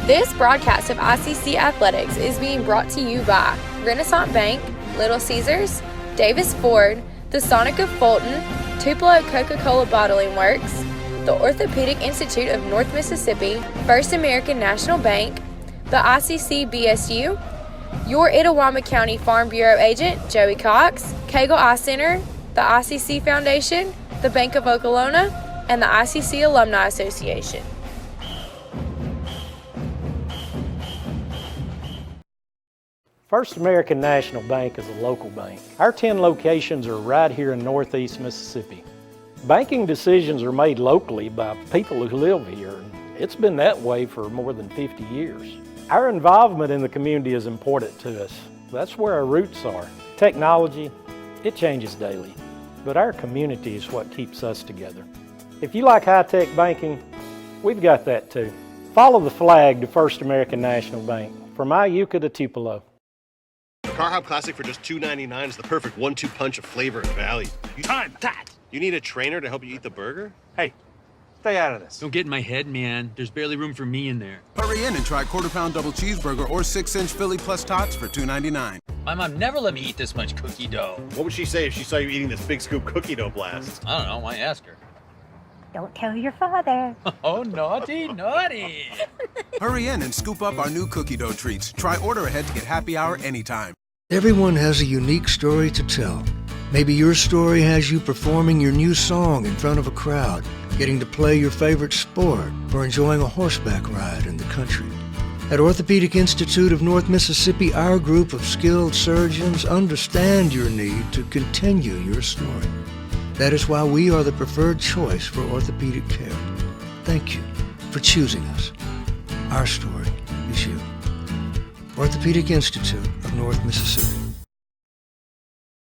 This broadcast of ICC Athletics is being brought to you by Renaissance Bank, Little Caesars, Davis Ford, the Sonic of Fulton, Tupelo Coca-Cola Bottling Works, the Orthopedic Institute of North Mississippi, First American National Bank, the ICC BSU, your Itawamba County Farm Bureau agent, Joey Cox, Cagle Eye Center, the ICC Foundation, the Bank of Okolona, and the ICC Alumni Association. First American National Bank is a local bank. Our 10 locations are right here in Northeast Mississippi. Banking decisions are made locally by people who live here. It's been that way for more than 50 years. Our involvement in the community is important to us. That's where our roots are. Technology, it changes daily, but our community is what keeps us together. If you like high-tech banking, we've got that too. Follow the flag to First American National Bank, from Iuka to Tupelo. Car Hop Classic for just $2.99 is the perfect 1-2 punch of flavor and value. Time that! You need a trainer to help you eat the burger? Hey, stay out of this. Don't get in my head, man. There's barely room for me in there. Hurry in and try quarter-pound double cheeseburger or 6-inch Philly plus tots for $2.99. My mom never let me eat this much cookie dough. What would she say if she saw you eating this big scoop cookie dough blast? I don't know. Why ask her? Don't tell your father. Oh, naughty, naughty. Hurry in and scoop up our new cookie dough treats. Try order ahead to get happy hour anytime. Everyone has a unique story to tell. Maybe your story has you performing your new song in front of a crowd, getting to play your favorite sport, or enjoying a horseback ride in the country. At Orthopedic Institute of North Mississippi, our group of skilled surgeons understand your need to continue your story. That is why we are the preferred choice for orthopedic care. Thank you for choosing us. Our story is you. Orthopedic Institute of North Mississippi.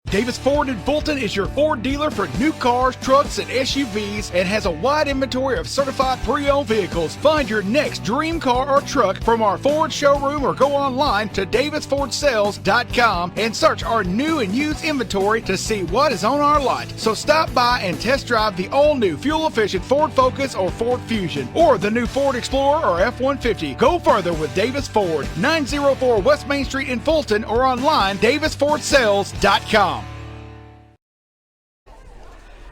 Davis Ford in Fulton is your Ford dealer for new cars, trucks, and SUVs and has a wide inventory of certified pre-owned vehicles. Find your next dream car or truck from our Ford showroom or go online to davisfordsales.com and search our new and used inventory to see what is on our lot. So stop by and test drive the all-new fuel-efficient Ford Focus or Ford Fusion or the new Ford Explorer or F-150. Go further with Davis Ford, 904 West Main Street in Fulton or online davisfordsales.com.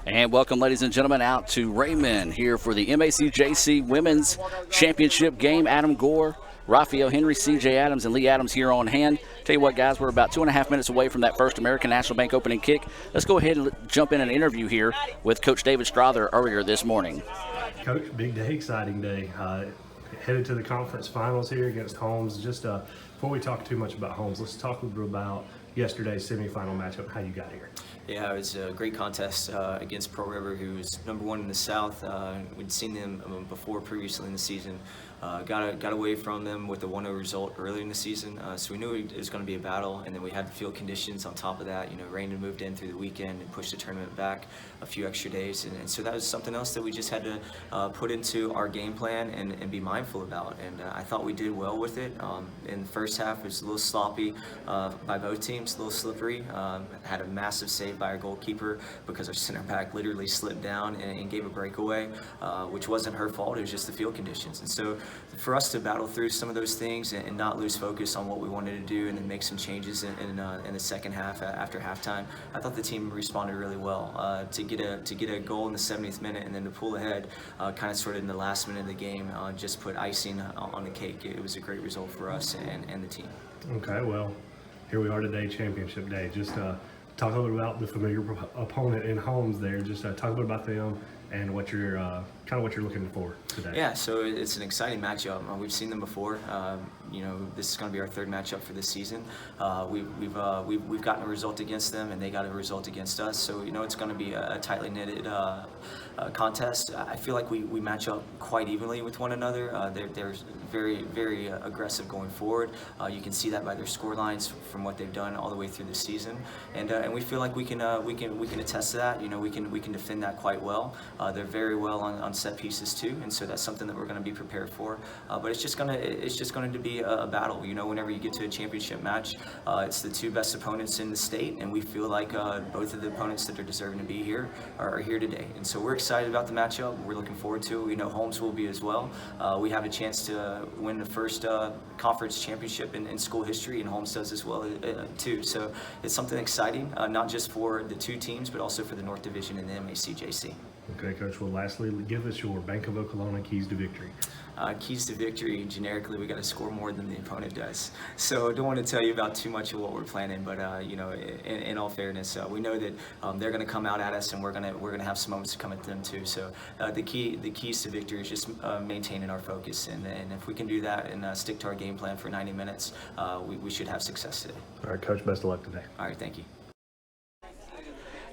And welcome, ladies and gentlemen, out to Raymond here for the MACJC Women's Championship game. Adam Gore, Raphael Henry, C.J. Adams, and Lee Adams here on hand. Tell you what, guys, we're about 2.5 minutes away from that First American National Bank opening kick. Let's go ahead and jump in an interview here with Coach David Strother earlier this morning. Coach, big day, exciting day. Headed to the conference finals here against Holmes. Just before we talk too much about Holmes, let's talk a little bit about yesterday's semifinal matchup, how you got here. Yeah, it was a great contest against Pearl River, who's #1 in the South. We'd seen them before previously in the season. Got away from them with a 1-0 result early in the season, so we knew it was going to be a battle. And then we had the field conditions on top of that. You know, rain had moved in through the weekend and pushed the tournament back a few extra days, and so that was something else that we just had to put into our game plan and be mindful about. And I thought we did well with it. In the first half, it was a little sloppy by both teams, a little slippery. Had a massive save by our goalkeeper because our center back literally slipped down and gave a breakaway, which wasn't her fault. It was just the field conditions. And so for us to battle through some of those things and not lose focus on what we wanted to do and then make some changes in the second half after halftime, I thought the team responded really well. To get a goal in the 70th minute and then to pull ahead kind of sort of in the last minute of the game just put icing on the cake. It was a great result for us and the team. Okay, well, here we are today, championship day. Just talk a little bit about the familiar opponent in Holmes there. Just talk a little bit about them and what you're kind of what you're looking for today. Yeah, so it's an exciting matchup. We've seen them before. You know, this is going to be our third matchup for this season. We've gotten a result against them, and they got a result against us. So you know, it's going to be a tightly knitted contest. I feel like we match up quite evenly with one another. They're very, very aggressive going forward. You can see that by their score lines from what they've done all the way through the season, and we feel like we can attest to that. You know, we can defend that quite well. They're very well on set pieces too, and so that's something that we're going to be prepared for. But it's just going to be a battle. You know, whenever you get to a championship match, it's the two best opponents in the state, and we feel like both of the opponents that are deserving to be here are here today. And so we're excited about the matchup. We're looking forward to it. We know Holmes will be as well. We have a chance to win the first conference championship in school history, and Holmes does as well too. So it's something exciting, not just for the two teams, but also for the North Division and the MACJC. Okay, Coach. Well, lastly, give us your Bank of Oklahoma keys to victory. Keys to victory, generically, we got to score more than the opponent does. So I don't want to tell you about too much of what we're planning, but you know, in all fairness, we know that they're going to come out at us, and we're going to have some moments to come at them too. So the keys to victory is just maintaining our focus, and if we can do that and stick to our game plan for 90 minutes, we should have success today. All right, Coach. Best of luck today. All right, thank you.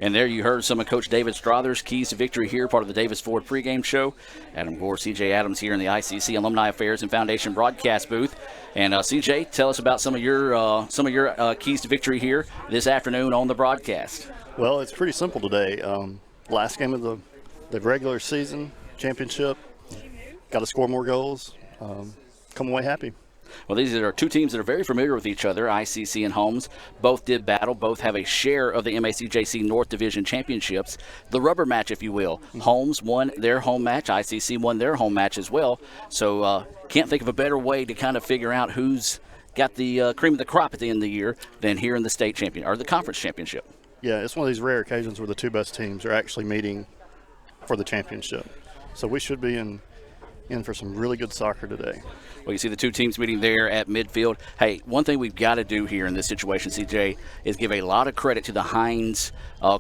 And there you heard some of Coach David Strother's keys to victory here, part of the Davis Ford pregame show. Adam Gore, CJ Adams here in the ICC Alumni Affairs and Foundation broadcast booth. And CJ, tell us about some of your keys to victory here this afternoon on the broadcast. Well, it's pretty simple today. Last game of the regular season championship. Got to score more goals. Come away happy. Well, these are two teams that are very familiar with each other, ICC and Holmes. Both did battle. Both have a share of the MACJC North Division Championships. The rubber match, if you will. Holmes won their home match. ICC won their home match as well. So can't think of a better way to kind of figure out who's got the cream of the crop at the end of the year than here in the state champion or the conference championship. Yeah, it's one of these rare occasions where the two best teams are actually meeting for the championship. So we should be in for some really good soccer today. Well, you see the two teams meeting there at midfield. Hey, one thing we've got to do here in this situation, CJ, is give a lot of credit to the Hines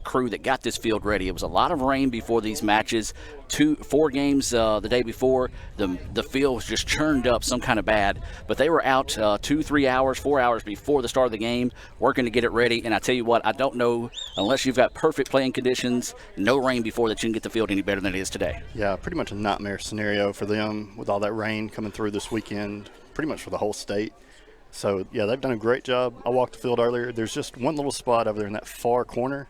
crew that got this field ready. It was a lot of rain before these matches. 4 games the day before. The field was just churned up some kind of bad. But they were out 2, 3 hours, 4 hours before the start of the game, working to get it ready. And I tell you what, I don't know, unless you've got perfect playing conditions, no rain before, that you can get the field any better than it is today. Yeah, pretty much a nightmare scenario for them with all that rain coming through this weekend, pretty much for the whole state. So, yeah, they've done a great job. I walked the field earlier. There's just one little spot over there in that far corner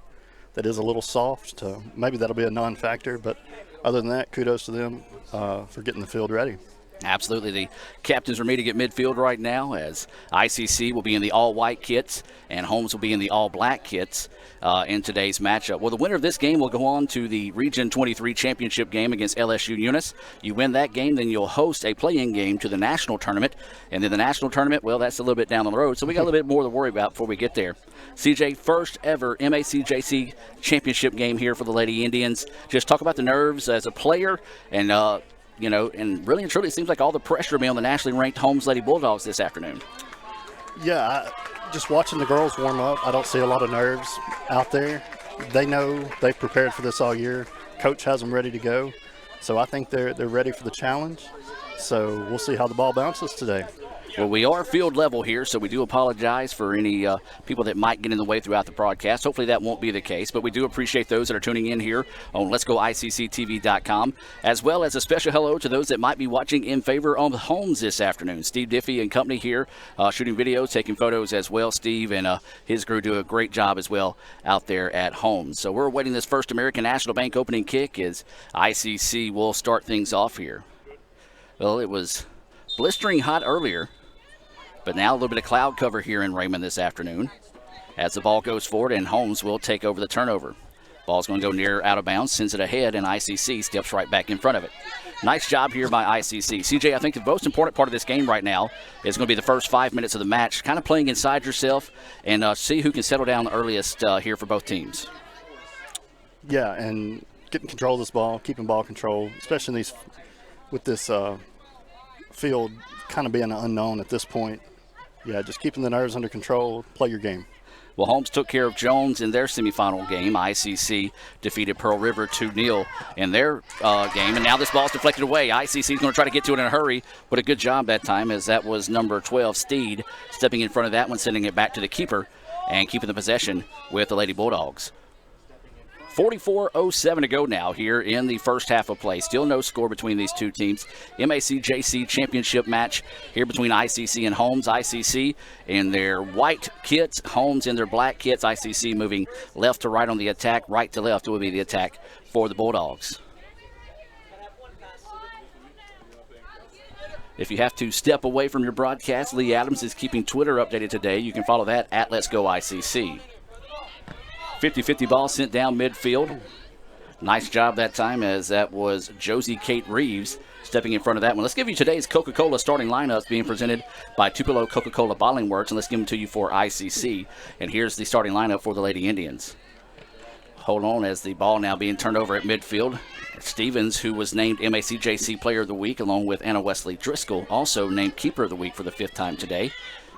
that is a little soft. Maybe that'll be a non-factor, but other than that, kudos to them for getting the field ready. Absolutely. The captains are meeting at midfield right now, as ICC will be in the all-white kits and Holmes will be in the all-black kits in today's matchup. Well, the winner of this game will go on to the Region 23 championship game against LSU Eunice. You win that game, then you'll host a play-in game to the national tournament. And then the national tournament, well, that's a little bit down the road, so we got a little bit more to worry about before we get there. CJ, first ever MACJC championship game here for the Lady Indians. Just talk about the nerves as a player and and really and truly, it seems like all the pressure will be on the nationally ranked Holmes Lady Bulldogs this afternoon. Yeah, just watching the girls warm up, I don't see a lot of nerves out there. They know they've prepared for this all year. Coach has them ready to go. So I think they're ready for the challenge. So we'll see how the ball bounces today. Well, we are field level here, so we do apologize for any people that might get in the way throughout the broadcast. Hopefully that won't be the case, but we do appreciate those that are tuning in here on Let'sGoICCTV.com, as well as a special hello to those that might be watching in favor of Holmes this afternoon. Steve Diffie and company here shooting videos, taking photos as well. Steve and his crew do a great job as well out there at Holmes. So we're awaiting this First American National Bank opening kick as ICC will start things off here. Well, it was blistering hot earlier, but now a little bit of cloud cover here in Raymond this afternoon as the ball goes forward, and Holmes will take over the turnover. Ball's going to go near out of bounds, sends it ahead, and ICC steps right back in front of it. Nice job here by ICC. CJ, I think the most important part of this game right now is going to be the first 5 minutes of the match, kind of playing inside yourself and see who can settle down the earliest here for both teams. Yeah, and getting control of this ball, keeping ball control, especially with this field kind of being unknown at this point. Yeah, just keeping the nerves under control, play your game. Well, Holmes took care of Jones in their semifinal game. ICC defeated Pearl River 2-0 in their game, and now this ball's deflected away. ICC is going to try to get to it in a hurry, but a good job that time, as that was number 12, Steed, stepping in front of that one, sending it back to the keeper and keeping the possession with the Lady Bulldogs. 44:07 to go now here in the first half of play. Still no score between these two teams. MACJC championship match here between ICC and Holmes. ICC in their white kits, Holmes in their black kits. ICC moving left to right on the attack, right to left will be the attack for the Bulldogs. If you have to step away from your broadcast, Lee Adams is keeping Twitter updated today. You can follow that at Let's Go ICC. 50-50 ball sent down midfield. Nice job that time, as that was Josie Kate Reeves stepping in front of that one. Let's give you today's Coca-Cola starting lineups being presented by Tupelo Coca-Cola Bottling Works, and let's give them to you for ICC. And here's the starting lineup for the Lady Indians. Hold on, as the ball now being turned over at midfield. Stevens, who was named MACJC Player of the Week, along with Anna Wesley Driscoll, also named Keeper of the Week for the 5th time today.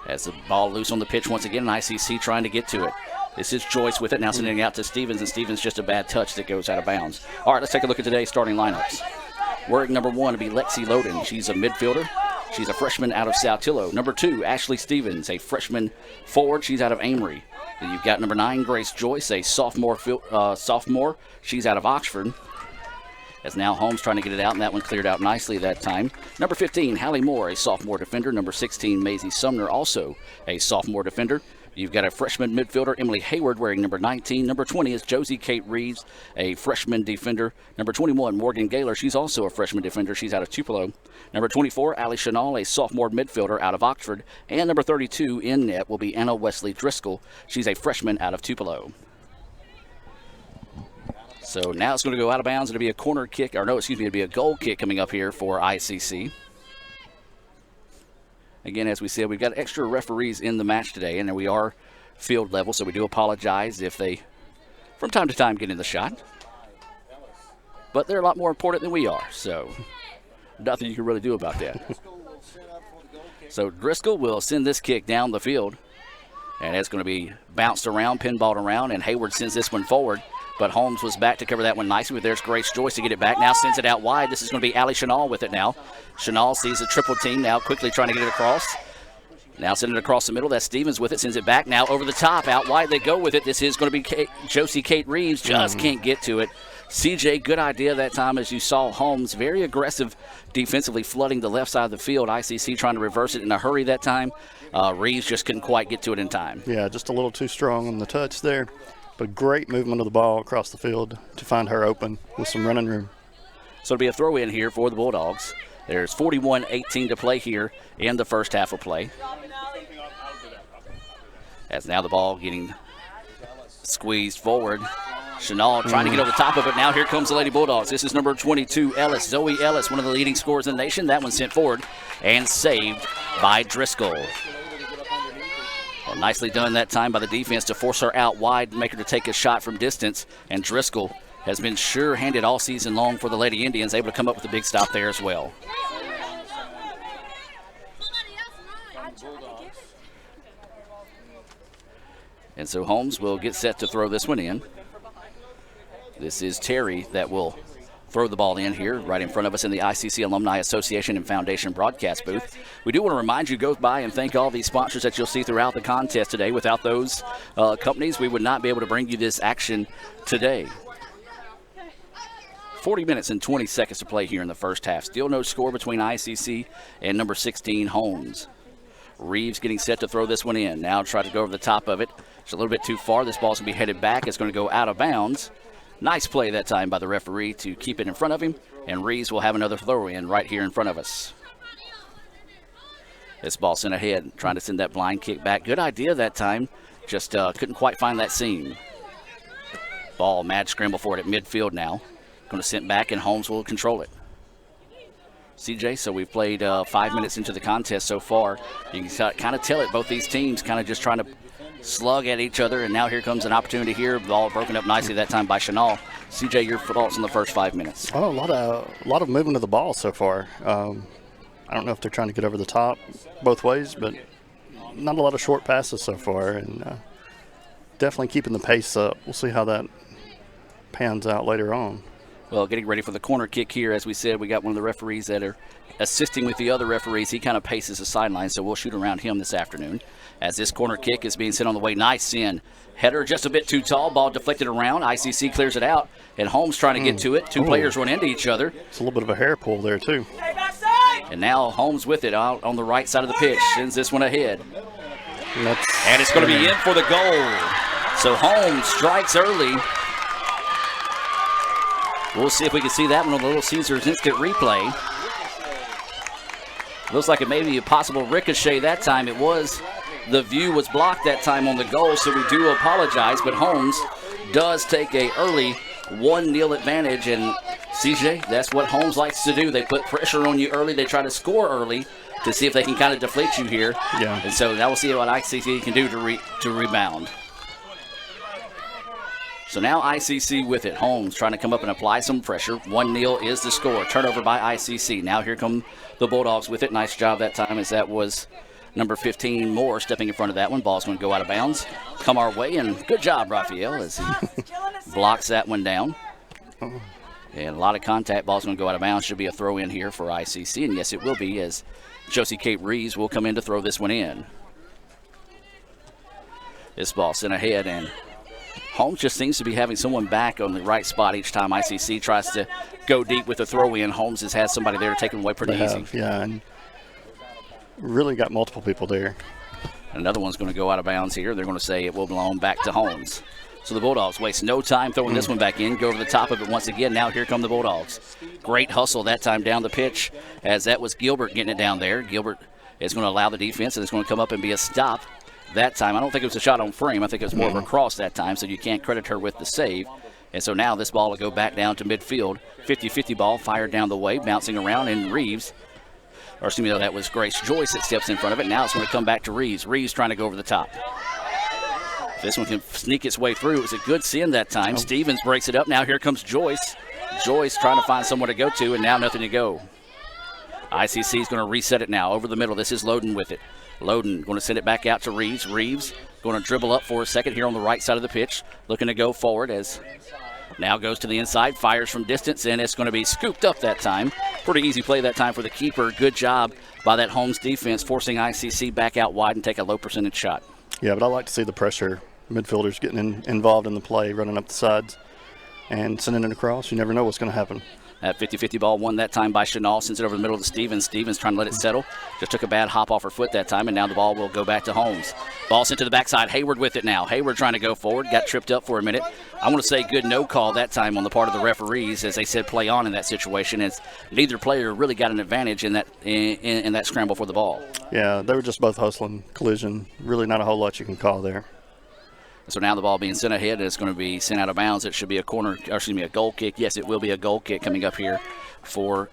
As the ball loose on the pitch once again, and ICC trying to get to it. This is Joyce with it, now sending it out to Stevens, and Stevens just a bad touch that goes out of bounds. All right, let's take a look at today's starting lineups. Wearing number 1 to be Lexi Loden. She's a midfielder. She's a freshman out of Saltillo. Number 2, Ashley Stevens, a freshman forward. She's out of Amory. Then you've got number 9, Grace Joyce, a sophomore. She's out of Oxford. As now Holmes trying to get it out, and that one cleared out nicely that time. Number 15, Hallie Moore, a sophomore defender. Number 16, Maisie Sumner, also a sophomore defender. You've got a freshman midfielder, Emily Hayward, wearing number 19. Number 20 is Josie Kate Reeves, a freshman defender. Number 21, Morgan Gaylor. She's also a freshman defender. She's out of Tupelo. Number 24, Allie Chanel, a sophomore midfielder out of Oxford. And number 32 in net will be Anna Wesley Driscoll. She's a freshman out of Tupelo. So now it's going to go out of bounds. It'll be a corner kick, or no, excuse me, it'll be a goal kick coming up here for ICC. Again, as we said, we've got extra referees in the match today, and we are field level, so we do apologize if they, from time to time, get in the shot. But they're a lot more important than we are, so nothing you can really do about that. So Driscoll will send this kick down the field, and it's going to be bounced around, pinballed around, and Hayward sends this one forward. But Holmes was back to cover that one nicely. There's Grace Joyce to get it back. Now sends it out wide. This is going to be Allie Chanel with it now. Chanel sees a triple team now, quickly trying to get it across. Now sending it across the middle. That's Stevens with it. Sends it back now over the top. Out wide they go with it. This is going to be Josie Kate Reeves. Just can't get to it. CJ, good idea that time, as you saw Holmes very aggressive defensively, flooding the left side of the field. ICC trying to reverse it in a hurry that time. Reeves just couldn't quite get to it in time. Yeah, just a little too strong on the touch there. But great movement of the ball across the field to find her open with some running room. So it'll be a throw in here for the Bulldogs. There's 41-18 to play here in the first half of play. As now the ball getting squeezed forward. Chanel trying to get over the top of it. Now here comes the Lady Bulldogs. This is number 22, Ellis. Zoe Ellis, one of the leading scorers in the nation. That one sent forward and saved by Driscoll. Well, nicely done that time by the defense to force her out wide, make her to take a shot from distance. And Driscoll has been sure-handed all season long for the Lady Indians, able to come up with a big stop there as well. And so Holmes will get set to throw this one in. This is Terry that will throw the ball in here right in front of us in the ICC Alumni Association and Foundation broadcast booth. We do want to remind you, go by and thank all these sponsors that you'll see throughout the contest today. Without those companies, we would not be able to bring you this action today. 40 minutes and 20 seconds to play here in the first half. Still no score between ICC and number 16, Holmes. Reeves getting set to throw this one in. Now try to go over the top of it. It's a little bit too far. This ball's going to be headed back. It's going to go out of bounds. Nice play that time by the referee to keep it in front of him, and Reeves will have another throw-in right here in front of us. This ball sent ahead, trying to send that blind kick back. Good idea that time, just couldn't quite find that seam. Ball, mad scramble for it at midfield now. Going to send back, and Holmes will control it. CJ, so we've played 5 minutes into the contest so far. You can kind of tell it, both these teams kind of just trying to slug at each other, and now here comes an opportunity here. Ball broken up nicely that time by Chanel. CJ, your thoughts in the first 5 minutes? Oh, a lot of movement of the ball so far. I don't know if they're trying to get over the top both ways, but not a lot of short passes so far, and definitely keeping the pace up. We'll see how that pans out later on. Well, getting ready for the corner kick here. As we said, we got one of the referees that are assisting with the other referees. He kind of paces the sideline, so we'll shoot around him this afternoon. As this corner kick is being sent on the way. Nice in. Header just a bit too tall. Ball deflected around. ICC clears it out, and Holmes trying to get to it. Two players run into each other. It's a little bit of a hair pull there, too. And now Holmes with it out on the right side of the pitch. Sends this one ahead. And it's going to be in for the goal. So Holmes strikes early. We'll see if we can see that one on the Little Caesars instant replay. Looks like it may be a possible ricochet that time. It was. The view was blocked that time on the goal, so we do apologize. But Holmes does take a early 1-0 advantage. And, CJ, that's what Holmes likes to do. They put pressure on you early. They try to score early to see if they can kind of deflate you here. Yeah. And so now we'll see what ICC can do to rebound. So now ICC with it. Holmes trying to come up and apply some pressure. 1-0 is the score. Turnover by ICC. Now here come the Bulldogs with it. Nice job that time, as that was number 15 Moore stepping in front of that one. Ball's going to go out of bounds. Come our way, and good job, Raphael, as he blocks that one down. And a lot of contact. Ball's going to go out of bounds. Should be a throw in here for ICC, and yes, it will be, as Josie Kate Reeves will come in to throw this one in. This ball sent ahead, and Holmes just seems to be having someone back on the right spot each time ICC tries to go deep with the throw-in. Holmes has had somebody there to take him away pretty easy. Yeah, and really got multiple people there. Another one's going to go out of bounds here. They're going to say it will belong back to Holmes. So the Bulldogs waste no time throwing this one back in. Go over the top of it once again. Now here come the Bulldogs. Great hustle that time down the pitch, as that was Gilbert getting it down there. Gilbert is going to allow the defense, and it's going to come up and be a stop. That time, I don't think it was a shot on frame. I think it was more of a cross that time, so you can't credit her with the save. And so now this ball will go back down to midfield. 50-50 ball fired down the way, bouncing around, and Reeves, or excuse me, that was Grace Joyce that steps in front of it. Now it's going to come back to Reeves. Reeves trying to go over the top. If this one can sneak its way through. It was a good send that time. Stevens breaks it up. Now here comes Joyce. Joyce trying to find somewhere to go to, and now nothing to go. ICC is going to reset it now over the middle. This is Loden with it. Loden going to send it back out to Reeves. Reeves going to dribble up for a second here on the right side of the pitch. Looking to go forward, as now goes to the inside. Fires from distance, and it's going to be scooped up that time. Pretty easy play that time for the keeper. Good job by that Holmes defense, forcing ICC back out wide and take a low percentage shot. Yeah, but I like to see the pressure. Midfielders getting involved in the play, running up the sides and sending it across. You never know what's going to happen. That 50-50 ball won that time by Chanel. Sends it over the middle to Stevens. Stevens trying to let it settle. Just took a bad hop off her foot that time, and now the ball will go back to Holmes. Ball sent to the backside. Hayward with it now. Hayward trying to go forward. Got tripped up for a minute. I want to say good no call that time on the part of the referees, as they said play on in that situation, as neither player really got an advantage in that in that scramble for the ball. Yeah, they were just both hustling. Collision. Really not a whole lot you can call there. So now the ball being sent ahead, and it's going to be sent out of bounds. It should be a a goal kick. Yes, it will be a goal kick coming up here for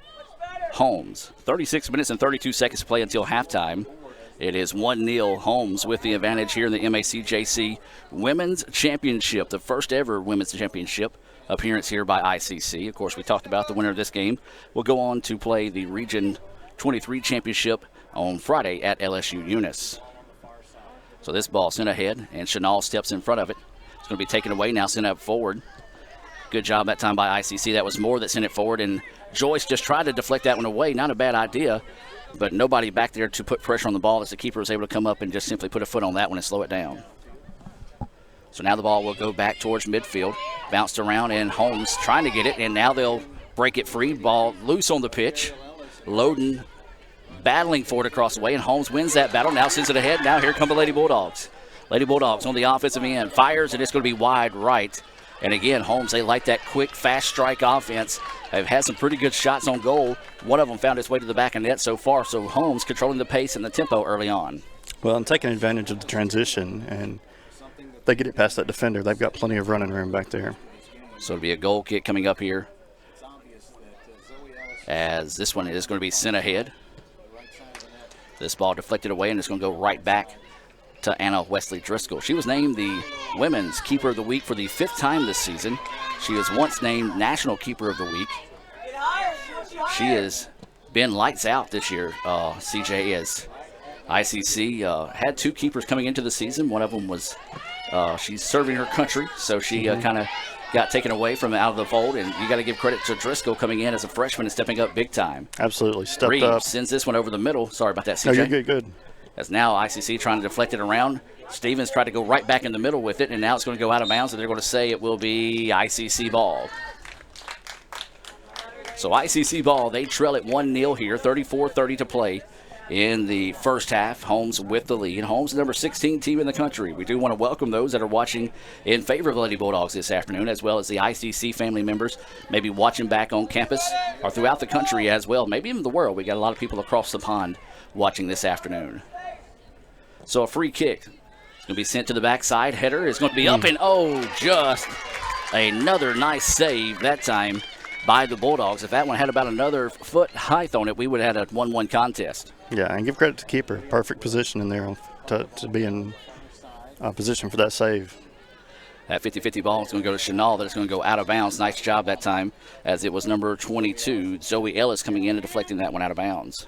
Holmes. 36 minutes and 32 seconds to play until halftime. It is 1-0 Holmes with the advantage here in the MACJC Women's Championship, the first ever Women's Championship appearance here by ICC. Of course, we talked about the winner of this game will go on to play the Region 23 Championship on Friday at LSU Eunice. So this ball sent ahead, and Chanel steps in front of it. It's going to be taken away now, sent up forward. Good job that time by ICC. That was Moore that sent it forward, and Joyce just tried to deflect that one away. Not a bad idea, but nobody back there to put pressure on the ball, as the keeper was able to come up and just simply put a foot on that one and slow it down. So now the ball will go back towards midfield. Bounced around, and Holmes trying to get it, and now they'll break it free. Ball loose on the pitch. Loden battling for it across the way, and Holmes wins that battle. Now sends it ahead. Now here come the Lady Bulldogs. Lady Bulldogs on the offensive end. Fires, and it's going to be wide right. And again, Holmes, they like that quick, fast strike offense. They've had some pretty good shots on goal. One of them found its way to the back of net so far. So Holmes controlling the pace and the tempo early on. Well, and taking advantage of the transition, and they get it past that defender. They've got plenty of running room back there. So it'll be a goal kick coming up here, as this one is going to be sent ahead. This ball deflected away, and it's going to go right back to Anna Wesley Driscoll. She was named the Women's Keeper of the Week for the 5th time this season. She was once named National Keeper of the Week. She has been lights out this year. CJ is. ICC had 2 keepers coming into the season. One of them was she's serving her country, so she kind of got taken away from out of the fold, and you got to give credit to Driscoll coming in as a freshman and stepping up big time. Absolutely, stepped Reeves up. Sends this one over the middle. Sorry about that, CJ. No, you're good. As now ICC trying to deflect it around. Stevens tried to go right back in the middle with it, and now it's going to go out of bounds, and they're going to say it will be ICC ball. So ICC ball, they trail at 1-0 here, 34-30 to play in the first half. Holmes with the lead. Holmes, the number 16 team in the country. We do want to welcome those that are watching in favor of the Lady Bulldogs this afternoon, as well as the ICC family members, maybe watching back on campus or throughout the country as well, maybe even the world. We got a lot of people across the pond watching this afternoon. So a free kick. It's going to be sent to the backside. Header is going to be up, and just another nice save that time by the Bulldogs. If that one had about another foot height on it, we would have had a 1-1 contest. Yeah, and give credit to keeper. Perfect position in there to be in position for that save. That 50-50 ball is going to go to Chanel. That is going to go out of bounds. Nice job that time, as it was number 22, Zoe Ellis, coming in and deflecting that one out of bounds.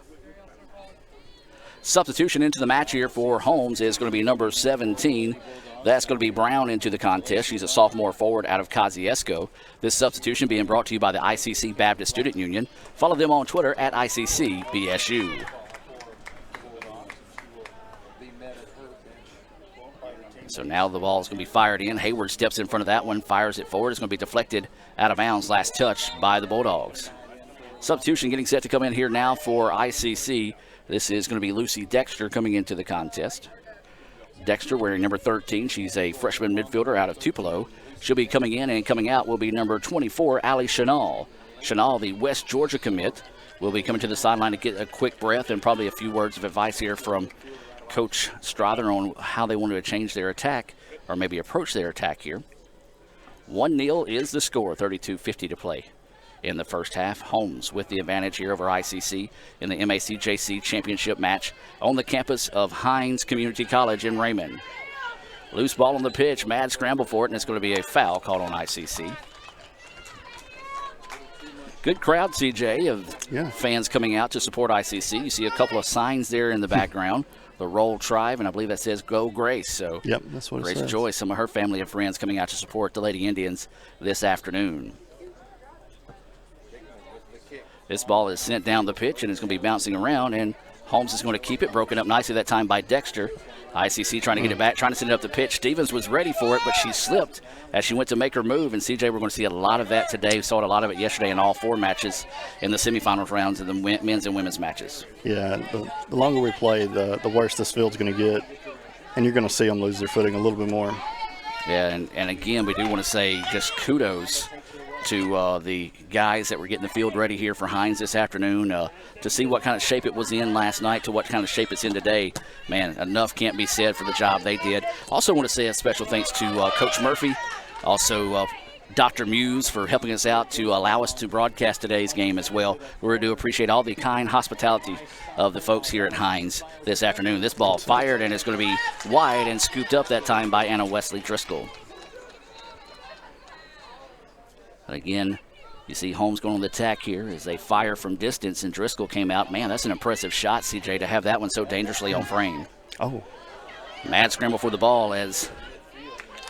Substitution into the match here for Holmes is going to be number 17. That's going to be Brown into the contest. She's a sophomore forward out of Kosciuszko. This substitution being brought to you by the ICC Baptist Student Union. Follow them on Twitter at ICCBSU. So now the ball is going to be fired in. Hayward steps in front of that one, fires it forward. It's going to be deflected out of bounds. Last touch by the Bulldogs. Substitution getting set to come in here now for ICC. This is going to be Lucy Dexter coming into the contest. Dexter wearing number 13. She's a freshman midfielder out of Tupelo. She'll be coming in, and coming out will be number 24, Allie Chanel. Chanel, the West Georgia commit, will be coming to the sideline to get a quick breath and probably a few words of advice here from Coach Strother on how they wanted to change their attack or maybe approach their attack here. 1-0 is the score, 32:50 to play in the first half. Holmes with the advantage here over ICC in the MACJC championship match on the campus of Hines Community College in Raymond. Loose ball on the pitch, mad scramble for it, and it's going to be a foul called on ICC. Good crowd, CJ, of fans coming out to support ICC. You see a couple of signs there in the background. The Roll Tribe, and I believe that says Go Grace. So yep, that's what it says. Grace Joy, some of her family and friends coming out to support the Lady Indians this afternoon. This ball is sent down the pitch, and it's going to be bouncing around, and Holmes is going to keep it, broken up nicely that time by Dexter. ICC trying to get it back, trying to send it up the pitch. Stevens was ready for it, but she slipped as she went to make her move, and CJ, we're going to see a lot of that today. We saw a lot of it yesterday in all 4 matches in the semifinals rounds of the men's and women's matches. Yeah, the longer we play, the worse this field's going to get, and you're going to see them lose their footing a little bit more. Yeah, and again, we do want to say just kudos to the guys that were getting the field ready here for Hines this afternoon to see what kind of shape it was in last night to what kind of shape it's in today. Man, enough can't be said for the job they did. Also want to say a special thanks to Coach Murphy, also Dr. Muse for helping us out to allow us to broadcast today's game as well. We do appreciate all the kind hospitality of the folks here at Hines this afternoon. This ball fired, and it's going to be wide and scooped up that time by Anna Wesley Driscoll. But again, you see Holmes going on the attack here as they fire from distance, and Driscoll came out. Man, that's an impressive shot, CJ, to have that one so dangerously on frame. Oh. Mad scramble for the ball as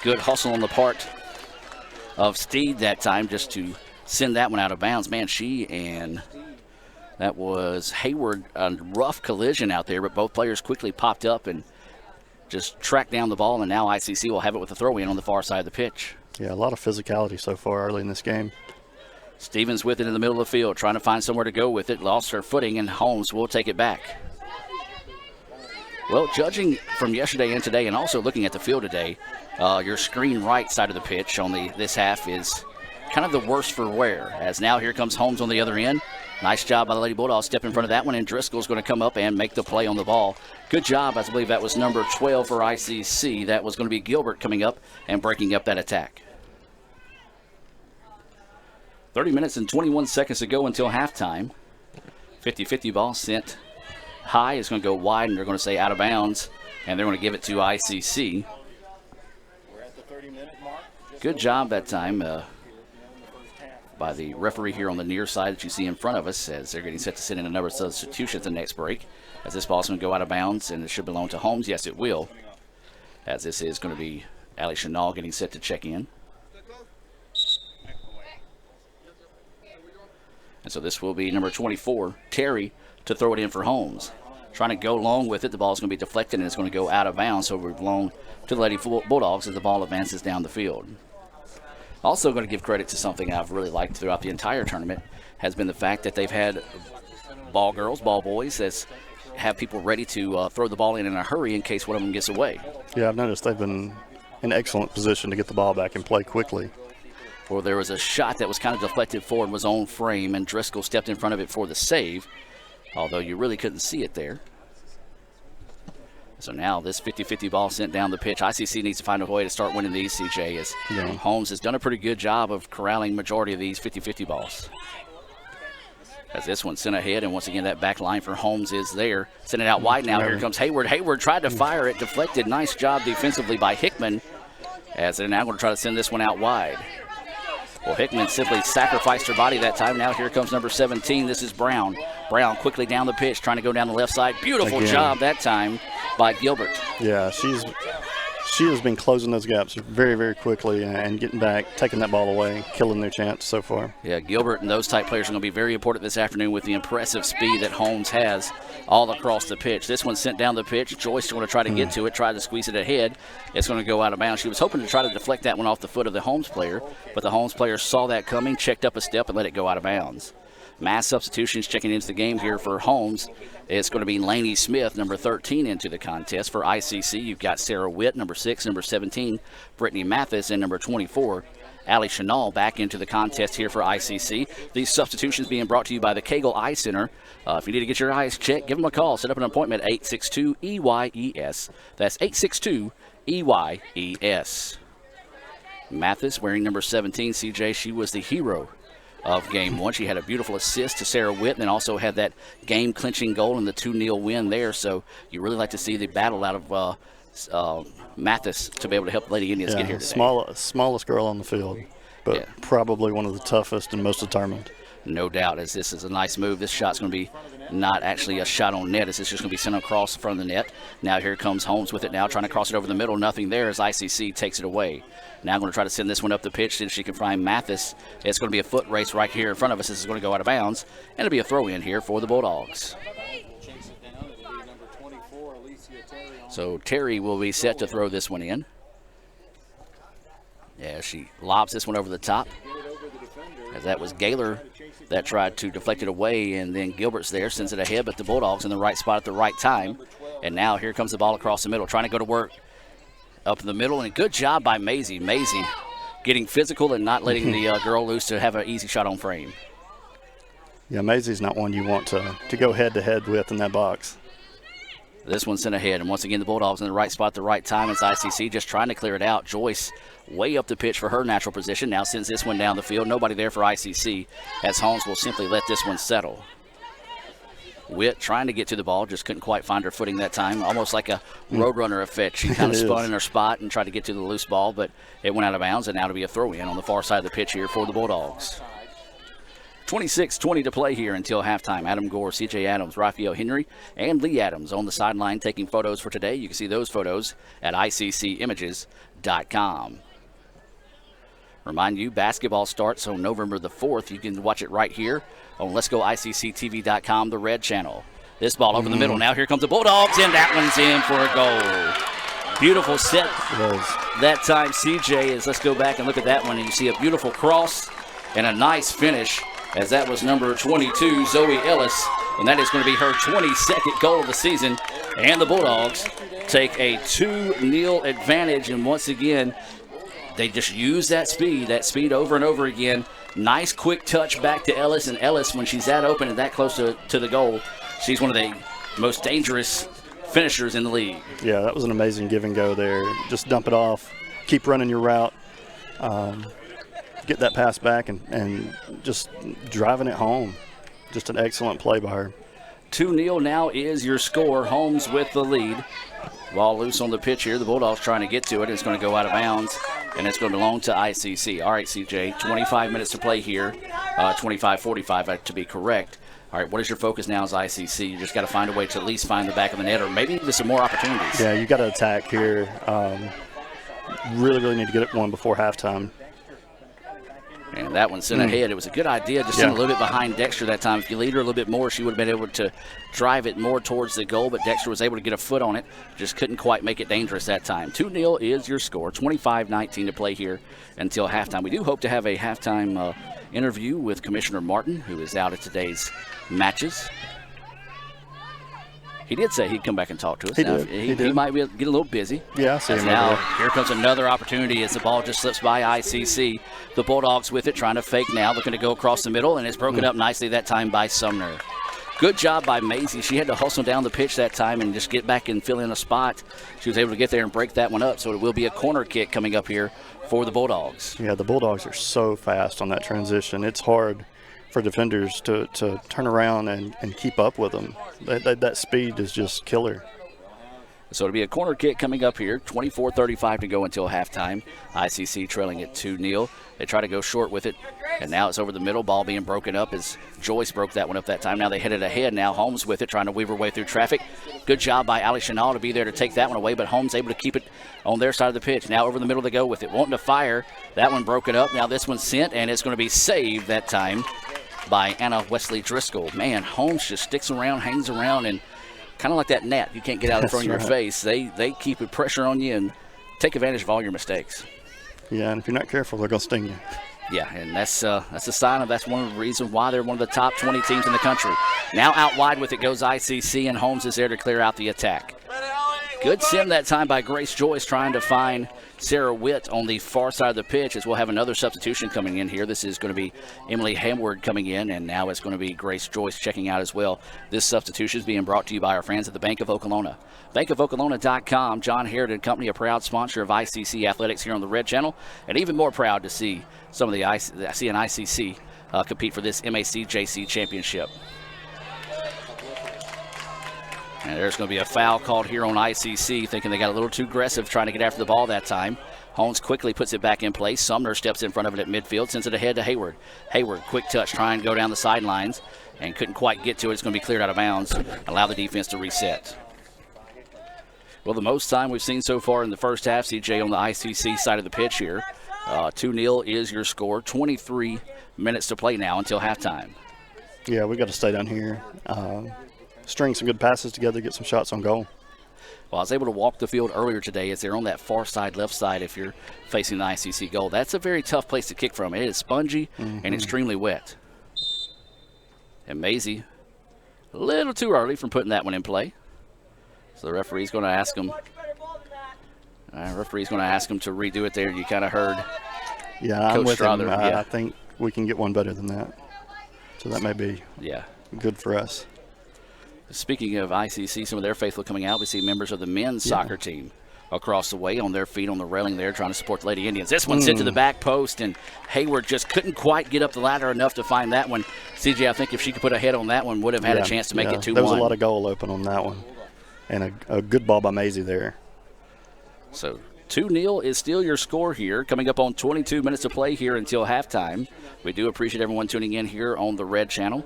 good hustle on the part of Steed that time just to send that one out of bounds. Man, that was Hayward, a rough collision out there, but both players quickly popped up and just tracked down the ball, and now ICC will have it with a throw-in on the far side of the pitch. Yeah, a lot of physicality so far early in this game. Stevens with it in the middle of the field, trying to find somewhere to go with it. Lost her footing, and Holmes will take it back. Well, judging from yesterday and today, and also looking at the field today, your screen right side of the pitch on this half is kind of the worst for wear. As now here comes Holmes on the other end. Nice job by the Lady Bulldogs. Step in front of that one, and Driscoll's going to come up and make the play on the ball. Good job. I believe that was number 12 for ICC. That was going to be Gilbert coming up and breaking up that attack. 30 minutes and 21 seconds to go until halftime. 50-50 ball sent high. It's going to go wide, and they're going to say out of bounds, and they're going to give it to ICC. We're at the 30-minute mark. Good job that time by the referee here on the near side that you see in front of us as they're getting set to send in a number of substitutions the next break. As this ball's going to go out of bounds, and it should belong to Holmes. Yes, it will. As this is going to be Allie Chanel getting set to check in. And so this will be number 24, Terry, to throw it in for Holmes. Trying to go long with it. The ball's going to be deflected, and it's going to go out of bounds. So we've belong to the Lady Bulldogs as the ball advances down the field. Also going to give credit to something I've really liked throughout the entire tournament has been the fact that they've had ball girls, ball boys that's have people ready to throw the ball in a hurry in case one of them gets away. Yeah, I've noticed they've been in excellent position to get the ball back and play quickly. Or there was a shot that was kind of deflected forward, was on frame, and Driscoll stepped in front of it for the save, although you really couldn't see it there. So now this 50-50 ball sent down the pitch. ICC needs to find a way to start winning these, CJ, as Holmes has done a pretty good job of corralling majority of these 50-50 balls. As this one sent ahead, and once again that back line for Holmes is there. Send it out wide now. Here comes Hayward. Hayward tried to fire it, deflected. Nice job defensively by Hickman, as they're now going to try to send this one out wide. Well, Hickman simply sacrificed her body that time. Now here comes number 17. This is Brown. Brown quickly down the pitch, trying to go down the left side. Beautiful job that time by Gilbert. Yeah, she has been closing those gaps very, very quickly and getting back, taking that ball away, killing their chance so far. Yeah, Gilbert and those type players are going to be very important this afternoon with the impressive speed that Holmes has all across the pitch. This one sent down the pitch. Joyce going to try to get to it, try to squeeze it ahead. It's going to go out of bounds. She was hoping to try to deflect that one off the foot of the Holmes player, but the Holmes player saw that coming, checked up a step, and let it go out of bounds. Mass substitutions checking into the game here for Holmes. It's going to be Lainey Smith, number 13, into the contest. For ICC, you've got Sarah Witt, number 6, number 17, Brittany Mathis, and number 24, Allie Chenal, back into the contest here for ICC. These substitutions being brought to you by the Cagle Eye Center. If you need to get your eyes checked, give them a call. Set up an appointment at 862-EYES. That's 862-EYES. Mathis wearing number 17, CJ. She was the hero of game one. She had a beautiful assist to Sarah Witt, and then also had that game-clinching goal in the 2-0 win there. So you really like to see the battle out of Mathis to be able to help Lady Indians get here today. Smallest girl on the field, but probably one of the toughest and most determined. No doubt, as this is a nice move. This shot's going to be not actually a shot on net, as it's just going to be sent across the front of the net. Now here comes Holmes with it now, trying to cross it over the middle. Nothing there as ICC takes it away. Now going to try to send this one up the pitch, see if she can find Mathis. It's going to be a foot race right here in front of us. This is going to go out of bounds, and it'll be a throw-in here for the Bulldogs. So Terry will be set to throw this one in. Yeah, she lobs this one over the top, as that was Gaylor that tried to deflect it away, and then Gilbert's there, sends it ahead, but the Bulldogs in the right spot at the right time. And now here comes the ball across the middle, trying to go to work up in the middle, and a good job by Maisie. Maisie getting physical and not letting the girl loose to have an easy shot on frame. Yeah, Maisie's not one you want to go head-to-head with in that box. This one sent ahead, and once again the Bulldogs in the right spot at the right time. It's ICC just trying to clear it out. Joyce way up the pitch for her natural position. Now sends this one down the field. Nobody there for ICC, as Holmes will simply let this one settle. Witt trying to get to the ball, just couldn't quite find her footing that time. Almost like a roadrunner effect. She kind of spun in her spot and tried to get to the loose ball, but it went out of bounds, and now to be a throw-in on the far side of the pitch here for the Bulldogs. 26-20 to play here until halftime. Adam Gore, C.J. Adams, Raphael Henry, and Lee Adams on the sideline taking photos for today. You can see those photos at ICCimages.com. Remind you, basketball starts on November the 4th. You can watch it right here on Let'sGoICCTV.com, the red channel. This ball over the middle. Now here comes the Bulldogs, and that one's in for a goal. Beautiful set that time, CJ, is let's go back and look at that one, and you see a beautiful cross and a nice finish, as that was number 22, Zoe Ellis, and that is going to be her 22nd goal of the season. And the Bulldogs take a 2-0 advantage, and once again, they just use that speed over and over again. Nice quick touch back to Ellis, and Ellis, when she's that open and that close to the goal, she's one of the most dangerous finishers in the league. Yeah, that was an amazing give and go there. Just dump it off, keep running your route, get that pass back, and just driving it home. Just an excellent play by her. 2-0 now is your score. Holmes with the lead. Ball loose on the pitch here. The Bulldogs trying to get to it. It's going to go out of bounds, and it's going to belong to ICC. All right, CJ, 25 minutes to play here. 25-45 to be correct. All right, what is your focus now as ICC? You just got to find a way to at least find the back of the net, or maybe even some more opportunities. Yeah, you got to attack here. Really need to get it one before halftime. And that one sent ahead. It was a good idea, just sent a little bit behind Dexter that time. If you lead her a little bit more, she would have been able to drive it more towards the goal, but Dexter was able to get a foot on it. Just couldn't quite make it dangerous that time. 2-0 is your score. 25-19 to play here until halftime. We do hope to have a halftime interview with Commissioner Martin, who is out at today's matches. He did say he'd come back and talk to us. He Now, did. He might get a little busy. Yeah, I see him Now, over there. here comes another opportunity as the ball just slips by ICC. The Bulldogs with it, trying to fake now, looking to go across the middle, and it's broken up nicely that time by Sumner. Good job by Maisie. She had to hustle down the pitch that time and just get back and fill in a spot. She was able to get there and break that one up, so it will be a corner kick coming up here for the Bulldogs. Yeah, the Bulldogs are so fast on that transition. It's hard for defenders to turn around and keep up with them. That speed is just killer. So it'll be a corner kick coming up here. 24:35 to go until halftime. ICC trailing it 2-0. They try to go short with it, and now it's over the middle. Ball being broken up as Joyce broke that one up that time. Now they hit it ahead. Now Holmes with it, trying to weave her way through traffic. Good job by Ali Chanel to be there to take that one away, but Holmes able to keep it on their side of the pitch. Now over the middle to go with it. Wanting to fire. That one broken up. Now this one's sent, and it's going to be saved that time by Anna Wesley Driscoll. Man, Holmes just sticks around, hangs around, and kind of like that net. You can't get out in front of your face. They keep a pressure on you and take advantage of all your mistakes. Yeah, and if you're not careful, they're going to sting you. Yeah, and that's a sign of that's one of the reasons why they're one of the top 20 teams in the country. Now out wide with it goes ICC, and Holmes is there to clear out the attack. Good sim that time by Grace Joyce, trying to find Sarah Witt on the far side of the pitch, as we'll have another substitution coming in here. This is going to be Emily Hayward coming in, and now it's going to be Grace Joyce checking out as well. This substitution is being brought to you by our friends at the Bank of Okolona. BankofOkolona.com. John Harrod & Company, a proud sponsor of ICC Athletics here on the Red Channel, and even more proud to see some of the ICC compete for this MACJC championship. And there's going to be a foul called here on ICC, thinking they got a little too aggressive trying to get after the ball that time. Holmes quickly puts it back in place. Sumner steps in front of it at midfield, sends it ahead to Hayward. Hayward, quick touch, trying to go down the sidelines, and couldn't quite get to it. It's going to be cleared out of bounds, allow the defense to reset. Well, the most time we've seen so far in the first half, CJ, on the ICC side of the pitch here. 2-0 is your score. 23 minutes to play now until halftime. Yeah, we got to stay down here. String some good passes together, get some shots on goal. Well, I was able to walk the field earlier today as they're on that far side, left side, if you're facing the ICC goal. That's a very tough place to kick from. It is spongy and extremely wet. And Maisie, a little too early from putting that one in play. So the referee's going to ask him. To redo it there. You kind of heard. Yeah, I'm Coach with him. Strother. I think we can get one better than that. So that may be good for us. Speaking of ICC, some of their faithful coming out, we see members of the men's soccer team across the way on their feet on the railing there trying to support the Lady Indians. This one's hit to the back post, and Hayward just couldn't quite get up the ladder enough to find that one. CJ, I think if she could put a head on that one, would have had a chance to make it 2-1. There was a lot of goal open on that one, and a good ball by Maisie there. So 2-0 is still your score here, coming up on 22 minutes to play here until halftime. We do appreciate everyone tuning in here on the Red Channel.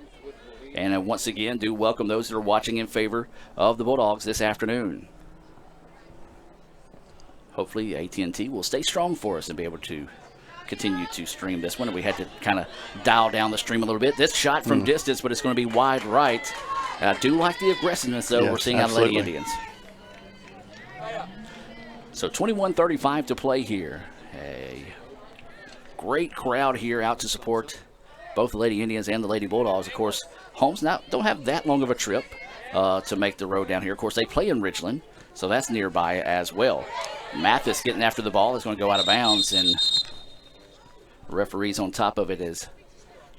And once again, do welcome those that are watching in favor of the Bulldogs this afternoon. Hopefully AT&T will stay strong for us and be able to continue to stream this one. We had to kind of dial down the stream a little bit. This shot from distance, but it's going to be wide right. I do like the aggressiveness, though, we're seeing out of Lady Indians. So 21:35 to play here. A great crowd here out to support both the Lady Indians and the Lady Bulldogs. Of course, Holmes now don't have that long of a trip to make the road down here. Of course, they play in Richland, so that's nearby as well. Mathis getting after the ball is going to go out of bounds, and the referee's on top of it is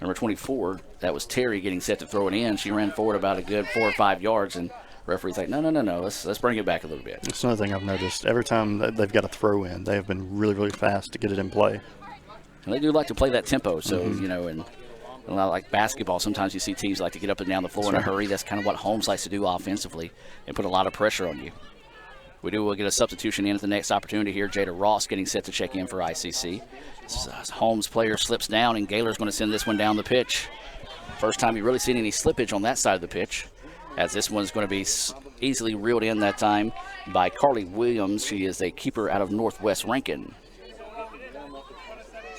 number 24. That was Terry getting set to throw it in. She ran forward about a good 4 or 5 yards, and referee's like, no, let's bring it back a little bit. That's another thing I've noticed. Every time that they've got a throw in, they have been really, really fast to get it in play. And they do like to play that tempo, so, and a lot like basketball, sometimes you see teams like to get up and down the floor in a hurry. That's kind of what Holmes likes to do offensively and put a lot of pressure on you. We'll get a substitution in at the next opportunity here. Jada Ross getting set to check in for ICC. Holmes player slips down, and Gaylor's going to send this one down the pitch. First time you've really seen any slippage on that side of the pitch, as this one's going to be easily reeled in that time by Carly Williams. She is a keeper out of Northwest Rankin.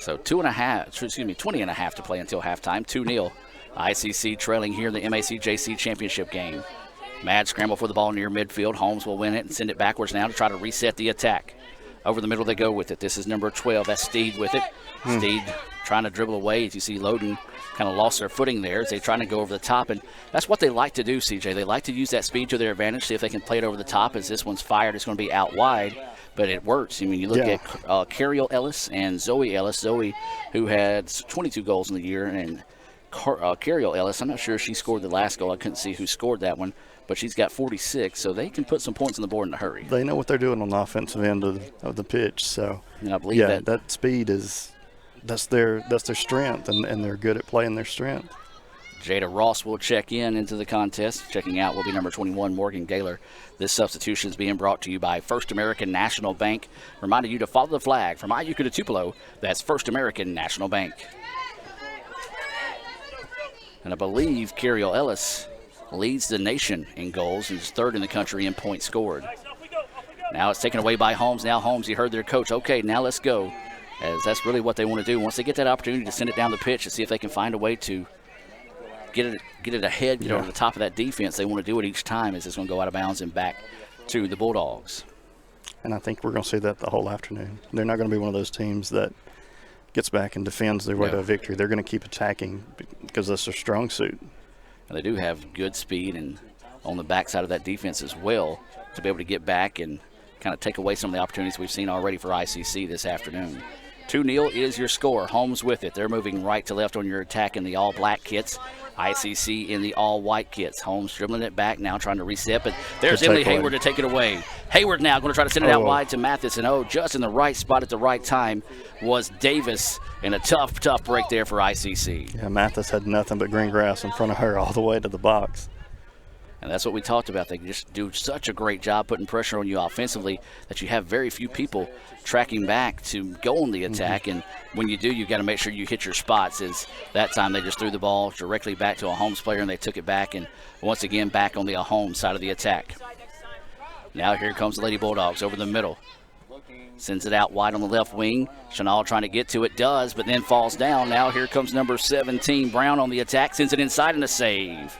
So 20 and a half to play until halftime. 2-0. ICC trailing here in the MACJC championship game. Mad scramble for the ball near midfield. Holmes will win it and send it backwards now to try to reset the attack. Over the middle they go with it. This is number 12. That's Steed with it. Steed trying to dribble away. As you see, Loden kind of lost their footing there as they're trying to go over the top. And that's what they like to do, CJ. They like to use that speed to their advantage, see if they can play it over the top. As this one's fired, it's going to be out wide, but it works. I mean, you look at Cariel Ellis and Zoe Ellis. Zoe, who had 22 goals in the year, and Cariel Ellis, I'm not sure if she scored the last goal. I couldn't see who scored that one, but she's got 46, so they can put some points on the board in a hurry. They know what they're doing on the offensive end of the pitch. So, and I believe that speed that's their strength, and they're good at playing their strength. Jada Ross will check into the contest. Checking out will be number 21, Morgan Gaylor. This substitution is being brought to you by First American National Bank. Reminding you to follow the flag from Iuka to Tupelo. That's First American National Bank. And I believe Cariel Ellis leads the nation in goals and is third in the country in points scored. Now it's taken away by Holmes. Now Holmes, you heard their coach. Okay, now let's go. As that's really what they want to do. Once they get that opportunity to send it down the pitch and see if they can find a way to get it ahead, get over the top of that defense, they want to do it each time as it's going to go out of bounds and back to the Bulldogs. And I think we're going to see that the whole afternoon. They're not going to be one of those teams that gets back and defends their way to a victory. They're going to keep attacking because that's their strong suit. And they do have good speed and on the backside of that defense as well to be able to get back and kind of take away some of the opportunities we've seen already for ICC this afternoon. 2-0 is your score. Holmes with it. They're moving right to left on your attack in the all-black kits. ICC in the all-white kits. Holmes dribbling it back now, trying to reset, but there's Emily Hayward to take it away. Hayward now going to try to send it out wide to Mathis, and just in the right spot at the right time was Davis, and a tough break there for ICC. Yeah, Mathis had nothing but green grass in front of her all the way to the box. And that's what we talked about. They just do such a great job putting pressure on you offensively that you have very few people tracking back to go on the attack. And when you do, you've got to make sure you hit your spots. As that time they just threw the ball directly back to a Holmes player, and they took it back, and once again back on the Holmes side of the attack. Now here comes the Lady Bulldogs over the middle. Sends it out wide on the left wing. Chanel trying to get to it, does, but then falls down. Now here comes number 17, Brown on the attack, sends it inside and a save.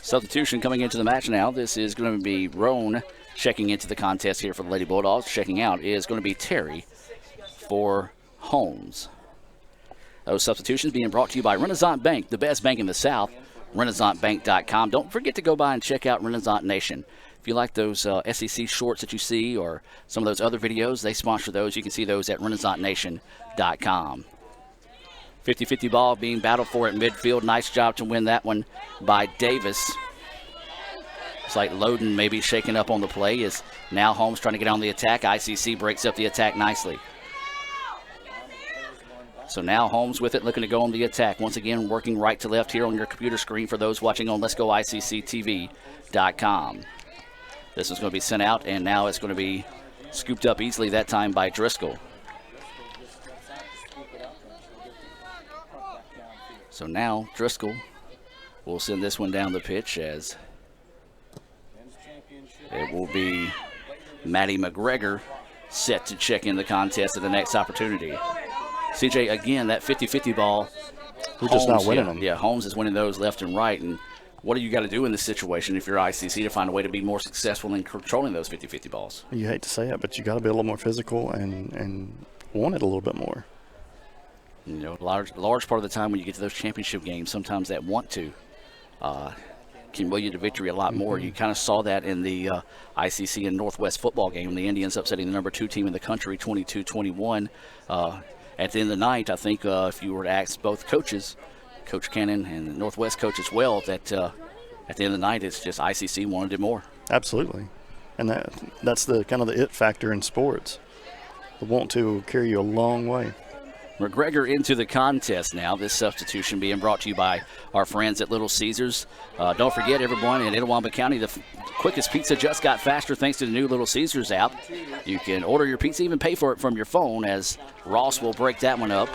Substitution coming into the match now. This is going to be Roan checking into the contest here for the Lady Bulldogs. Checking out is going to be Terry for Holmes. Those substitutions being brought to you by Renaissance Bank, the best bank in the South, renaissancebank.com. Don't forget to go by and check out Renaissance Nation. If you like those SEC shorts that you see or some of those other videos, they sponsor those. You can see those at renaissancenation.com. 50-50 ball being battled for at midfield. Nice job to win that one by Davis. It's like Loden maybe shaking up on the play. Is now Holmes trying to get on the attack. ICC breaks up the attack nicely. So now Holmes with it, looking to go on the attack. Once again, working right to left here on your computer screen for those watching on letsgoicctv.com. This is going to be sent out, and now it's going to be scooped up easily that time by Driscoll. So now Driscoll will send this one down the pitch as it will be Maddie McGregor set to check in the contest at the next opportunity. CJ, again, that 50-50 ball. We're just not winning them. Yeah, Holmes is winning those left and right. And what do you got to do in this situation if you're ICC to find a way to be more successful in controlling those 50-50 balls? You hate to say it, but you got to be a little more physical and want it a little bit more. You know, large part of the time when you get to those championship games, sometimes that want to can will you to victory a lot more. You kind of saw that in the ICC and Northwest football game. The Indians upsetting the number 2 team in the country, 22-21. At the end of the night, I think if you were to ask both coaches, Coach Cannon and the Northwest coach as well, that at the end of the night, it's just ICC wanted it more. Absolutely. And that's the kind of the it factor in sports. The want to carry you a long way. McGregor into the contest now. This substitution being brought to you by our friends at Little Caesars. Don't forget, everyone, in Itawamba County, the quickest pizza just got faster thanks to the new Little Caesars app. You can order your pizza, even pay for it from your phone, as Ross will break that one up.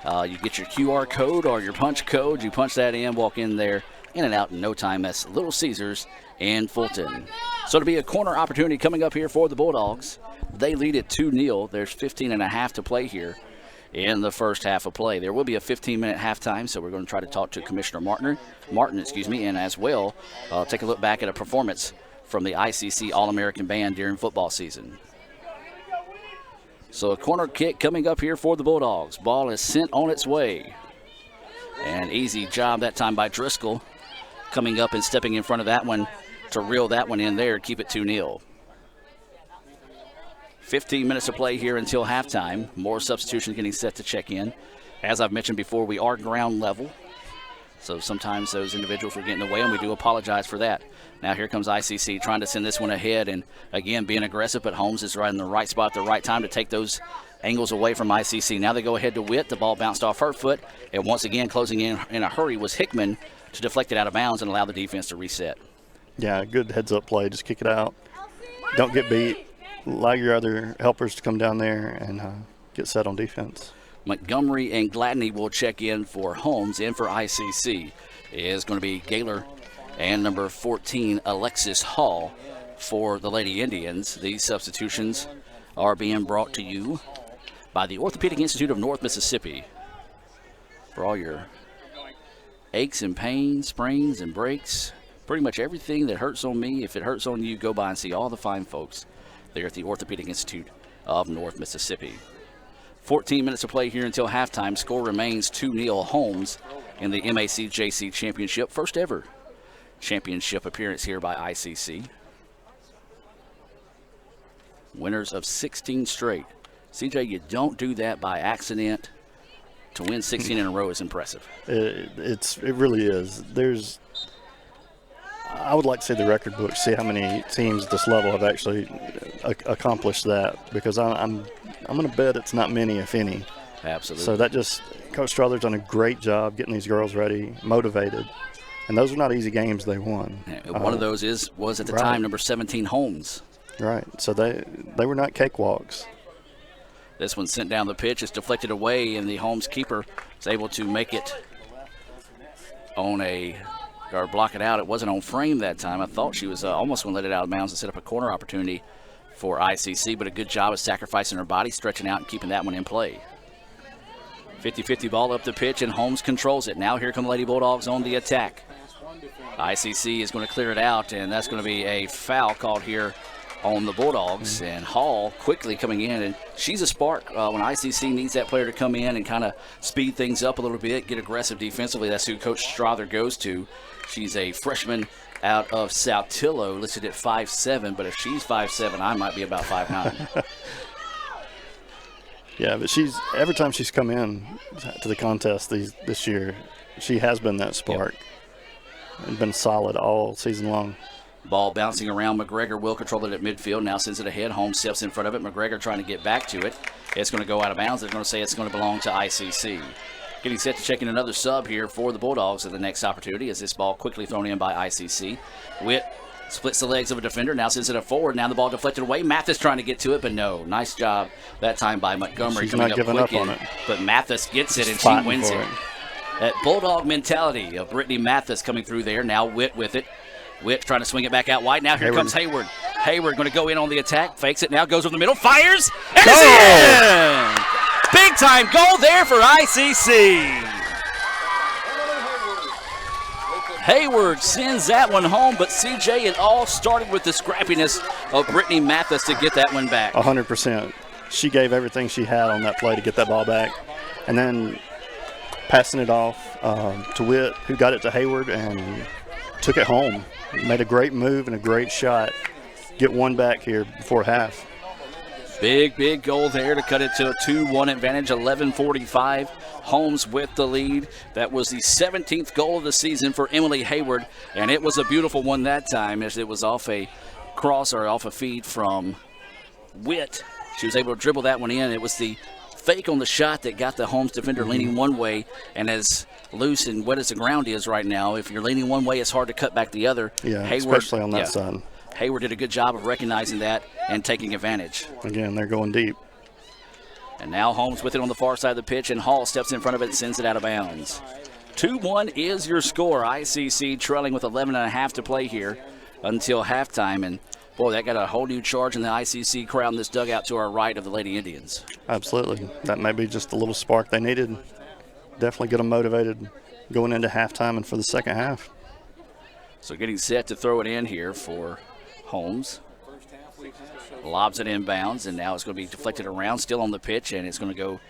You get your QR code or your punch code. You punch that in, walk in there, in and out in no time. That's Little Caesars in Fulton. So to be a corner opportunity coming up here for the Bulldogs. They lead at 2-0. There's 15.5 to play here in the first half of play. There will be a 15-minute halftime, so we're going to try to talk to Commissioner Martin, and as well take a look back at a performance from the ICC All-American band during football season. So a corner kick coming up here for the Bulldogs. Ball is sent on its way. And easy job that time by Driscoll, coming up and stepping in front of that one to reel that one in there, keep it 2-0. 15 minutes to play here until halftime. More substitutions getting set to check in. As I've mentioned before, we are ground level, so sometimes those individuals will get in the way, and we do apologize for that. Now here comes ICC trying to send this one ahead, and again being aggressive, but Holmes is right in the right spot at the right time to take those angles away from ICC. Now they go ahead to Witt. The ball bounced off her foot, and once again closing in a hurry was Hickman to deflect it out of bounds and allow the defense to reset. Yeah, good heads-up play. Just kick it out. Don't get beat. Allow your other helpers to come down there and get set on defense. Montgomery and Gladney will check in for Holmes. In for ICC is going to be Gaylor and number 14, Alexis Hall, for the Lady Indians. These substitutions are being brought to you by the Orthopedic Institute of North Mississippi. For all your aches and pains, sprains and breaks, pretty much everything that hurts on me, if it hurts on you, go by and see all the fine folks there at the Orthopedic Institute of North Mississippi. 14 minutes to play here until halftime. Score remains 2-0 Holmes in the MACJC Championship. First ever championship appearance here by ICC. Winners of 16 straight. CJ, you don't do that by accident. To win 16 in a row is impressive. It really is. I would like to see the record book, see how many teams at this level have actually accomplished that, because I'm going to bet it's not many, if any. Absolutely. So Coach Strother's done a great job getting these girls ready, motivated, and those are not easy games they won. One of those was at the time number 17 Holmes. Right. So they were not cakewalks. This one sent down the pitch. It's deflected away, and the Holmes keeper is able to make it on or block it out. It wasn't on frame that time. I thought she was almost going to let it out of bounds and set up a corner opportunity for ICC, but a good job of sacrificing her body, stretching out, and keeping that one in play. 50-50 ball up the pitch, and Holmes controls it. Now here come the Lady Bulldogs on the attack. ICC is going to clear it out, and that's going to be a foul called here on the Bulldogs. And Hall quickly coming in, and she's a spark when ICC needs that player to come in and kind of speed things up a little bit, get aggressive defensively. That's who Coach Strother goes to. She's a freshman out of Saltillo, listed at 5'7", but if she's 5'7", I might be about 5'9". Yeah, but every time she's come in to the contest this year, she has been that spark. Yep. And been solid all season long. Ball bouncing around. McGregor will control it at midfield. Now sends it ahead. Holmes steps in front of it. McGregor trying to get back to it. It's going to go out of bounds. They're going to say it's going to belong to ICC. Getting set to check in another sub here for the Bulldogs at the next opportunity as this ball quickly thrown in by ICC. Witt splits the legs of a defender. Now sends it forward. Now the ball deflected away. Mathis trying to get to it, but no. Nice job that time by Montgomery. She's not giving up on it. But Mathis gets it, and she wins it. That Bulldog mentality of Brittany Mathis coming through there. Now Witt with it. Witt trying to swing it back out wide. Now here comes Hayward. Hayward going to go in on the attack. Fakes it now. Goes over the middle. Fires. And it's in! Big time goal there for ICC. Hayward sends that one home, but CJ, it all started with the scrappiness of Brittany Mathis to get that one back. 100%. She gave everything she had on that play to get that ball back. And then passing it off to Witt, who got it to Hayward and took it home. Made a great move and a great shot. Get one back here before half. Big goal there to cut it to a 2-1 advantage, 11:45. Holmes with the lead. That was the 17th goal of the season for Emily Hayward, and it was a beautiful one that time as it was off a cross or off a feed from Witt. She was able to dribble that one in. It was the fake on the shot that got the Holmes defender leaning one way, and as loose and wet as the ground is right now, if you're leaning one way, it's hard to cut back the other. Yeah, Hayward, especially on that side. Hayward did a good job of recognizing that and taking advantage. Again, they're going deep. And now Holmes with it on the far side of the pitch, and Hall steps in front of it and sends it out of bounds. 2-1 is your score. ICC trailing with 11.5 to play here until halftime. And, boy, that got a whole new charge in the ICC crowd in this dugout to our right of the Lady Indians. Absolutely. That may be just a little spark they needed. Definitely get them motivated going into halftime and for the second half. So getting set to throw it in here for Holmes lobs it inbounds, and now it's going to be deflected around, still on the pitch, and it's going to go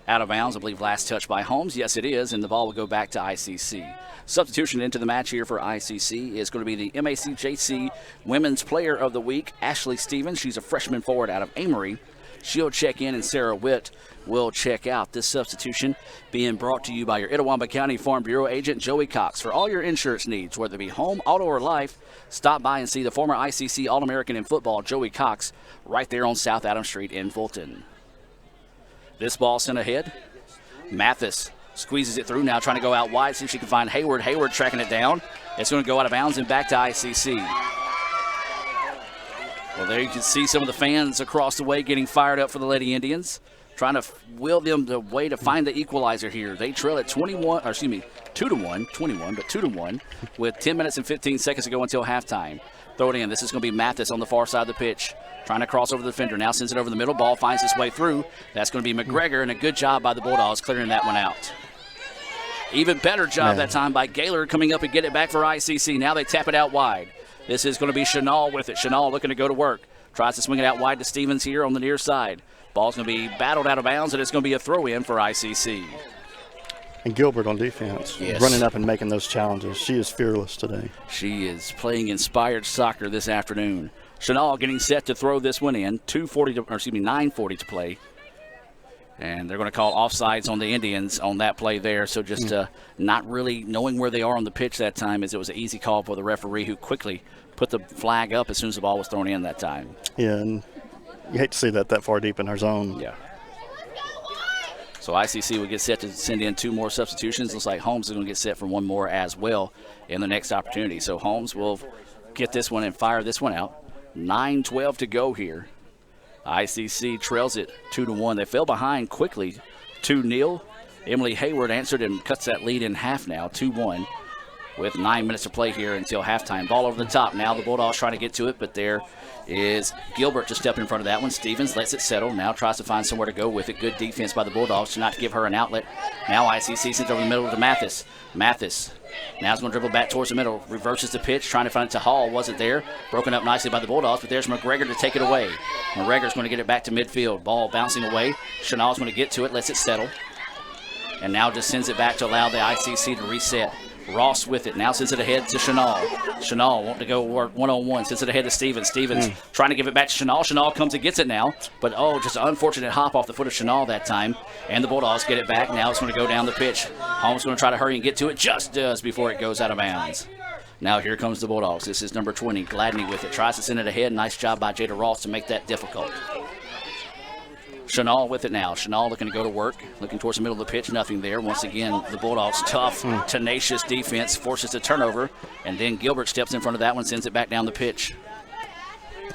out of bounds. I believe last touch by Holmes. Yes, it is, and the ball will go back to ICC. Substitution into the match here for ICC is going to be the MACJC Women's Player of the Week, Ashley Stevens. She's a freshman forward out of Amory. She'll check in, and Sarah Witt will check out. This substitution being brought to you by your Itawamba County Farm Bureau agent, Joey Cox. For all your insurance needs, whether it be home, auto, or life, stop by and see the former ICC All-American in football, Joey Cox, right there on South Adams Street in Fulton. This ball sent ahead. Mathis squeezes it through, now trying to go out wide, see if she can find Hayward. Hayward tracking it down. It's going to go out of bounds and back to ICC. Well, there you can see some of the fans across the way getting fired up for the Lady Indians, trying to will them the way to find the equalizer here. They trail at 2-1, with 10 minutes and 15 seconds to go until halftime. Throw it in. This is going to be Mathis on the far side of the pitch, trying to cross over the defender. Now sends it over the middle. Ball finds its way through. That's going to be McGregor, and a good job by the Bulldogs clearing that one out. Even better job that time by Gaylor coming up and get it back for ICC. Now they tap it out wide. This is going to be Chanel with it. Chanel looking to go to work. Tries to swing it out wide to Stevens here on the near side. Ball's going to be battled out of bounds, and it's going to be a throw-in for ICC. And Gilbert on defense, running up and making those challenges. She is fearless today. She is playing inspired soccer this afternoon. Chanel getting set to throw this one in. 9:40 to play. And they're going to call offsides on the Indians on that play there. So just not really knowing where they are on the pitch that time, as it was an easy call for the referee, who quickly put the flag up as soon as the ball was thrown in that time. Yeah, and you hate to see that far deep in our zone. Yeah. So ICC will get set to send in 2 more substitutions. Looks like Holmes is going to get set for 1 more as well in the next opportunity. So Holmes will get this one and fire this one out. 9:12 to go here. ICC trails it 2-1. They fell behind quickly, 2-0. Emily Hayward answered and cuts that lead in half now, 2-1, with 9 minutes to play here until halftime. Ball over the top. Now the Bulldogs trying to get to it, but there is Gilbert to step in front of that one. Stevens lets it settle. Now tries to find somewhere to go with it. Good defense by the Bulldogs to not give her an outlet. Now ICC sends over the middle to Mathis. Mathis now is going to dribble back towards the middle. Reverses the pitch, trying to find it to Hall. Wasn't there. Broken up nicely by the Bulldogs, but there's McGregor to take it away. McGregor's going to get it back to midfield. Ball bouncing away. Chanel's going to get to it, lets it settle. And now just sends it back to allow the ICC to reset. Ross with it. Now sends it ahead to Chanel. Chanel wanting to go work one-on-one. Sends it ahead to Stevens. Stevens trying to give it back to Chanel. Chanel comes and gets it now. But, just an unfortunate hop off the foot of Chanel that time. And the Bulldogs get it back. Now it's going to go down the pitch. Holmes going to try to hurry and get to it. Just does before it goes out of bounds. Now here comes the Bulldogs. This is number 20. Gladney with it. Tries to send it ahead. Nice job by Jada Ross to make that difficult. Chanel with it now. Chanel looking to go to work, looking towards the middle of the pitch. Nothing there. Once again, the Bulldogs' tough, tenacious defense forces a turnover, and then Gilbert steps in front of that one, sends it back down the pitch.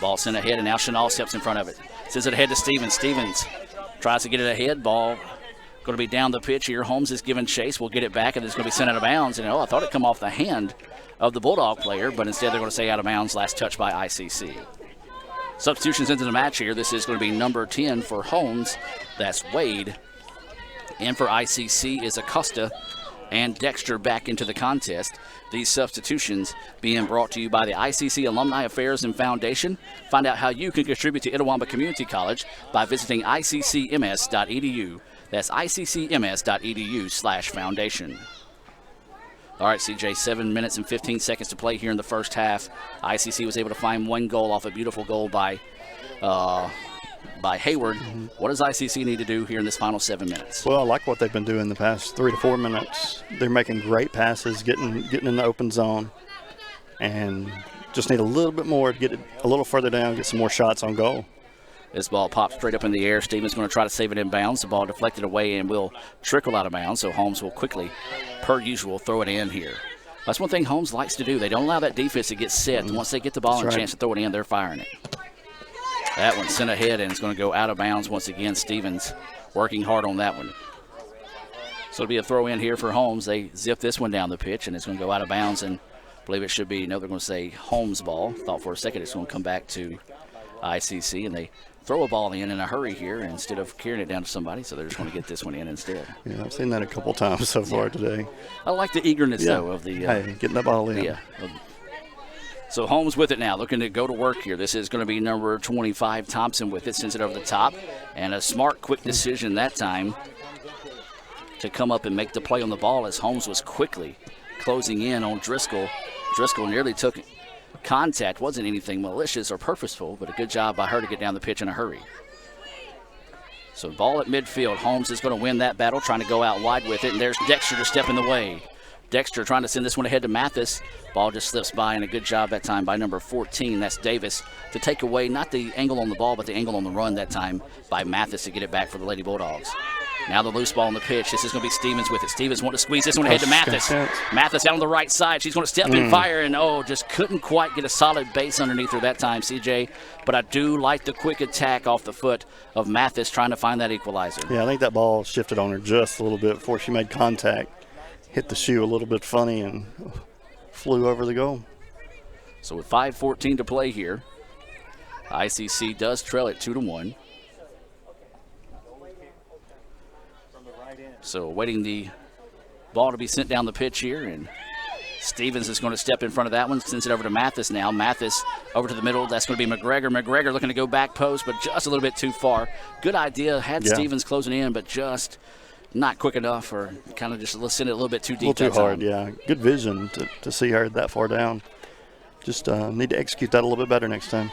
Ball sent ahead, and now Chanel steps in front of it. Sends it ahead to Stevens. Stevens tries to get it ahead. Ball going to be down the pitch here. Holmes is giving chase. We'll get it back, and it's going to be sent out of bounds. And I thought it come off the hand of the Bulldog player, but instead they're going to say out of bounds. Last touch by ICC. Substitutions into the match here. This is going to be number 10 for Holmes. That's Wade. And for ICC is Acosta and Dexter back into the contest. These substitutions being brought to you by the ICC Alumni Affairs and Foundation. Find out how you can contribute to Itawamba Community College by visiting iccms.edu. That's iccms.edu/foundation. All right, CJ, 7 minutes and 15 seconds to play here in the first half. ICC was able to find 1 goal off a beautiful goal by Hayward. What does ICC need to do here in this final 7 minutes? Well, I like what they've been doing the past 3 to 4 minutes. They're making great passes, getting in the open zone, and just need a little bit more to get it a little further down, get some more shots on goal. This ball pops straight up in the air. Stevens going to try to save it in bounds. The ball deflected away and will trickle out of bounds, so Holmes will quickly, per usual, throw it in here. That's one thing Holmes likes to do. They don't allow that defense to get set. And once they get the ball and a chance to throw it in, they're firing it. That one sent ahead, and it's going to go out of bounds once again. Stevens working hard on that one. So it'll be a throw in here for Holmes. They zip this one down the pitch, and it's going to go out of bounds, and I believe it should be, they're going to say Holmes ball. Thought for a second it's going to come back to ICC, and they throw a ball in a hurry here instead of carrying it down to somebody, so they're just going to get this one in instead. Yeah, I've seen that a couple times so far today. I like the eagerness, though, of the... getting that ball in. Yeah. So Holmes with it now, looking to go to work here. This is going to be number 25, Thompson with it, sends it over the top. And a smart, quick decision that time to come up and make the play on the ball as Holmes was quickly closing in on Driscoll. Driscoll nearly took contact. Wasn't anything malicious or purposeful, but a good job by her to get down the pitch in a hurry. So ball at midfield. Holmes is going to win that battle, trying to go out wide with it. And there's Dexter to step in the way. Dexter trying to send this one ahead to Mathis. Ball just slips by, and a good job that time by number 14. That's Davis to take away not the angle on the ball, but the angle on the run that time by Mathis to get it back for the Lady Bulldogs. Now the loose ball on the pitch. This is going to be Stevens with it. Stevens want to squeeze this one ahead to Mathis. Mathis out on the right side. She's going to step and fire, and just couldn't quite get a solid base underneath her that time, CJ. But I do like the quick attack off the foot of Mathis trying to find that equalizer. Yeah, I think that ball shifted on her just a little bit before she made contact. Hit the shoe a little bit funny and flew over the goal. So with 5:14 to play here, ICC does trail it 2-1. So waiting the ball to be sent down the pitch here, and Stevens is going to step in front of that one, sends it over to Mathis now. Mathis over to the middle. That's going to be McGregor. McGregor looking to go back post, but just a little bit too far. Good idea. Had Stevens closing in, but just not quick enough, or kind of just send it a little bit too deep. A little too hard, yeah. Good vision to see her that far down. Just need to execute that a little bit better next time.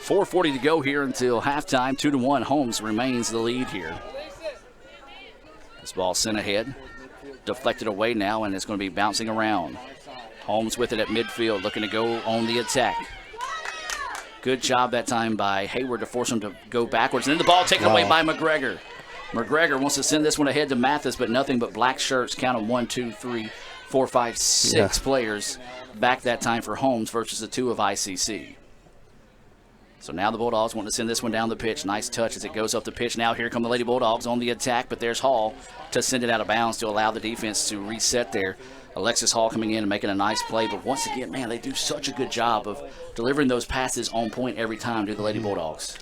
4:40 to go here until halftime. 2-1. Holmes remains the lead here. This ball sent ahead, deflected away now, and it's going to be bouncing around. Holmes with it at midfield, looking to go on the attack. Good job that time by Hayward to force him to go backwards. And then the ball taken away by McGregor. McGregor wants to send this one ahead to Mathis, but nothing but black shirts. Count them 1, 2, 3, 4, 5, 6 players back that time for Holmes versus the 2 of ICC. So now the Bulldogs want to send this one down the pitch. Nice touch as it goes up the pitch. Now here come the Lady Bulldogs on the attack, but there's Hall to send it out of bounds to allow the defense to reset there. Alexis Hall coming in and making a nice play, but once again, man, they do such a good job of delivering those passes on point every time to the Lady Bulldogs.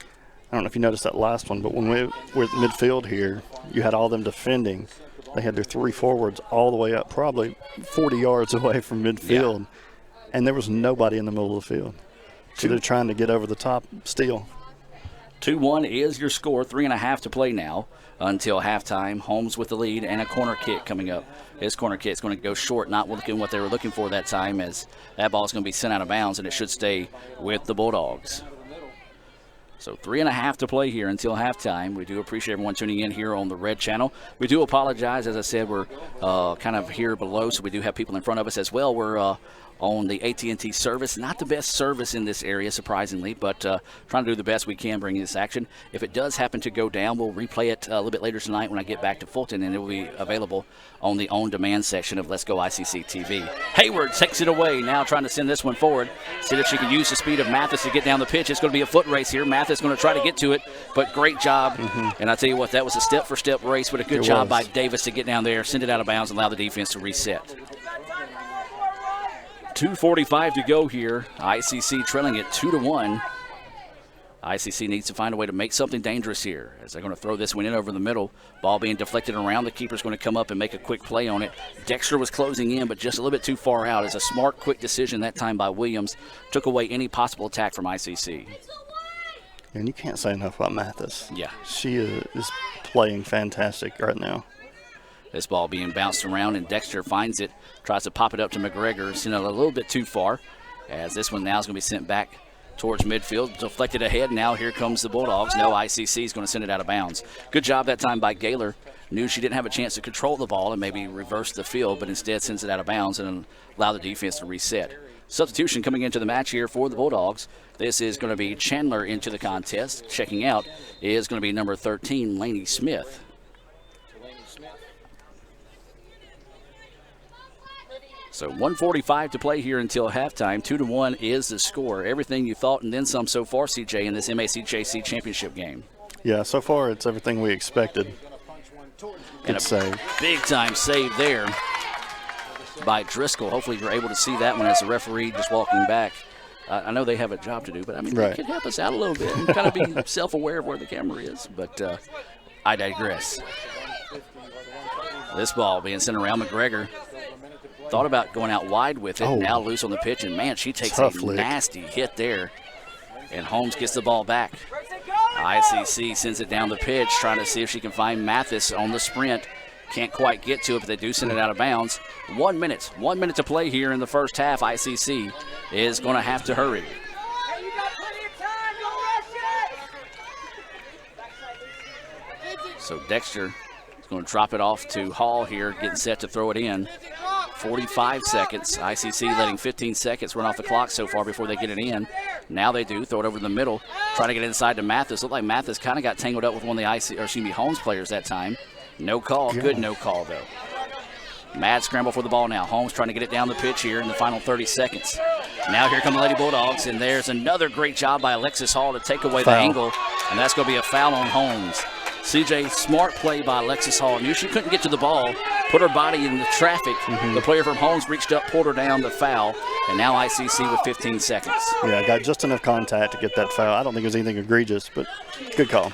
I don't know if you noticed that last one, but when we were at midfield here, you had all them defending. They had their 3 forwards all the way up, probably 40 yards away from midfield, and there was nobody in the middle of the field. So they're trying to get over the top still. 2-1 is your score. 3.5 to play now until halftime. Holmes with the lead and a corner kick coming up. His corner kick is going to go short, not looking what they were looking for that time, as that ball is going to be sent out of bounds, and it should stay with the Bulldogs. So 3.5 to play here until halftime. We do appreciate everyone tuning in here on the Red Channel. We do apologize. As I said, we're kind of here below, so we do have people in front of us as well. We're on the AT&T service. Not the best service in this area, surprisingly, but trying to do the best we can bringing this action. If it does happen to go down, we'll replay it a little bit later tonight when I get back to Fulton, and it will be available on the on-demand section of Let's Go ICC TV. Hayward takes it away, now trying to send this one forward. See if she can use the speed of Mathis to get down the pitch. It's going to be a foot race here. Mathis going to try to get to it, but great job. And I tell you what, that was a step-for-step race, but a good job by Davis to get down there, send it out of bounds, and allow the defense to reset. 2:45 to go here. ICC trailing it 2-1. ICC needs to find a way to make something dangerous here, as they're going to throw this one in over the middle. Ball being deflected around. The keeper's going to come up and make a quick play on it. Dexter was closing in, but just a little bit too far out. It's a smart, quick decision that time by Williams. Took away any possible attack from ICC. And you can't say enough about Mathis. Yeah. She is playing fantastic right now. This ball being bounced around, and Dexter finds it, tries to pop it up to McGregor, sent it a little bit too far, as this one now is going to be sent back towards midfield, deflected ahead. Now here comes the Bulldogs. No, ICC is going to send it out of bounds. Good job that time by Gaylor. Knew she didn't have a chance to control the ball and maybe reverse the field, but instead sends it out of bounds and allow the defense to reset. Substitution coming into the match here for the Bulldogs. This is going to be Chandler into the contest. Checking out is going to be number 13, Laney Smith. So 1:45 to play here until halftime. 2-1 is the score. Everything you thought and then some so far, CJ, in this MACJC championship game. Yeah, so far it's everything we expected. And a big-time save there by Driscoll. Hopefully you're able to see that one as the referee just walking back. I know they have a job to do, but I mean, they can help us out a little bit and kind of be self-aware of where the camera is. But I digress. This ball being sent around. McGregor thought about going out wide with it. Now loose on the pitch, and man, she takes a nasty hit there. And Holmes gets the ball back. ICC sends it down the pitch, trying to see if she can find Mathis on the sprint. Can't quite get to it, but they do send it out of bounds. 1 minute. 1 minute to play here in the first half. ICC is going to have to hurry. So Dexter is going to drop it off to Hall here, getting set to throw it in. 45 seconds. ICC letting 15 seconds run off the clock so far before they get it in. Now they do. Throw it over the middle. Trying to get inside to Mathis. Looked like Mathis kind of got tangled up with one of the Holmes players that time. No call. Good no call, though. Mad scramble for the ball now. Holmes trying to get it down the pitch here in the final 30 seconds. Now here come the Lady Bulldogs, and there's another great job by Alexis Hall to take away the angle, and that's going to be a foul on Holmes. CJ, smart play by Alexis Hall. Knew she couldn't get to the ball, put her body in the traffic. The player from Holmes reached up, pulled her down, the foul, and now ICC with 15 seconds. Yeah, got just enough contact to get that foul. I don't think it was anything egregious, but good call.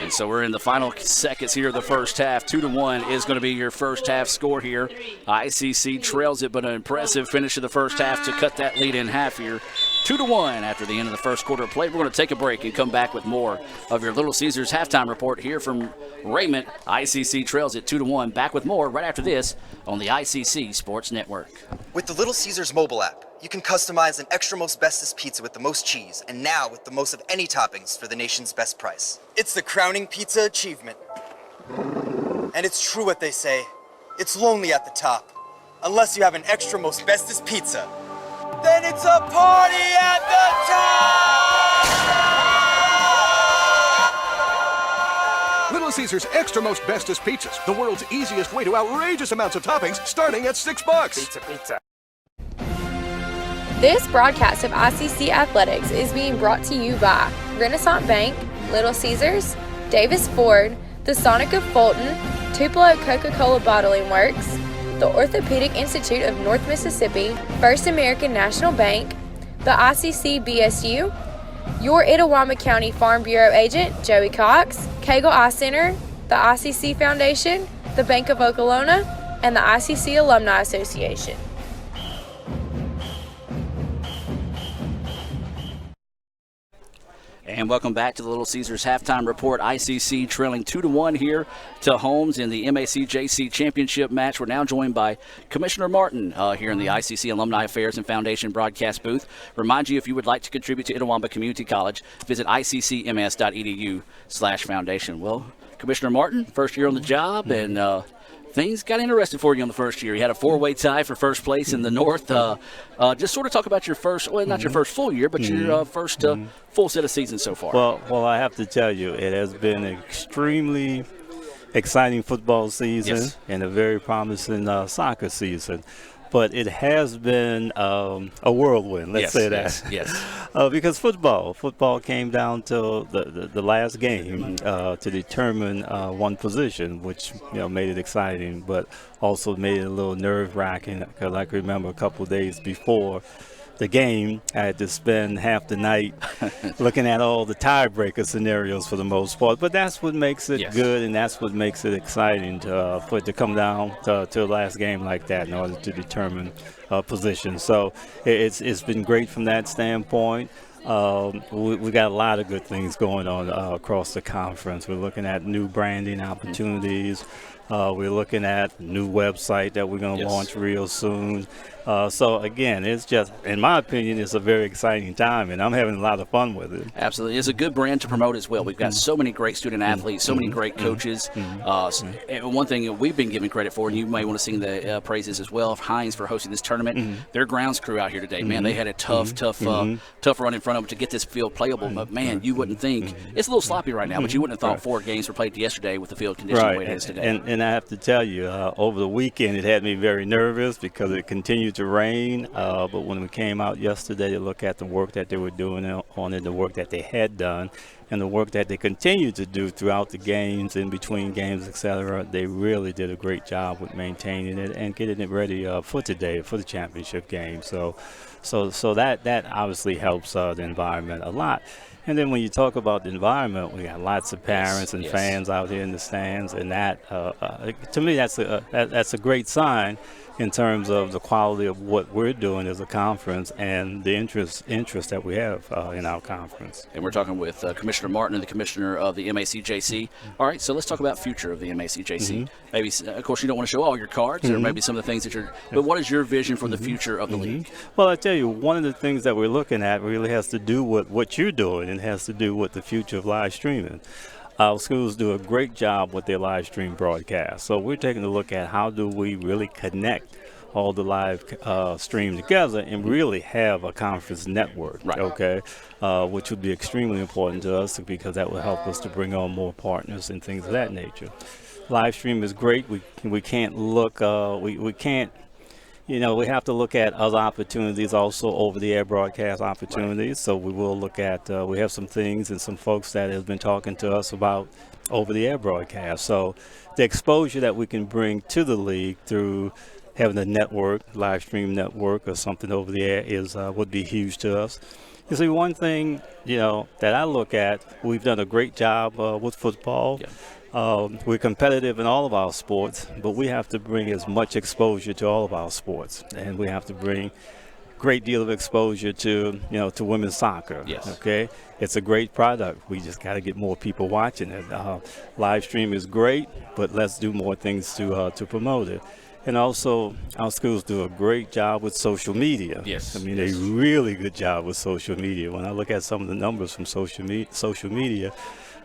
And so we're in the final seconds here of the first half. 2-1 is going to be your first half score here. ICC trails it, but an impressive finish of the first half to cut that lead in half here. 2-1 after the end of the first quarter of play. We're going to take a break and come back with more of your Little Caesars halftime report here from Raymond. ICC trails it 2-1. Back with more right after this on the ICC Sports Network. With the Little Caesars mobile app, you can customize an extra most bestest pizza with the most cheese, and now with the most of any toppings for the nation's best price. It's the crowning pizza achievement. And it's true what they say, it's lonely at the top. Unless you have an extra most bestest pizza, then it's a party at the top! Little Caesars Extra Most Bestest Pizzas, the world's easiest way to outrageous amounts of toppings, starting at $6. Pizza. This broadcast of ICC Athletics is being brought to you by Renaissance Bank, Little Caesars, Davis Ford, the Sonic of Fulton, Tupelo Coca-Cola Bottling Works, the Orthopedic Institute of North Mississippi, First American National Bank, the ICC BSU, your Itawamba County Farm Bureau agent, Joey Cox, Cagle Eye Center, the ICC Foundation, the Bank of Okolona, and the ICC Alumni Association. And welcome back to the Little Caesars halftime report. ICC trailing 2-1 here to Holmes in the MACJC championship match. We're now joined by Commissioner Martin here in the ICC Alumni Affairs and Foundation broadcast booth. Remind you, if you would like to contribute to Itawamba Community College, visit iccms.edu/foundation. Well, Commissioner Martin, first year on the job, and things got interesting for you on the first year. You had a four-way tie for first place in the North. Just sort of talk about your first, well, not your first full year, but your first full set of seasons so far. Well, I have to tell you, it has been an extremely exciting football season and a very promising soccer season. But it has been a whirlwind, let's say that. Yes. Because football came down to the last game to determine one position, which made it exciting, but also made it a little nerve-wracking. Because I can remember a couple of days before the game, I had to spend half the night looking at all the tiebreaker scenarios for the most part. But that's what makes it good, and that's what makes it exciting for it to come down to the last game like that in order to determine position. So it's been great from that standpoint. We got a lot of good things going on across the conference. We're looking at new branding opportunities. We're looking at a new website that we're going to launch real soon. So, again, it's just, in my opinion, it's a very exciting time, and I'm having a lot of fun with it. Absolutely. It's a good brand to promote as well. We've got so many great student athletes, so many great coaches. And one thing that we've been given credit for, and you may want to sing the praises as well, of Heinz for hosting this tournament. Their grounds crew out here today, man, they had a tough run in front of them to get this field playable. But, man, you wouldn't think – it's a little sloppy right now, but you wouldn't have thought 4 games were played yesterday with the field condition the way it is today. And I have to tell you, over the weekend it had me very nervous because it continued to rain. But when we came out yesterday to look at the work that they were doing on it, the work that they had done, and the work that they continue to do throughout the games, in between games, etc., they really did a great job with maintaining it and getting it ready for today, for the championship game. So that obviously helps the environment a lot. And then when you talk about the environment, we got lots of parents and yes. fans out here in the stands, and that, to me, that's a great sign in terms of the quality of what we're doing as a conference and the interest that we have in our conference. And we're talking with Commissioner Martin and the Commissioner of the MACJC. All right, so let's talk about future of the MACJC. Maybe, of course, you don't want to show all your cards or maybe some of the things that you're, but what is your vision for the future of the league? Well, I tell you, one of the things that we're looking at really has to do with what you're doing and has to do with the future of live streaming. Our schools do a great job with their live stream broadcast. So we're taking a look at how do we really connect all the live stream together and really have a conference network, okay, which would be extremely important to us because that will help us to bring on more partners and things of that nature. Live stream is great. We can't look, we can't, you know, we have to look at other opportunities, also over-the-air broadcast opportunities. So we will look at, we have some things and some folks that have been talking to us about over-the-air broadcast. So the exposure that we can bring to the league through having a network, live stream network or something over the air is would be huge to us. You see, one thing, you know, that I look at, we've done a great job with football. We're competitive in all of our sports, but we have to bring as much exposure to all of our sports, and we have to bring a great deal of exposure to, you know, to women's soccer. Okay, it's a great product. We just got to get more people watching it. Live stream is great, but let's do more things to promote it. And also, our schools do a great job with social media. I mean, a really good job with social media. When I look at some of the numbers from social media,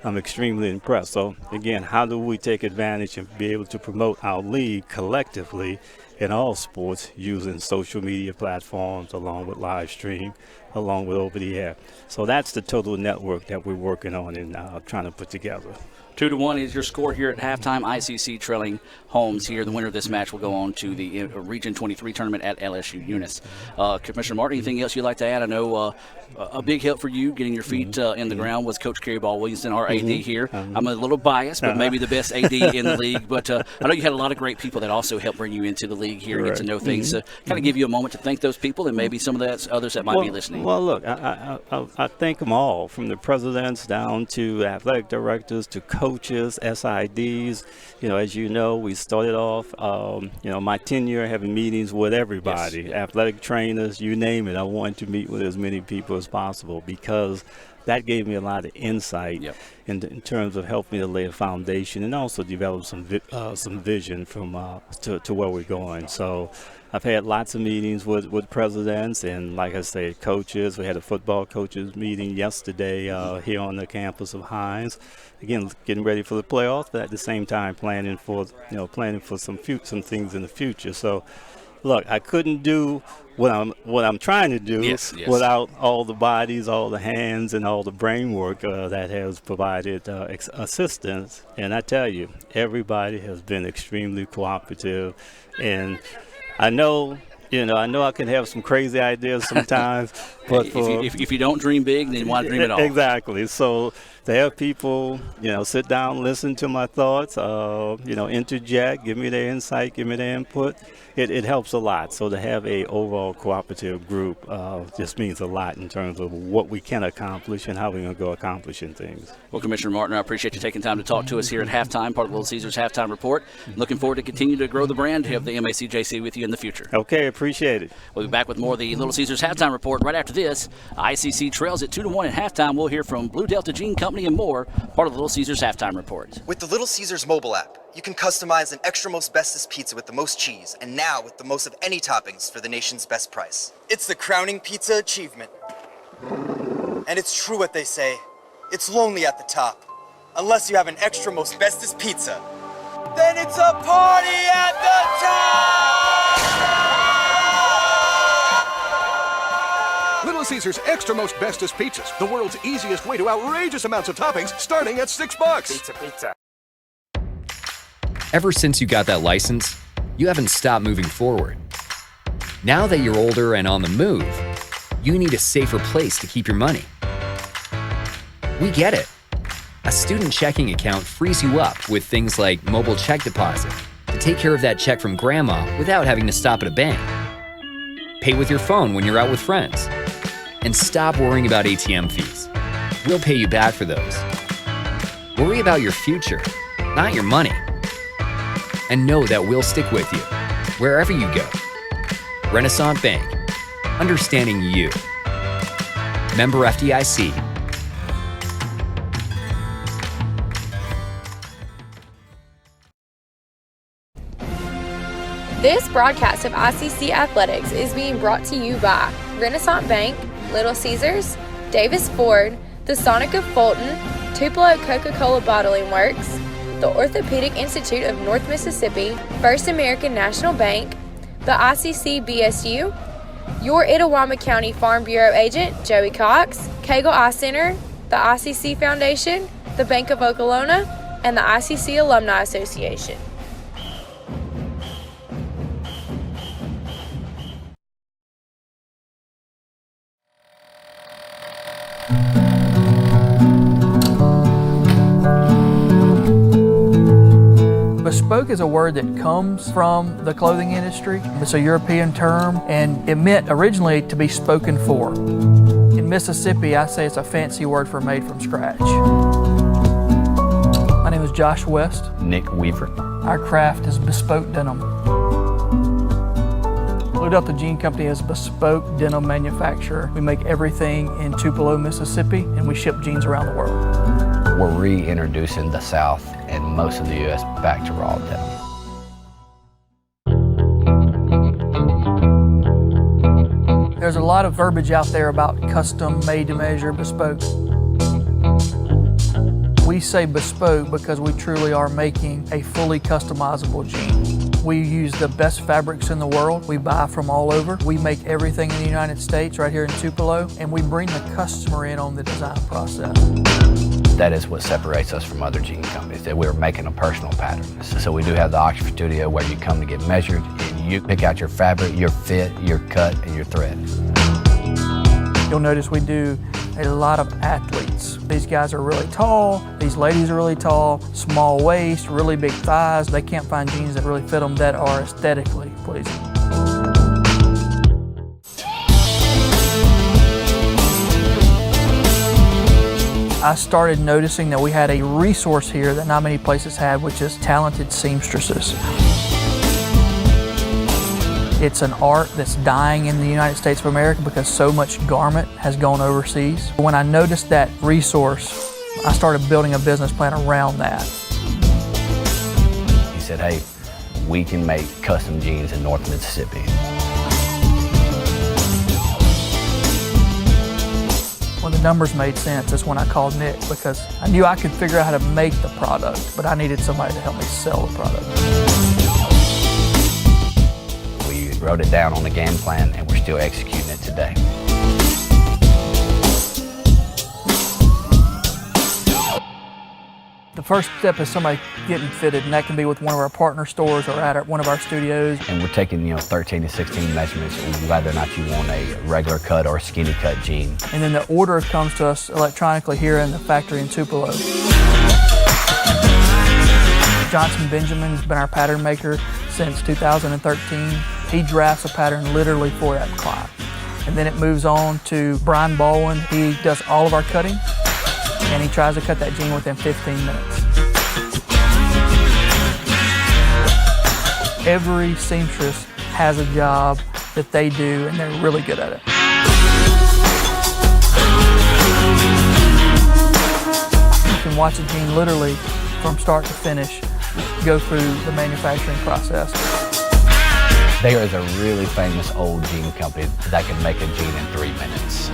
I'm extremely impressed. So, again, how do we take advantage and be able to promote our league collectively in all sports using social media platforms along with live stream, along with over the air? So that's the total network that we're working on and trying to put together. 2-1 is your score here at halftime. ICC trailing Holmes here. The winner of this match will go on to the Region 23 tournament at LSU Eunice. Commissioner Martin, anything else you'd like to add? I know a big help for you getting your feet in the ground was Coach Kerry Ball Williamson, our AD here. I'm a little biased, but maybe the best AD in the league. But I know you had a lot of great people that also helped bring you into the league here and get to know things. So kind of give you a moment to thank those people and maybe some of the others that might be listening. Well, look, I thank them all, from the presidents down to athletic directors to coaches, SIDs. You know, as you know, we started off, you know, my tenure having meetings with everybody, athletic trainers, you name it. I wanted to meet with as many people as possible because that gave me a lot of insight in terms of helping me to lay a foundation and also develop some vision from to where we're going. So I've had lots of meetings with presidents and, like I said, coaches. We had a football coaches meeting yesterday here on the campus of Hines. Again, getting ready for the playoffs, but at the same time planning for some things in the future. So, look, I couldn't do what I'm trying to do without all the bodies, all the hands, and all the brain work that has provided assistance. And I tell you, everybody has been extremely cooperative. And I know I can have some crazy ideas sometimes, but if you don't dream big, then why dream at all? Exactly. So to have people, you know, sit down, listen to my thoughts, you know, interject, give me their insight, give me their input, it helps a lot. So to have a overall cooperative group just means a lot in terms of what we can accomplish and how we're going to go accomplishing things. Well, Commissioner Martin, I appreciate you taking time to talk to us here at halftime, part of Little Caesars Halftime Report. Looking forward to continue to grow the brand, have the MACJC with you in the future. Okay, appreciate it. We'll be back with more of the Little Caesars Halftime Report right after this. ICC trails at 2-1 at halftime. We'll hear from Blue Delta Gene Company and more, part of the Little Caesars Halftime Report. With the Little Caesars mobile app, you can customize an extra most bestest pizza with the most cheese, and now with the most of any toppings for the nation's best price. It's the crowning pizza achievement. And it's true what they say, it's lonely at the top. Unless you have an extra most bestest pizza, then it's a party at the top! Little Caesars Extra Most Bestest Pizzas, the world's easiest way to outrageous amounts of toppings, starting at $6. Pizza. Ever since you got that license, you haven't stopped moving forward. Now that you're older and on the move, you need a safer place to keep your money. We get it. A student checking account frees you up with things like mobile check deposit to take care of that check from grandma without having to stop at a bank. Pay with your phone when you're out with friends. And stop worrying about ATM fees. we'll pay you back for those. Worry about your future, not your money. And know that we'll stick with you, wherever you go. Renaissance Bank, understanding you. Member FDIC. This broadcast of ICC Athletics is being brought to you by Renaissance Bank, Little Caesars, Davis Ford, the Sonic of Fulton, Tupelo Coca-Cola Bottling Works, the Orthopedic Institute of North Mississippi, First American National Bank, the ICC BSU, your Itawamba County Farm Bureau agent, Joey Cox, Cagle Eye Center, the ICC Foundation, the Bank of Okolona, and the ICC Alumni Association. Bespoke is a word that comes from the clothing industry. It's a European term, and it meant originally to be spoken for. In Mississippi, I say it's a fancy word for made from scratch. My name is Josh West. Nick Weaver. Our craft is bespoke denim. Blue Delta Jean Company is a bespoke denim manufacturer. We make everything in Tupelo, Mississippi, and we ship jeans around the world. We're reintroducing the South and most of the U.S. back to raw denim. There's a lot of verbiage out there about custom, made to measure, bespoke. We say bespoke because we truly are making a fully customizable jean. We use the best fabrics in the world. We buy from all over. We make everything in the United States right here in Tupelo, and we bring the customer in on the design process. That is what separates us from other jean companies, that we're making a personal pattern. So we do have the Oxford Studio where you come to get measured, and you pick out your fabric, your fit, your cut, and your thread. You'll notice we do a lot of athletes. These guys are really tall, these ladies are really tall, small waist, really big thighs. They can't find jeans that really fit them that are aesthetically pleasing. I started noticing that we had a resource here that not many places have, which is talented seamstresses. It's an art that's dying in the United States of America because so much garment has gone overseas. When I noticed that resource, I started building a business plan around that. He said, hey, we can make custom jeans in North Mississippi. When the numbers made sense, that's when I called Nick, because I knew I could figure out how to make the product, but I needed somebody to help me sell the product. We wrote it down on the game plan, and we're still executing it today. The first step is somebody getting fitted, and that can be with one of our partner stores or at one of our studios. And we're taking, 13 to 16 measurements, whether or not you want a regular cut or a skinny cut jean. And then the order comes to us electronically here in the factory in Tupelo. Johnson Benjamin's been our pattern maker since 2013. He drafts a pattern literally for that client. And then it moves on to Brian Baldwin. He does all of our cutting, and he tries to cut that jean within 15 minutes. Every seamstress has a job that they do, and they're really good at it. You can watch a jean literally from start to finish go through the manufacturing process. There is a really famous old jean company that can make a jean in 3 minutes.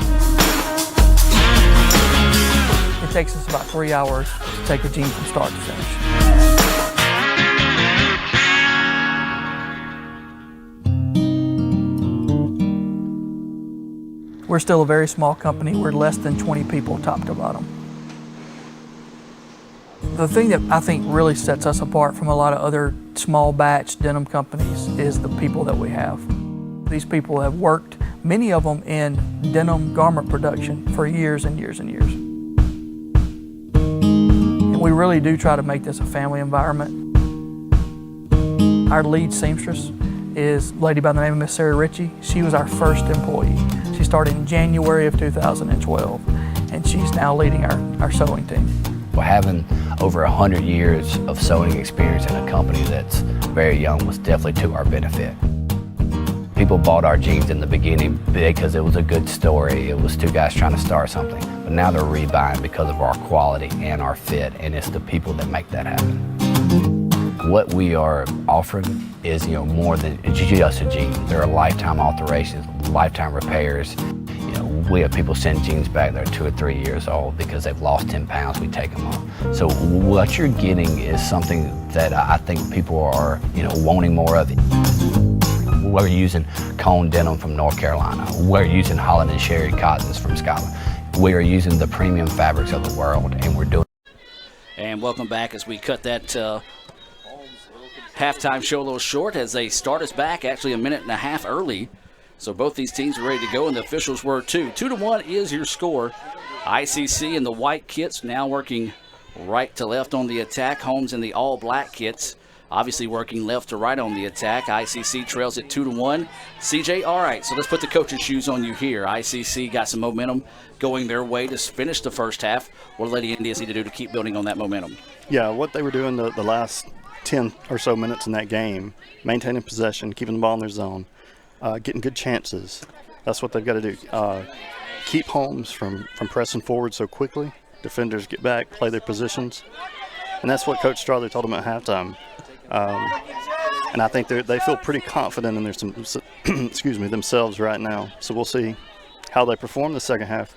It takes us about 3 hours to take a jean from start to finish. We're still a very small company. We're less than 20 people top to bottom. The thing that I think really sets us apart from a lot of other small batch denim companies is the people that we have. These people have worked, many of them in denim garment production for years and years and years. And we really do try to make this a family environment. Our lead seamstress is a lady by the name of Miss Sarah Ritchie. She was our first employee. She started in January of 2012. And she's now leading our sewing team. Well, having over 100 years of sewing experience in a company that's very young was definitely to our benefit. People bought our jeans in the beginning because it was a good story. It was two guys trying to start something. But now they're rebuying because of our quality and our fit, and it's the people that make that happen. What we are offering is, more than just a jean. There are lifetime alterations, lifetime repairs. We have people send jeans back that are 2 or 3 years old because they've lost 10 pounds. We take them off. So what you're getting is something that I think people are, wanting more of. We're using cone denim from North Carolina. We're using Holland and Sherry cottons from Scotland. We are using the premium fabrics of the world, and we're doing. And welcome back as we cut that halftime show a little short as they start us back actually a minute and a half early. So both these teams are ready to go, and the officials were too. 2-1 is your score. ICC in the white kits now working right to left on the attack. Holmes in the all-black kits obviously working left to right on the attack. ICC trails at 2-1. CJ, all right, so let's put the coach's shoes on you here. ICC got some momentum going their way to finish the first half. What do Lady Indians need to do to keep building on that momentum? Yeah, what they were doing the last 10 or so minutes in that game, maintaining possession, keeping the ball in their zone, getting good chances. That's what they've got to do. Keep Holmes from pressing forward so quickly. Defenders get back, play their positions. And that's what Coach Strawley told them at halftime. And I think they feel pretty confident in their themselves right now. So we'll see how they perform the second half.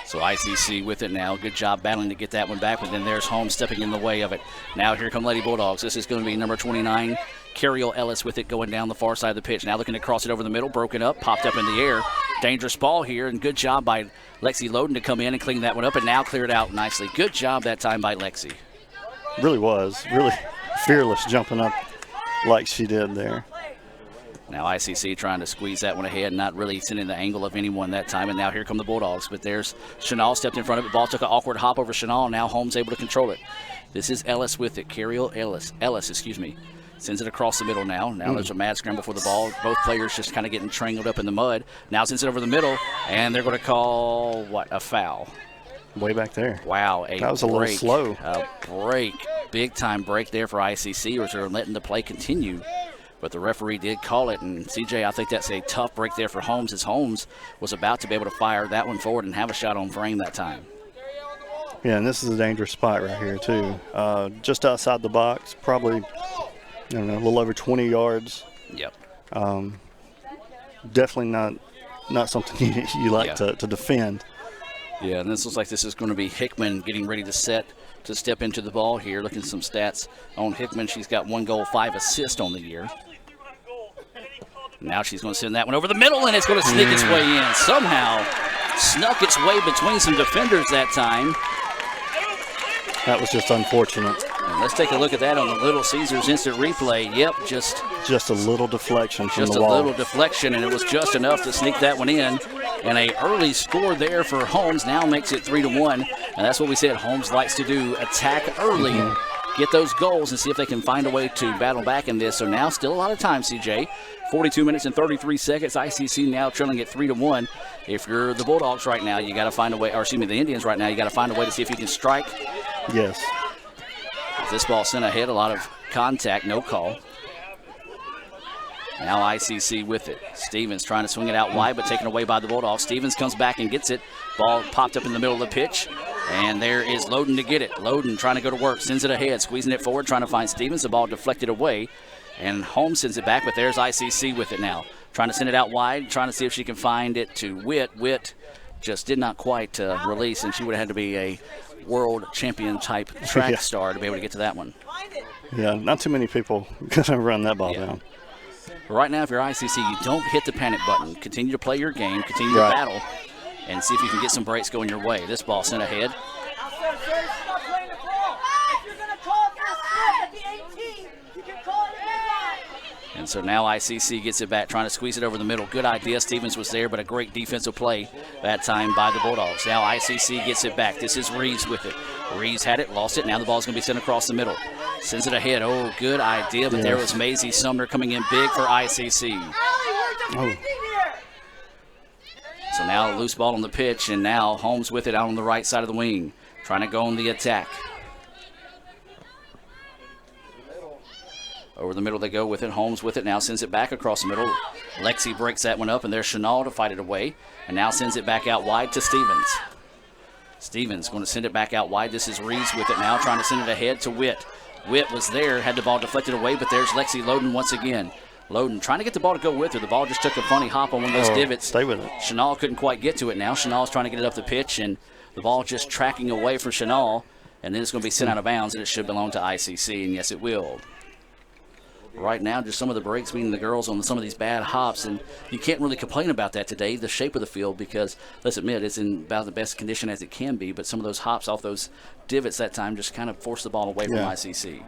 So ICC with it now. Good job battling to get that one back, but then there's Holmes stepping in the way of it. Now here come Lady Bulldogs. This is going to be number 29, Carriel Ellis with it going down the far side of the pitch. Now looking to cross it over the middle, broken up, popped up in the air. Dangerous ball here, and good job by Lexi Loden to come in and clean that one up, and now cleared out nicely. Good job that time by Lexi. Really was. Really fearless jumping up like she did there. Now ICC trying to squeeze that one ahead, not really sending the angle of anyone that time. And now here come the Bulldogs. But there's Chanel stepped in front of it. Ball took an awkward hop over Chanel. Now Holmes able to control it. This is Ellis with it. Carriel Ellis, sends it across the middle now. Now there's a mad scramble for the ball. Both players just kind of getting strangled up in the mud. Now sends it over the middle, and they're going to call, a foul. Way back there. Wow, that was a little slow. A break. Big-time break there for ICC, as they're letting the play continue. But the referee did call it, and CJ, I think that's a tough break there for Holmes, as Holmes was about to be able to fire that one forward and have a shot on frame that time. Yeah, and this is a dangerous spot right here, too. Just outside the box, probably, a little over 20 yards. Yep. Definitely not something you like to defend. Yeah, and this looks like this is going to be Hickman getting ready to step into the ball here. Looking at some stats on Hickman. She's got 1 goal, 5 assists on the year. Now she's going to send that one over the middle, and it's going to sneak its way in. Somehow snuck its way between some defenders that time. That was just unfortunate. And let's take a look at that on the Little Caesars instant replay. Yep, just a little deflection from the wall. Just a little deflection, and it was just enough to sneak that one in. And a early score there for Holmes now makes it 3-1. And that's what we said Holmes likes to do, attack early, get those goals, and see if they can find a way to battle back in this. So now still a lot of time, CJ. 42 minutes and 33 seconds. ICC now trailing at 3-1. If you're the Bulldogs right now, you got to find a way, or excuse me, the Indians right now, you got to find a way to see if you can strike. Yes. This ball sent ahead, a lot of contact, no call. Now ICC with it. Stevens trying to swing it out wide, but taken away by the Bulldogs. Stevens comes back and gets it. Ball popped up in the middle of the pitch. And there is Loden to get it. Loden trying to go to work, sends it ahead, squeezing it forward, trying to find Stevens. The ball deflected away. And Holmes sends it back, but there's ICC with it now. Trying to send it out wide, trying to see if she can find it to Witt. Witt just did not quite release, and she would have had to be a world champion type track star to be able to get to that one. Yeah, not too many people going to run that ball down. Right now, if you're ICC, you don't hit the panic button. Continue to play your game, continue to battle, and see if you can get some breaks going your way. This ball sent ahead. And so now ICC gets it back, trying to squeeze it over the middle. Good idea. Stevens was there, but a great defensive play that time by the Bulldogs. Now ICC gets it back. This is Reeves with it. Reeves had it, lost it. Now the ball's going to be sent across the middle. Sends it ahead. Oh, good idea, but there was Maisie Sumner coming in big for ICC. Oh. So now loose ball on the pitch, and now Holmes with it out on the right side of the wing, trying to go on the attack. Over the middle they go with it. Holmes with it, now sends it back across the middle. Lexi breaks that one up, and there's Chanel to fight it away, and now sends it back out wide to Stevens. Stevens going to send it back out wide. This is Reeves with it now, trying to send it ahead to Witt. Witt was there, had the ball deflected away, but there's Lexi Loden once again. Loden trying to get the ball to go with her. The ball just took a funny hop on one of those divots. Stay with it. Chanel couldn't quite get to it now. Chanel's trying to get it up the pitch, and the ball just tracking away from Chanel, and then it's going to be sent out of bounds, and it should belong to ICC, and yes, it will. Right now, just some of the breaks meaning the girls on some of these bad hops, and you can't really complain about that today, the shape of the field, because let's admit it's in about the best condition as it can be, but some of those hops off those divots that time just kind of forced the ball away from ICC.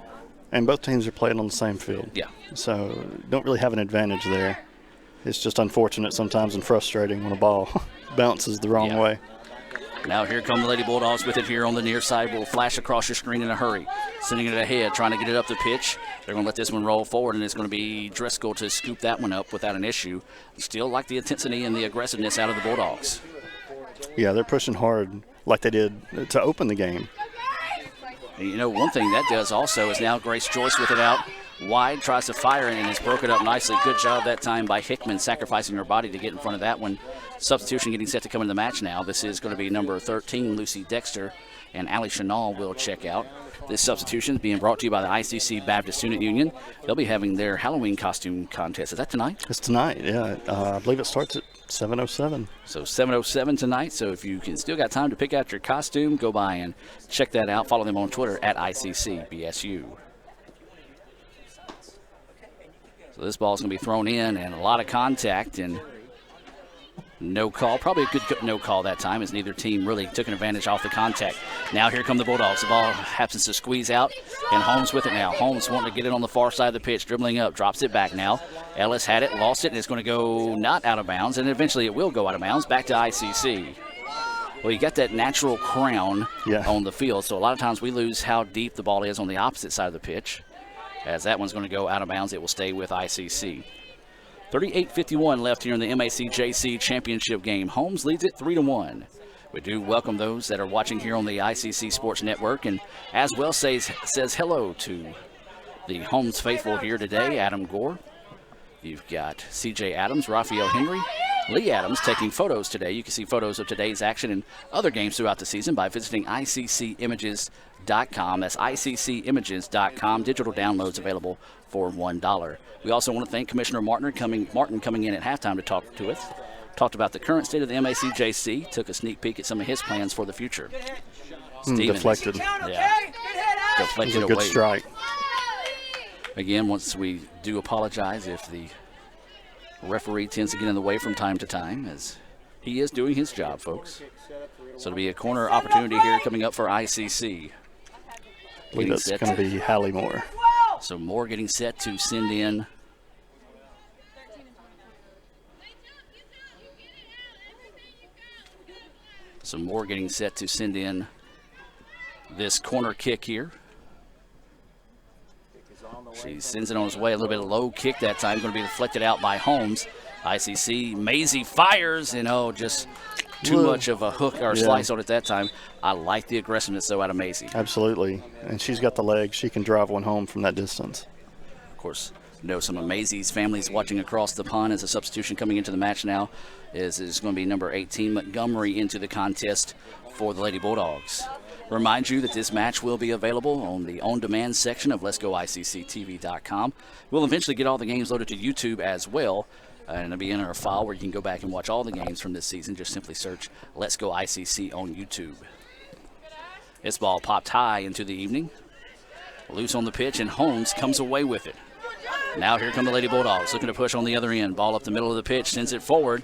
And both teams are playing on the same field. Yeah. So don't really have an advantage there. It's just unfortunate sometimes and frustrating when a ball bounces the wrong way. Now here come the Lady Bulldogs with it here on the near side. Will flash across your screen in a hurry. Sending it ahead, trying to get it up the pitch. They're going to let this one roll forward, and it's going to be Driscoll to scoop that one up without an issue. Still like the intensity and the aggressiveness out of the Bulldogs. Yeah, they're pushing hard like they did to open the game. And you know, one thing that does also is now Grace Joyce with it out wide, tries to fire it, and it's broken up nicely. Good job that time by Hickman, sacrificing her body to get in front of that one. Substitution getting set to come into the match now. This is going to be number 13, Lucy Dexter, and Allie Chanel will check out. This substitution is being brought to you by the ICC Baptist Student Union. They'll be having their Halloween costume contest. Is that tonight? It's tonight, yeah. I believe it starts at 7:07. So 7:07 tonight. So if you can still got time to pick out your costume, go by and check that out. Follow them on Twitter at ICCBSU. So this ball is going to be thrown in, and a lot of contact, and no call. Probably a good no call that time, as neither team really took an advantage off the contact. Now here come the Bulldogs. The ball happens to squeeze out, and Holmes with it now. Holmes wanting to get it on the far side of the pitch, dribbling up, drops it back now. Ellis had it, lost it, and it's going to go not out of bounds, and eventually it will go out of bounds, back to ICC. Well, you got that natural crown on the field, so a lot of times we lose how deep the ball is on the opposite side of the pitch. As that one's going to go out of bounds, it will stay with ICC. 38:51 left here in the MACJC championship game. Holmes leads it 3-1. We do welcome those that are watching here on the ICC Sports Network, and as well says hello to the Holmes faithful here today. Adam Gore. You've got CJ Adams, Raphael Henry, Lee Adams taking photos today. You can see photos of today's action and other games throughout the season by visiting ICCimages.com. That's ICCimages.com. Digital downloads available for $1. We also want to thank Commissioner Martin coming in at halftime to talk to us. Talked about the current state of the MACJC. Took a sneak peek at some of his plans for the future. Deflected. Yeah. Deflected It was a good away. strike. Again, once we do apologize if the referee tends to get in the way from time to time, as he is doing his job, folks. So it'll be a corner opportunity here coming up for ICC. I believe that's going to be Hallie Moore. So Moore getting set to send in. So Moore getting set to send in this corner kick here. She sends it on his way. A little bit of low kick that time. Going to be deflected out by Holmes. ICC. Maisie fires, and just too much of a hook or slice on it that time. I like the aggressiveness, though, out of Maisie. Absolutely. And she's got the legs. She can drive one home from that distance. Of course, know some of Maisie's families watching across the pond as a substitution coming into the match now is going to be number 18, Montgomery, into the contest for the Lady Bulldogs. Remind you that this match will be available on the on-demand section of Let'sGoICCTV.com. We'll eventually get all the games loaded to YouTube as well, and it'll be in our file where you can go back and watch all the games from this season. Just simply search Let's Go ICC on YouTube. This ball popped high into the evening. Loose on the pitch, and Holmes comes away with it. Now here come the Lady Bulldogs, looking to push on the other end. Ball up the middle of the pitch, sends it forward.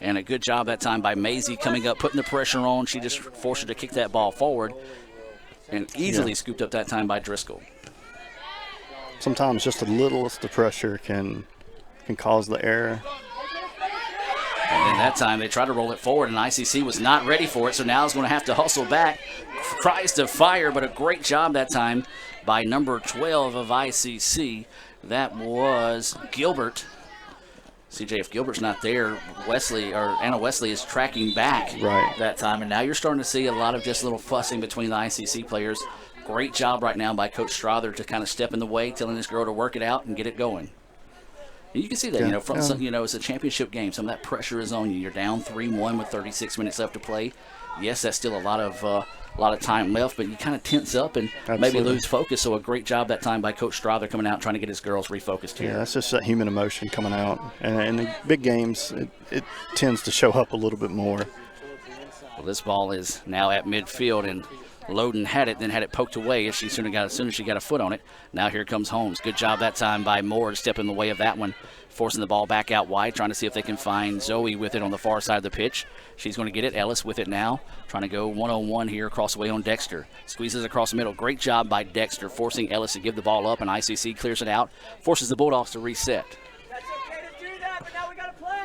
And a good job that time by Maisie coming up, putting the pressure on. She just forced her to kick that ball forward and easily scooped up that time by Driscoll. Sometimes just a little of the pressure can cause the error. And then that time they tried to roll it forward, and ICC was not ready for it, so now is going to have to hustle back. Tries to fire, but a great job that time by number 12 of ICC. That was Gilbert. CJ, if Gilbert's not there, Anna Wesley is tracking back right that time, and now you're starting to see a lot of just little fussing between the ICC players. Great job right now by Coach Strother to kind of step in the way, telling this girl to work it out and get it going. And you can see that, it's a championship game. Some of that pressure is on you. You're down 3-1 with 36 minutes left to play. Yes, that's still a lot of time left, but you kind of tense up and maybe lose focus. So a great job that time by Coach Strother coming out trying to get his girls refocused here. Yeah, that's just that human emotion coming out. And in the big games, it tends to show up a little bit more. Well, this ball is now at midfield, and Loden had it, then had it poked away as soon as she got a foot on it. Now here comes Holmes. Good job that time by Moore to step in the way of that one, forcing the ball back out wide, trying to see if they can find Zoe with it on the far side of the pitch. She's going to get it. Ellis with it now, trying to go one-on-one here across the way on Dexter. Squeezes across the middle. Great job by Dexter, forcing Ellis to give the ball up, and ICC clears it out, forces the Bulldogs to reset.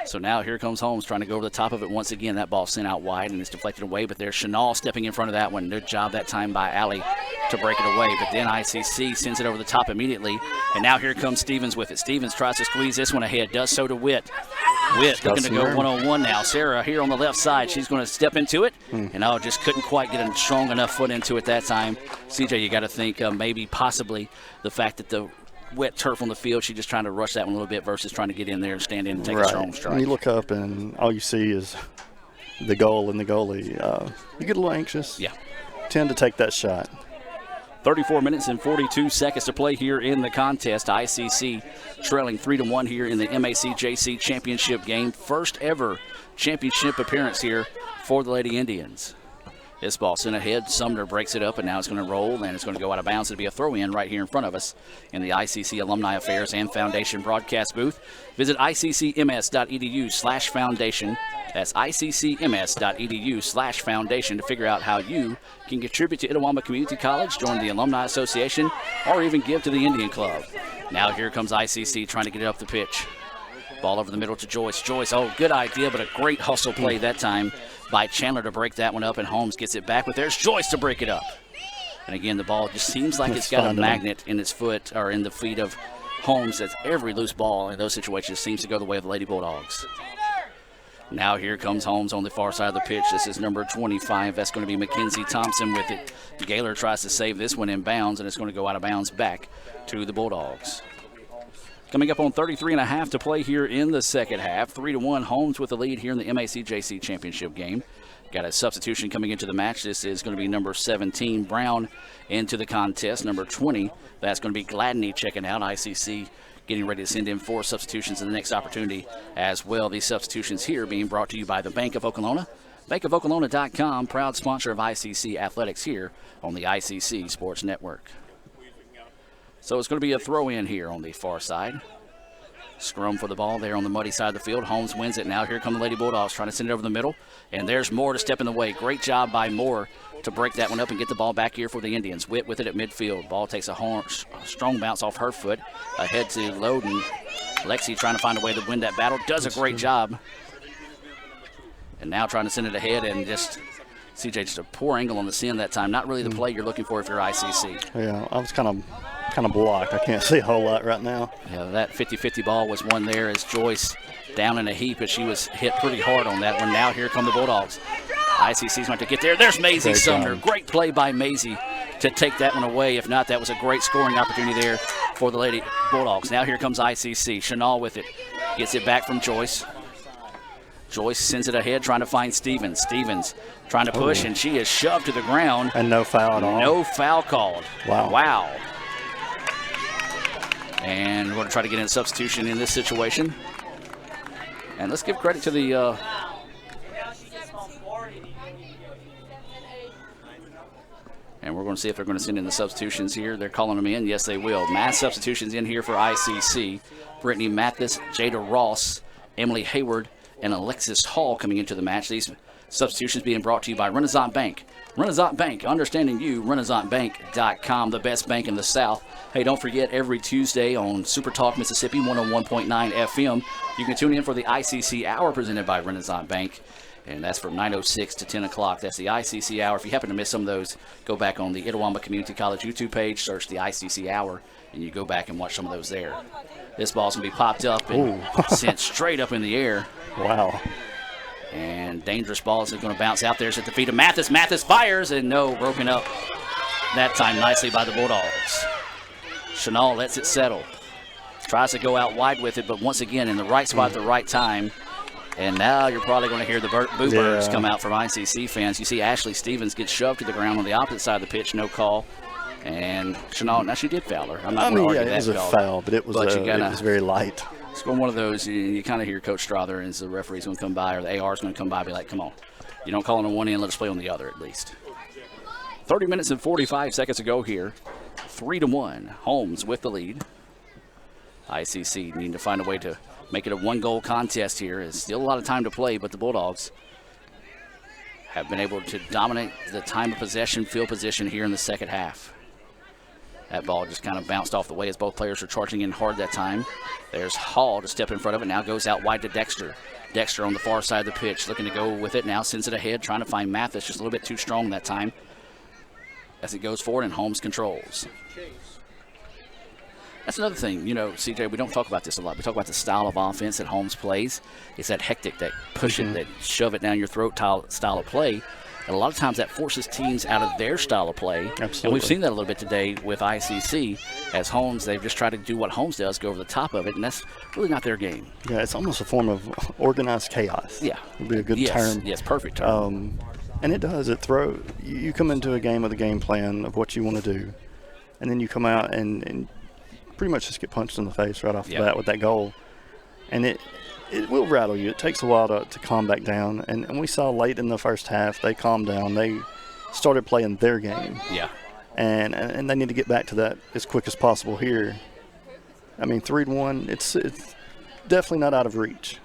So now here comes Holmes trying to go over the top of it once again. That ball sent out wide and it's deflected away, but there's Chanel stepping in front of that one. Good job that time by Allie to break it away, but then ICC sends it over the top immediately, and now here comes Stevens with it. Stevens tries to squeeze this one ahead, does so to Witt. Witt looking to go one-on-one now. Sarah here on the left side, she's going to step into it, and just couldn't quite get a strong enough foot into it that time. CJ, you got to think maybe possibly the fact that the wet turf on the field, she's just trying to rush that one a little bit versus trying to get in there and stand in and take a strong strike. And you look up and all you see is the goal and the goalie. You get a little anxious. Yeah. Tend to take that shot. 34 minutes and 42 seconds to play here in the contest. ICC trailing 3-1 here in the MACJC championship game. First ever championship appearance here for the Lady Indians. This ball sent ahead. Sumner breaks it up, and now it's going to roll, and it's going to go out of bounds. It'll be a throw-in right here in front of us in the ICC Alumni Affairs and Foundation broadcast booth. Visit iccms.edu/foundation. That's iccms.edu/foundation to figure out how you can contribute to Itawamba Community College, join the Alumni Association, or even give to the Indian Club. Now here comes ICC trying to get it up the pitch. Ball over the middle to Joyce. Joyce, good idea, but a great hustle play that time by Chandler to break that one up, and Holmes gets it back, but there's Joyce to break it up. And again, the ball just seems like it's got a magnet in its foot, or in the feet of Holmes. That's every loose ball in those situations seems to go the way of the Lady Bulldogs. Now here comes Holmes on the far side of the pitch. This is number 25. That's going to be Mackenzie Thompson with it. Gaylor tries to save this one in bounds, and it's going to go out of bounds back to the Bulldogs. Coming up on 33.5 to play here in the second half. 3-1, Holmes with the lead here in the MACJC championship game. Got a substitution coming into the match. This is going to be number 17, Brown, into the contest. Number 20, that's going to be Gladney checking out. ICC getting ready to send in 4 substitutions in the next opportunity as well. These substitutions here being brought to you by the Bank of Oklahoma. BankofOklahoma.com, proud sponsor of ICC Athletics here on the ICC Sports Network. So it's going to be a throw-in here on the far side. Scrum for the ball there on the muddy side of the field. Holmes wins it. Now here come the Lady Bulldogs trying to send it over the middle. And there's Moore to step in the way. Great job by Moore to break that one up and get the ball back here for the Indians. Witt with it at midfield. Ball takes a strong bounce off her foot. Ahead to Loden. Lexi trying to find a way to win that battle. Does a great job. And now trying to send it ahead, and just CJ, just a poor angle on the send that time. Not really the play you're looking for if you're ICC. Yeah, I was kind of blocked. I can't see a whole lot right now. Yeah, that 50-50 ball was won there as Joyce down in a heap, as she was hit pretty hard on that one. Now here come the Bulldogs. ICC's going to get there. There's Maisie Sumner. Great play by Maisie to take that one away. If not, that was a great scoring opportunity there for the Lady Bulldogs. Now here comes ICC. Chanel with it. Gets it back from Joyce. Joyce sends it ahead, trying to find Stevens. Stevens trying to push, and she is shoved to the ground. And no foul at all. No foul called. Wow. And we're going to try to get in a substitution in this situation. And let's give credit to the and we're going to see if they're going to send in the substitutions here. They're calling them in. Yes, they will. Mass substitutions in here for ICC. Brittany Mathis, Jada Ross, Emily Hayward, and Alexis Hall coming into the match. These substitutions being brought to you by Renaissance Bank. Renaissance Bank, understanding you, RenaissanceBank.com, the best bank in the South. Hey, don't forget, every Tuesday on Super Talk Mississippi 101.9 FM, you can tune in for the ICC Hour presented by Renaissance Bank. And that's from 9:06 to 10 o'clock. That's the ICC hour. If you happen to miss some of those, go back on the Itawamba Community College YouTube page, search the ICC hour, and you go back and watch some of those there. This ball's going to be popped up and sent straight up in the air. Wow. And dangerous balls are going to bounce out there. It's at the feet of Mathis. Mathis fires, and no, broken up that time nicely by the Bulldogs. Chenal lets it settle. Tries to go out wide with it, but once again in the right spot at the right time. And now you're probably going to hear the boo birds come out from ICC fans. You see Ashley Stevens get shoved to the ground on the opposite side of the pitch, no call. And Chenal, now she did foul her. I'm not going to argue that. It was a foul, but it was very light. It's going one of those, you kind of hear Coach Strother as the referee's going to come by, or the AR is going to come by and be like, come on. You don't call it on one end, let us play on the other at least. 30 minutes and 45 seconds to go here. 3-1. Holmes with the lead. ICC needing to find a way to make it a one-goal contest here. There's still a lot of time to play, but the Bulldogs have been able to dominate the time of possession, field position here in the second half. That ball just kind of bounced off the way as both players were charging in hard that time. There's Hall to step in front of it. Now goes out wide to Dexter. Dexter on the far side of the pitch, looking to go with it now. Sends it ahead, trying to find Mathis. Just a little bit too strong that time as it goes forward, and Holmes controls. That's another thing, CJ, we don't talk about this a lot. We talk about the style of offense that Holmes plays. It's that hectic, that push it, that shove it down your throat style of play. And a lot of times that forces teams out of their style of play. Absolutely. And we've seen that a little bit today with ICC. As Holmes, they've just tried to do what Holmes does, go over the top of it, and that's really not their game. Yeah, it's almost a form of organized chaos. Yeah. Would be a good term. Yes, perfect term. And it does. You come into a game with a game plan of what you want to do, and then you come out and pretty much just get punched in the face right off the bat with that goal. And it will rattle you. It takes a while to calm back down. And we saw late in the first half, they calmed down. They started playing their game. Yeah. And they need to get back to that as quick as possible here. I mean, 3-1, it's definitely not out of reach.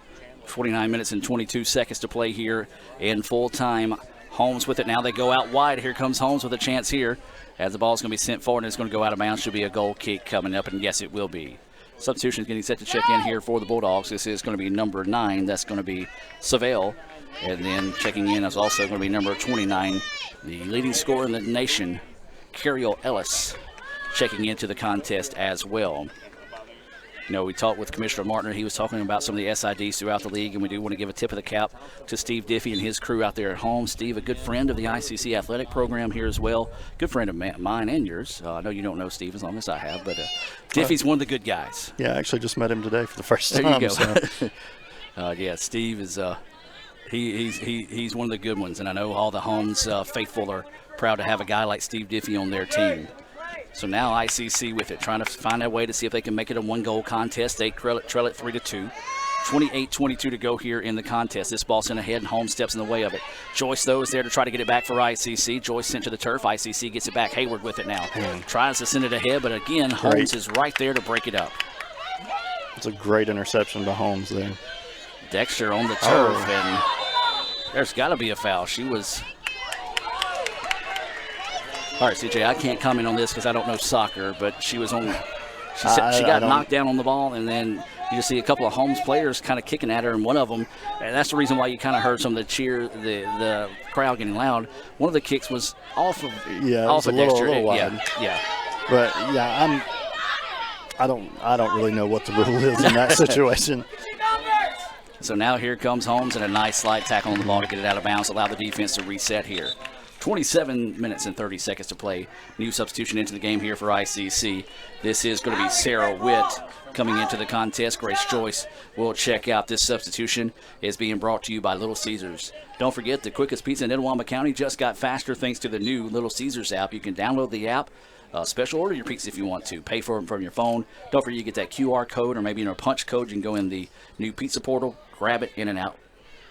29 minutes and 22 seconds to play here in full time. Holmes with it now. They go out wide. Here comes Holmes with a chance here. As the ball is going to be sent forward and it's going to go out of bounds. Should be a goal kick coming up, and yes, it will be. Substitution is getting set to check in here for the Bulldogs. This is going to be number 9. That's going to be Savelle. And then checking in is also going to be number 29, the leading scorer in the nation, Cariel Ellis, checking into the contest as well. We talked with Commissioner Martiner. He was talking about some of the SIDs throughout the league, and we do want to give a tip of the cap to Steve Diffie and his crew out there at home. Steve, a good friend of the ICC athletic program here as well. Good friend of mine and yours. I know you don't know Steve as long as I have, but Diffie's one of the good guys. Yeah, I actually just met him today for the first time. There you go. So. Yeah, Steve is he's one of the good ones, and I know all the Holmes faithful are proud to have a guy like Steve Diffie on their team. So now ICC with it, trying to find a way to see if they can make it a one-goal contest. They trail it 3-2. 28-22 to go here in the contest. This ball sent ahead, and Holmes steps in the way of it. Joyce, though, is there to try to get it back for ICC. Joyce sent to the turf. ICC gets it back. Hayward with it now. Tries to send it ahead, but again, Holmes is right there to break it up. It's a great interception by Holmes there. Dexter on the turf, and there's got to be a foul. She was... All right, CJ, I can't comment on this because I don't know soccer, but she was on. She got knocked down on the ball, and then you just see a couple of Holmes players kind of kicking at her, and one of them, and that's the reason why you kind of heard some of the cheer, the crowd getting loud. One of the kicks was off of Dexter. A little wide. Yeah. But yeah, I don't really know what the rule is in that situation. So now here comes Holmes, and a nice slide tackle on the ball to get it out of bounds, allow the defense to reset here. 27 minutes and 30 seconds to play. New substitution into the game here for ICC. This is going to be Sarah Witt coming into the contest. Grace Joyce will check out. This substitution is being brought to you by Little Caesars. Don't forget, the quickest pizza in Itawamba County just got faster thanks to the new Little Caesars app. You can download the app, special order your pizza if you want to. Pay for them from your phone. Don't forget you get that QR code or maybe a punch code. You can go in the new pizza portal, grab it, in and out.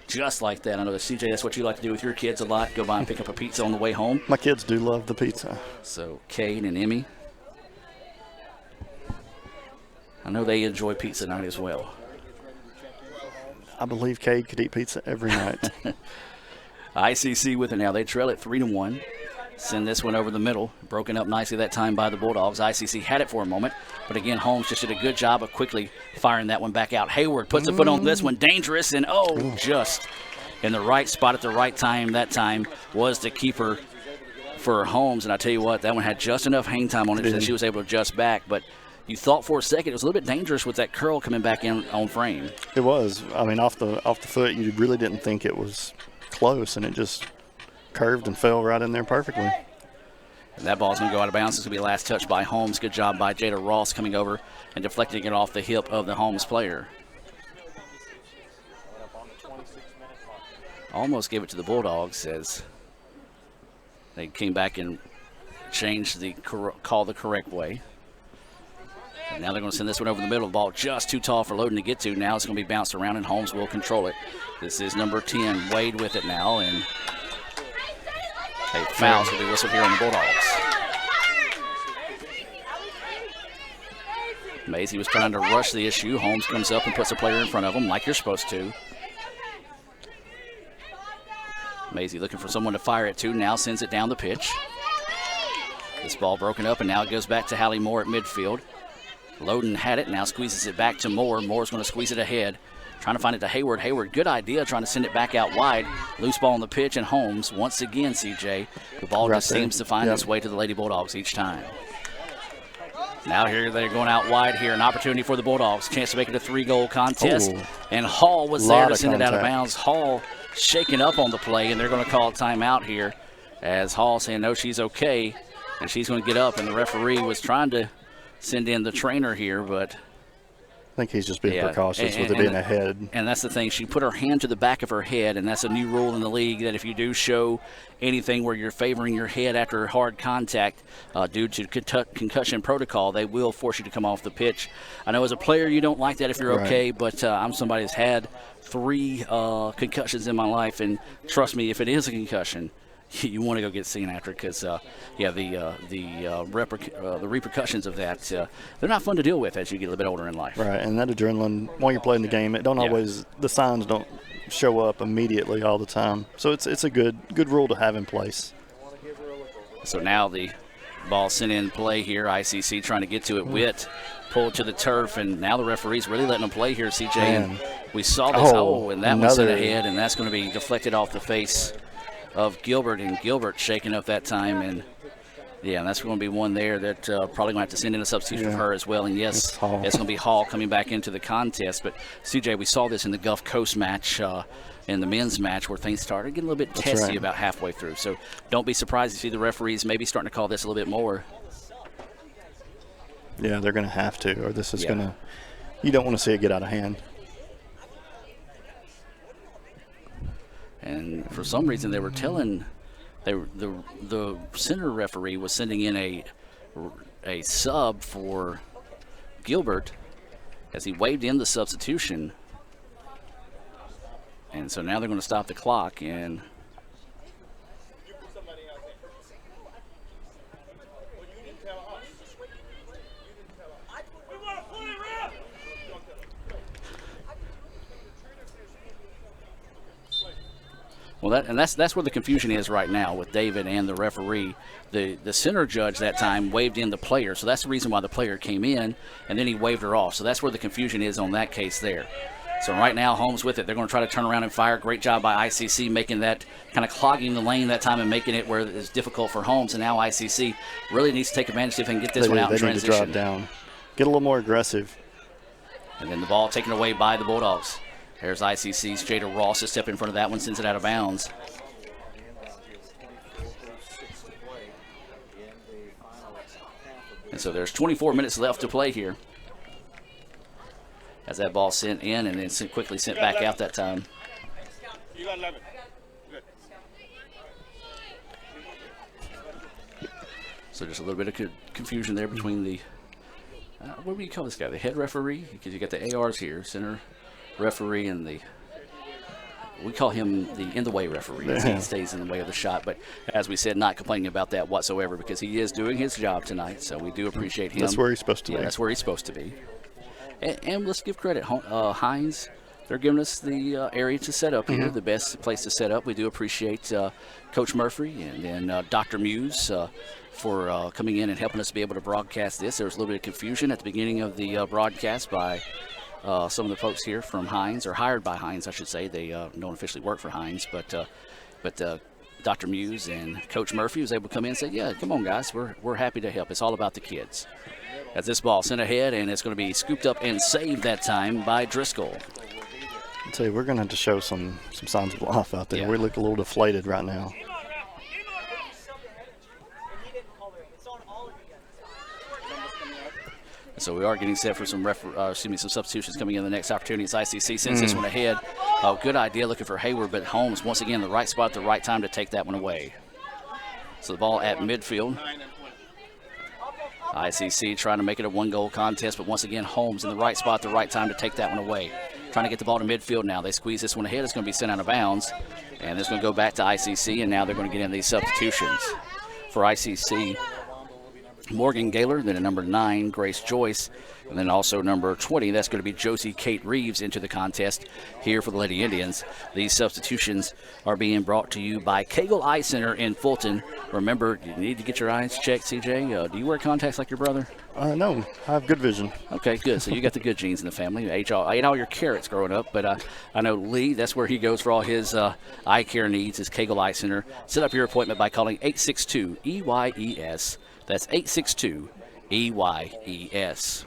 Just like that. I know that, CJ, that's what you like to do with your kids a lot. Go by and pick up a pizza on the way home. My kids do love the pizza. So, Cade and Emmy, I know they enjoy pizza night as well. I believe Cade could eat pizza every night. ICC with it now. They trail it 3-1. Send this one over the middle. Broken up nicely that time by the Bulldogs. ICC had it for a moment, but again, Holmes just did a good job of quickly firing that one back out. Hayward puts a foot on this one. Dangerous, and just in the right spot at the right time. That time was the keeper for Holmes, and I tell you what, that one had just enough hang time on it that she was able to adjust back. But you thought for a second it was a little bit dangerous with that curl coming back in on frame. It was. I mean, off the foot, you really didn't think it was close, and it just curved and fell right in there perfectly. And that ball's going to go out of bounds. It's going to be a last touch by Holmes. Good job by Jada Ross coming over and deflecting it off the hip of the Holmes player. Almost gave it to the Bulldogs as they came back and changed the call the correct way. And now they're going to send this one over the middle. The ball just too tall for Loden to get to. Now it's going to be bounced around, and Holmes will control it. This is number 10, Wade with it now, and a foul's going to be whistled here on the Bulldogs. Maisie was trying to rush the issue. Holmes comes up and puts a player in front of him like you're supposed to. Maisie looking for someone to fire it to, now sends it down the pitch. This ball broken up, and now it goes back to Hallie Moore at midfield. Loden had it, now squeezes it back to Moore. Moore's going to squeeze it ahead, trying to find it to Hayward. Hayward, good idea, trying to send it back out wide. Loose ball on the pitch, and Holmes, once again, CJ, the ball just seems to find its way to the Lady Bulldogs each time. Now here they're going out wide here, an opportunity for the Bulldogs. Chance to make it a 3-goal contest, and Hall was there to send it out of bounds. Hall shaking up on the play, and they're going to call a timeout here as Hall saying, no, she's okay, and she's going to get up, and the referee was trying to send in the trainer here, but I think he's just being precautious with it being ahead. And that's the thing. She put her hand to the back of her head, and that's a new rule in the league that if you do show anything where you're favoring your head after hard contact due to concussion protocol, they will force you to come off the pitch. I know as a player you don't like that if you're okay, but I'm somebody that's had 3 concussions in my life, and trust me, if it is a concussion, you want to go get seen after, because the repercussions of that, they're not fun to deal with as you get a little bit older in life. Right, and that adrenaline while you're playing the game, it don't always, the signs don't show up immediately all the time. So it's a good rule to have in place. So now the ball sent in play here. ICC trying to get to it. Witt pulled to the turf, and now the referee's really letting them play here, CJ. And we saw this. And that one sent ahead, and that's going to be deflected off the face of Gilbert, and Gilbert shaking up that time, and that's going to be one there that probably going to have to send in a substitution for her as well. And yes, it's going to be Hall coming back into the contest. But CJ, we saw this in the Gulf Coast match, in the men's match, where things started getting a little bit testy about halfway through. So don't be surprised to see the referees maybe starting to call this a little bit more. Yeah, they're going to have to, or this is going to, you don't want to see it get out of hand. And for some reason, they were telling the center referee was sending in a sub for Gilbert as he waved in the substitution. And so now they're going to stop the clock, and well, that's where the confusion is right now with David and the referee. The center judge that time waved in the player, so that's the reason why the player came in, and then he waved her off. So that's where the confusion is on that case there. So right now, Holmes with it. They're going to try to turn around and fire. Great job by ICC making that, kind of clogging the lane that time and making it where it's difficult for Holmes. And now ICC really needs to take advantage, see if they can get this one out in transition. They need to drop down. Get a little more aggressive. And then the ball taken away by the Bulldogs. There's ICC's Jada Ross to step in front of that one, sends it out of bounds. And so there's 24 minutes left to play here. As that ball sent in and then quickly sent back out that time. You got 11. Good. So just a little bit of confusion there between the, what do you call this guy? The head referee? Because you got the ARs here, center referee, and we call him the in-the-way referee. He stays in the way of the shot. But as we said, not complaining about that whatsoever, because he is doing his job tonight. So we do appreciate him. That's where he's supposed to be. That's where he's supposed to be. And let's give credit. Hines, they're giving us the area to set up here, the best place to set up. We do appreciate Coach Murphy and then Dr. Muse for coming in and helping us be able to broadcast this. There was a little bit of confusion at the beginning of the broadcast by some of the folks here from Heinz, or hired by Heinz, I should say. They don't officially work for Heinz, but Dr. Muse and Coach Murphy was able to come in and say, yeah, come on, guys, we're happy to help. It's all about the kids. As this ball sent ahead, and it's going to be scooped up and saved that time by Driscoll. I'll tell you, we're going to have to show some signs of life out there. We look a little deflated right now. So we are getting set for some substitutions coming in the next opportunity as ICC sends this one ahead. Oh, good idea looking for Hayward, but Holmes once again in the right spot at the right time to take that one away. So the ball at midfield. ICC trying to make it a one-goal contest, but once again Holmes in the right spot at the right time to take that one away. Trying to get the ball to midfield now. They squeeze this one ahead. It's going to be sent out of bounds, and it's going to go back to ICC, and now they're going to get in these substitutions. For ICC, Morgan Gaylor, then at number 9, Grace Joyce, and then also number 20, that's going to be Josie Kate Reeves into the contest here for the Lady Indians. These substitutions are being brought to you by Cagle Eye Center in Fulton. Remember, you need to get your eyes checked, CJ. Do you wear contacts like your brother? No, I have good vision. Okay, good. So you got the good genes in the family. I ate all your carrots growing up, but I know Lee, that's where he goes for all his eye care needs, is Cagle Eye Center. Set up your appointment by calling 862-EYES. That's 862-EYES.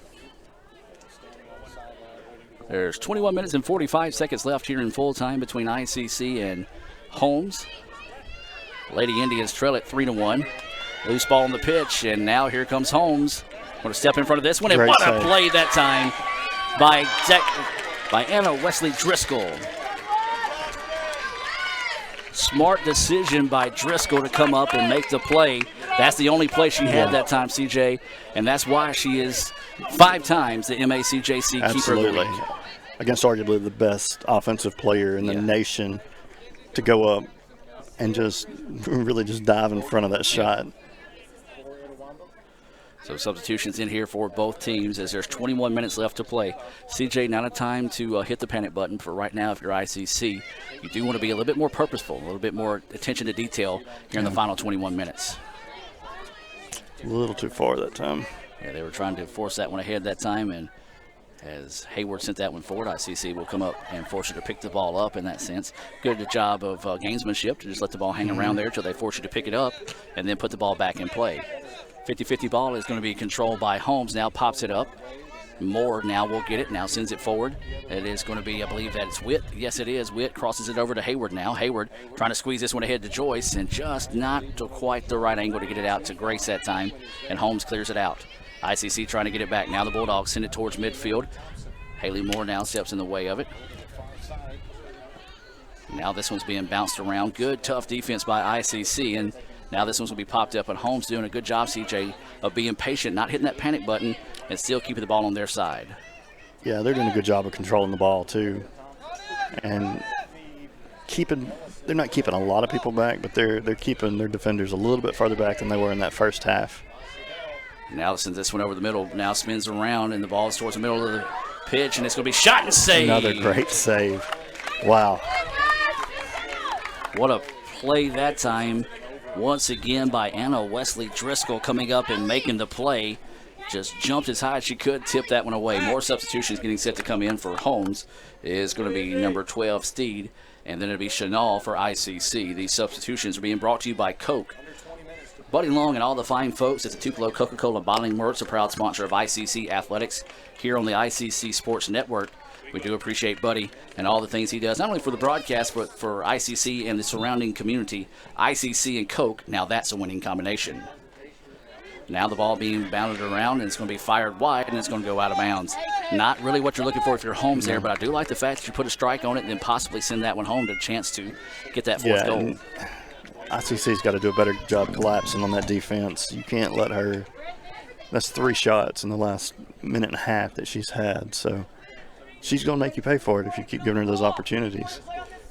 There's 21 minutes and 45 seconds left here in full time between ICC and Holmes. Lady Indians trail it 3-1. Loose ball on the pitch, and now here comes Holmes. Going to step in front of this one, and what a play that time by Anna Wesley Driscoll. Smart decision by Driscoll to come up and make the play. That's the only play she had that time, CJ, and that's why she is 5 times the MACJC keeper of the week. Against arguably the best offensive player in the nation, to go up and just really just dive in front of that shot. So substitutions in here for both teams as there's 21 minutes left to play. CJ, not a time to hit the panic button for right now if you're ICC. You do want to be a little bit more purposeful, a little bit more attention to detail here in the final 21 minutes. A little too far that time. Yeah, they were trying to force that one ahead that time, and as Hayward sent that one forward, ICC will come up and force you to pick the ball up in that sense. Good job of gamesmanship to just let the ball hang around there until they force you to pick it up and then put the ball back in play. 50-50 ball is going to be controlled by Holmes. Now pops it up. Moore now will get it. Now sends it forward. It is going to be, I believe that it's Witt. Yes, it is. Witt crosses it over to Hayward now. Hayward trying to squeeze this one ahead to Joyce, and just not to quite the right angle to get it out to Grace that time, and Holmes clears it out. ICC trying to get it back. Now the Bulldogs send it towards midfield. Haley Moore now steps in the way of it. Now this one's being bounced around. Good, tough defense by ICC, and now this one's going to be popped up, and Holmes doing a good job, CJ, of being patient, not hitting that panic button, and still keeping the ball on their side. Yeah, they're doing a good job of controlling the ball, too. And they're not keeping a lot of people back, but they're keeping their defenders a little bit further back than they were in that first half. Now sends this one over the middle, now spins around, and the ball is towards the middle of the pitch, and it's going to be shot and saved. Another great save. Wow. What a play that time. Once again by Anna Wesley Driscoll coming up and making the play. Just jumped as high as she could, tipped that one away. More substitutions getting set to come in for Holmes is going to be number 12, Steed, and then it'll be Chanel for ICC. These substitutions are being brought to you by Coke. Buddy Long and all the fine folks at the Tupelo Coca-Cola Bottling Works, a proud sponsor of ICC Athletics here on the ICC Sports Network. We do appreciate Buddy and all the things he does, not only for the broadcast, but for ICC and the surrounding community. ICC and Coke, now that's a winning combination. Now the ball being bounded around, and it's going to be fired wide, and it's going to go out of bounds. Not really what you're looking for if you're Holmes there, but I do like the fact that you put a strike on it and then possibly send that one home to a chance to get that fourth goal. ICC's got to do a better job collapsing on that defense. You can't let her – that's 3 shots in the last minute and a half that she's had, so – she's going to make you pay for it if you keep giving her those opportunities.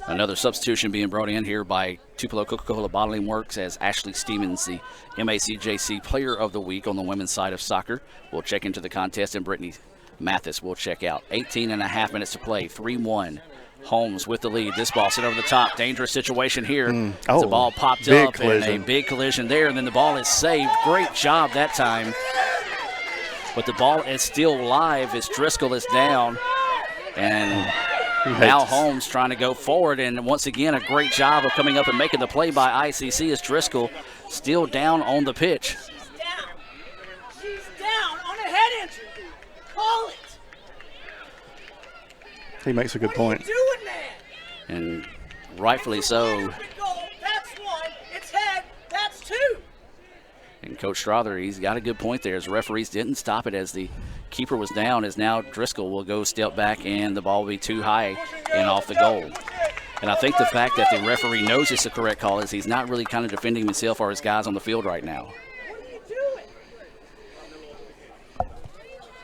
Another substitution being brought in here by Tupelo Coca-Cola Bottling Works as Ashley Stevens, the MACJC Player of the Week on the women's side of soccer, will check into the contest, and Brittany Mathis will check out. 18.5 minutes to play, 3-1. Holmes with the lead. This ball sent over the top. Dangerous situation here. The ball popped up, and a big collision there, and then the ball is saved. Great job that time. But the ball is still live as Driscoll is down. And now Holmes trying to go forward, and once again, a great job of coming up and making the play by ICC as Driscoll still down on the pitch. She's down on a head injury. Call it. He makes a good point. Doing that. And rightfully so. That's one. It's head. That's two. And Coach Strother, he's got a good point there. As the referees didn't stop it as the keeper was down, as now Driscoll will go step back and the ball will be too high and off the goal. And I think the fact that the referee knows it's the correct call is he's not really kind of defending himself or his guys on the field right now. What are you doing?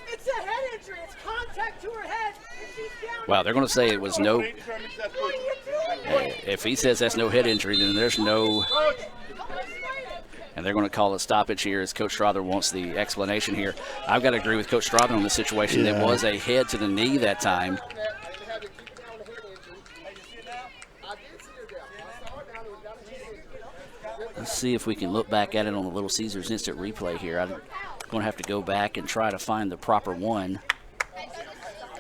It's a head injury. It's contact to her head. And she's down. Wow, they're going to say it was no. What are you doing? If he says that's no head injury, then there's no. And they're going to call a stoppage here as Coach Strother wants the explanation here. I've got to agree with Coach Strother on this situation. Yeah. There was a head to the knee that time. Let's see if we can look back at it on the Little Caesars instant replay here. I'm going to have to go back and try to find the proper one.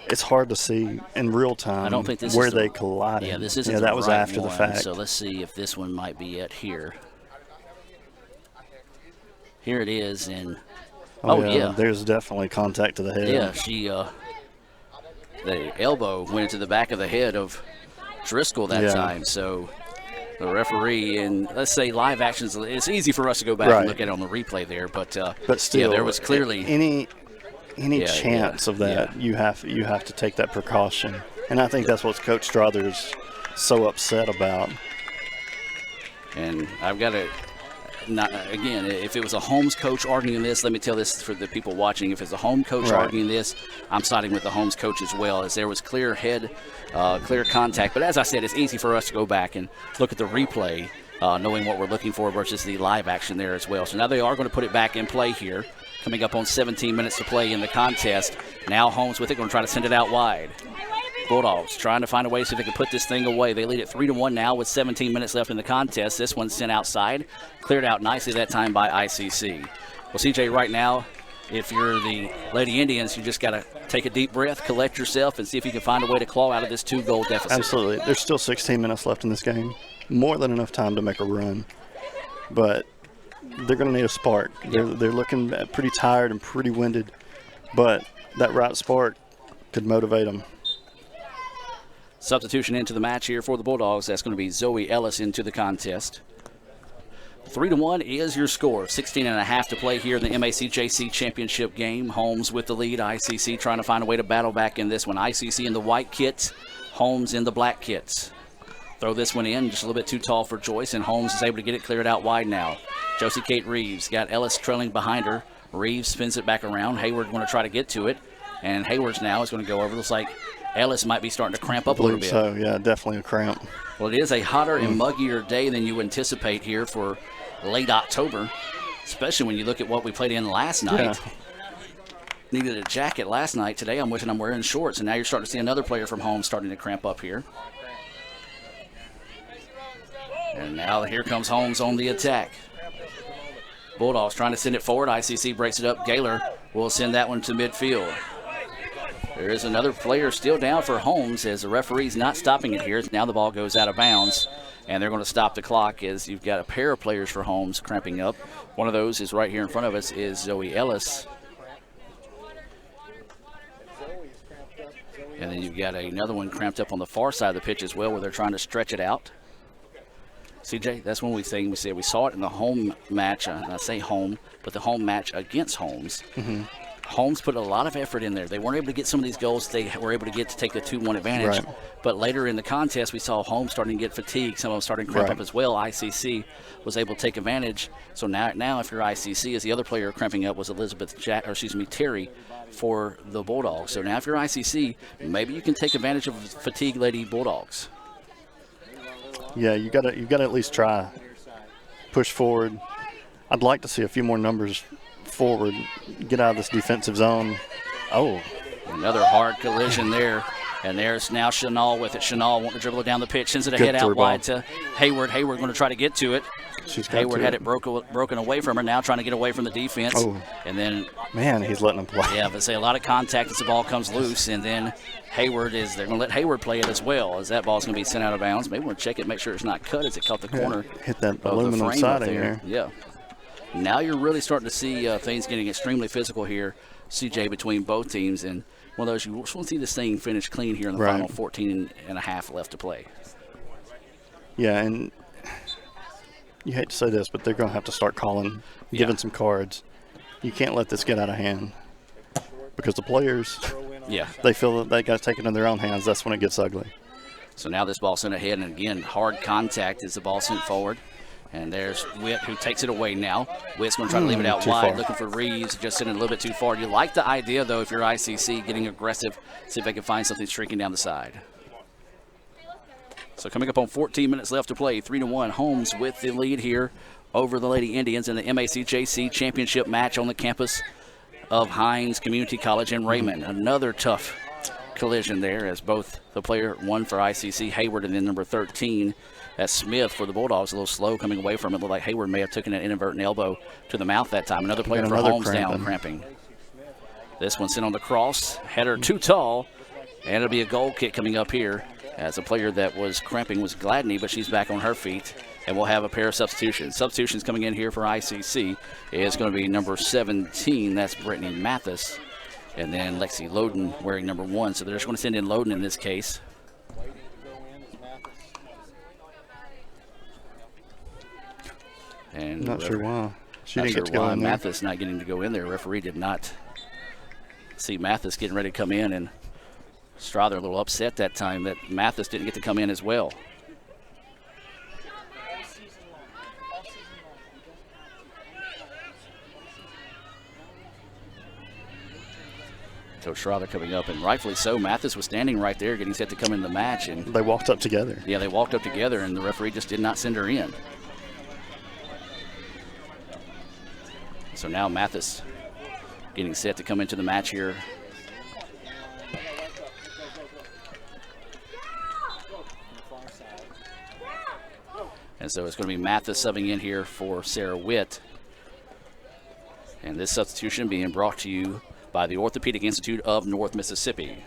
It's hard to see in real time. I don't think this where is they collided. Yeah, this isn't that was right after the one, fact. So let's see if this one might be it here. Here it is, and yeah, there's definitely contact to the head. Yeah, the elbow went into the back of the head of Driscoll that time. So the referee, and let's say live actions, it's easy for us to go back and look at it on the replay there, but still, there was clearly any chance of that. You have to take that precaution, and I think that's what Coach Strother's so upset about. And I've got to. Again, if it was a Holmes coach arguing this, let me tell this for the people watching. If it's a home coach arguing this, I'm siding with the Holmes coach as well, as there was clear head, clear contact. But as I said, it's easy for us to go back and look at the replay, knowing what we're looking for versus the live action there as well. So now they are going to put it back in play here, coming up on 17 minutes to play in the contest. Now Holmes with it, going to try to send it out wide. Bulldogs trying to find a way so they can put this thing away. They lead it 3-1 now with 17 minutes left in the contest. This one's sent outside, cleared out nicely that time by ICC. Well, CJ, right now, if you're the Lady Indians, you just got to take a deep breath, collect yourself, and see if you can find a way to claw out of this 2-goal deficit. Absolutely. There's still 16 minutes left in this game. More than enough time to make a run. But they're going to need a spark. They're looking pretty tired and pretty winded. But that right spark could motivate them. Substitution into the match here for the Bulldogs. That's going to be Zoe Ellis into the contest. 3-1 is your score. 16.5 to play here in the MACJC championship game. Holmes with the lead. ICC trying to find a way to battle back in this one. ICC in the white kits. Holmes in the black kits. Throw this one in. Just a little bit too tall for Joyce, and Holmes is able to get it cleared out wide now. Josie Kate Reeves got Ellis trailing behind her. Reeves spins it back around. Hayward going to try to get to it, and Hayward's now is going to go over. Looks like Ellis might be starting to cramp up a little bit. So, yeah, definitely a cramp. Well, it is a hotter and muggier day than you anticipate here for late October, especially when you look at what we played in last night. Yeah. Needed a jacket last night. Today I'm wishing I'm wearing shorts, and now you're starting to see another player from home starting to cramp up here. And now here comes Holmes on the attack. Bulldogs trying to send it forward. ICC breaks it up. Gaylor will send that one to midfield. There is another player still down for Holmes as the referee's not stopping it here. Now the ball goes out of bounds, and they're going to stop the clock as you've got a pair of players for Holmes cramping up. One of those is right here in front of us is Zoe Ellis. And then you've got another one cramped up on the far side of the pitch as well where they're trying to stretch it out. CJ, that's when we said we saw it in the home match. I say home, but the home match against Holmes. Mm-hmm. Holmes put a lot of effort in there. They weren't able to get some of these goals they were able to get to take the 2-1 advantage. Right. But later in the contest, we saw Holmes starting to get fatigued. Some of them starting to cramp up as well. ICC was able to take advantage. So now if you're ICC, as the other player cramping up was Terry for the Bulldogs. So now if you're ICC, maybe you can take advantage of fatigue lady Bulldogs. Yeah, you got to at least try, push forward. I'd like to see a few more numbers forward, get out of this defensive zone. Oh, another hard collision there. And there's now Chanel with it. Chanel wanting to dribble it down the pitch, sends it Good ahead out through ball. wide to Hayward. Hayward going to try to get to it. Hayward had it broken away from her, now trying to get away from the defense. Oh. And then, man, he's letting him play. Yeah, but say a lot of contact as the ball comes loose, and then they're going to let Hayward play it as well, as that ball's going to be sent out of bounds. Maybe we'll check it, make sure it's not cut as it caught the corner. Hit that of the aluminum frame up siding there. Yeah. Now you're really starting to see things getting extremely physical here, CJ, between both teams, and one of those, you just want to see this thing finish clean here in the final 14 and a half left to play. Yeah, and you hate to say this, but they're going to have to start giving some cards. You can't let this get out of hand because the players, they feel that they got to take it in their own hands. That's when it gets ugly. So now this ball sent ahead, and again, hard contact as the ball sent forward. And there's Witt who takes it away now. Witt's going to try to leave it out wide, looking for Reeves, just sending it a little bit too far. You like the idea, though, if you're ICC, getting aggressive, see if they can find something streaking down the side. So coming up on 14 minutes left to play, 3-1, Holmes with the lead here over the Lady Indians in the MACJC championship match on the campus of Hines Community College in Raymond. Another tough collision there as both the player, one for ICC, Hayward, and then number 13, that's Smith for the Bulldogs, a little slow coming away from it. Looked like Hayward may have taken an inadvertent elbow to the mouth that time. Another player for Holmes down, cramping. This one sent on the cross, header too tall, and it'll be a goal kick coming up here as a player that was cramping was Gladney, but she's back on her feet. And we'll have a pair of substitutions. Substitutions coming in here for ICC is going to be number 17, that's Brittany Mathis, and then Lexi Loden wearing number 1. So they're just going to send in Loden in this case. And not sure why. She didn't sure get to go in there. Mathis not getting to go in there. Referee did not see Mathis getting ready to come in, and Strother a little upset that time that Mathis didn't get to come in as well. So Strother coming up, and rightfully so. Mathis was standing right there getting set to come in the match, and they walked up together. Yeah, they walked up together, and the referee just did not send her in. So now Mathis getting set to come into the match here. And so it's going to be Mathis subbing in here for Sarah Witt. And this substitution being brought to you by the Orthopedic Institute of North Mississippi.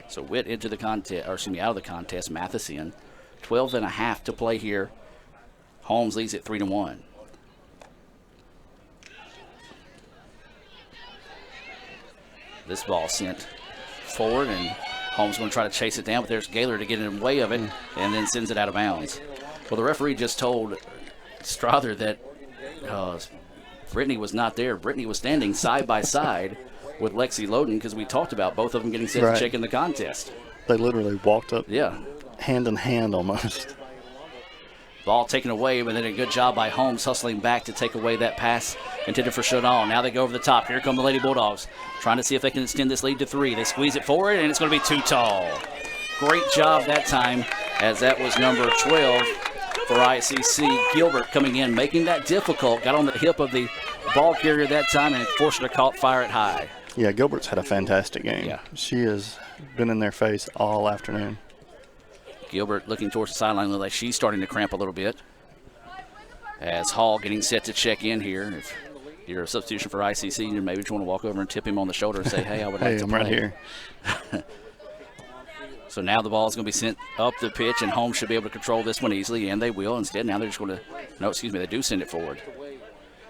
So Witt into the contest, or excuse me, out of the contest, Mathis in. 12 and a half to play here. Holmes leads at 3-1. This ball sent forward, and Holmes going to try to chase it down, but there's Gaylor to get in the way of it, and then sends it out of bounds. Well, the referee just told Strother that Brittany was not there. Brittany was standing side by side with Lexi Loden because we talked about both of them getting set to check in the contest. They literally walked up hand in hand almost. Ball taken away, but then a good job by Holmes hustling back to take away that pass intended for Chanel. Now they go over the top. Here come the Lady Bulldogs, trying to see if they can extend this lead to 3. They squeeze it forward, and it's going to be too tall. Great job that time, as that was number 12 for ICC. Gilbert coming in, making that difficult. Got on the hip of the ball carrier that time and forced her to fire it high. Yeah, Gilbert's had a fantastic game. Yeah. She has been in their face all afternoon. Gilbert looking towards the sideline, looks like she's starting to cramp a little bit. As Hall getting set to check in here. If you're a substitution for ICC, you maybe just want to walk over and tip him on the shoulder and say, hey, I would like to I'm play. right here. So now the ball is going to be sent up the pitch, and Holmes should be able to control this one easily, and they will. Instead, now they're just going to, they do send it forward.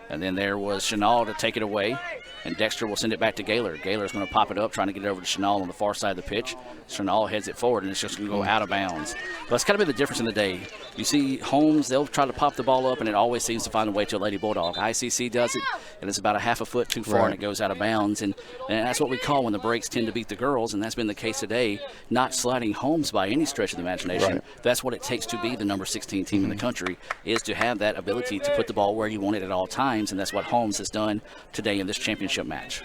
And then there was Chanel to take it away, and Dexter will send it back to Gaylor. Gaylor's going to pop it up, trying to get it over to Chanel on the far side of the pitch. Chanel heads it forward, and it's just going to go out of bounds. But that's kind of been the difference in the day. You see Holmes, they'll try to pop the ball up, and it always seems to find a way to a Lady Bulldog. ICC does it, and it's about a half a foot too far, and it goes out of bounds. And that's what we call when the breaks tend to beat the girls, and that's been the case today. Not sliding Holmes by any stretch of the imagination. Right. That's what it takes to be the number 16 team in the country, is to have that ability to put the ball where you want it at all times, and that's what Holmes has done today in this championship match.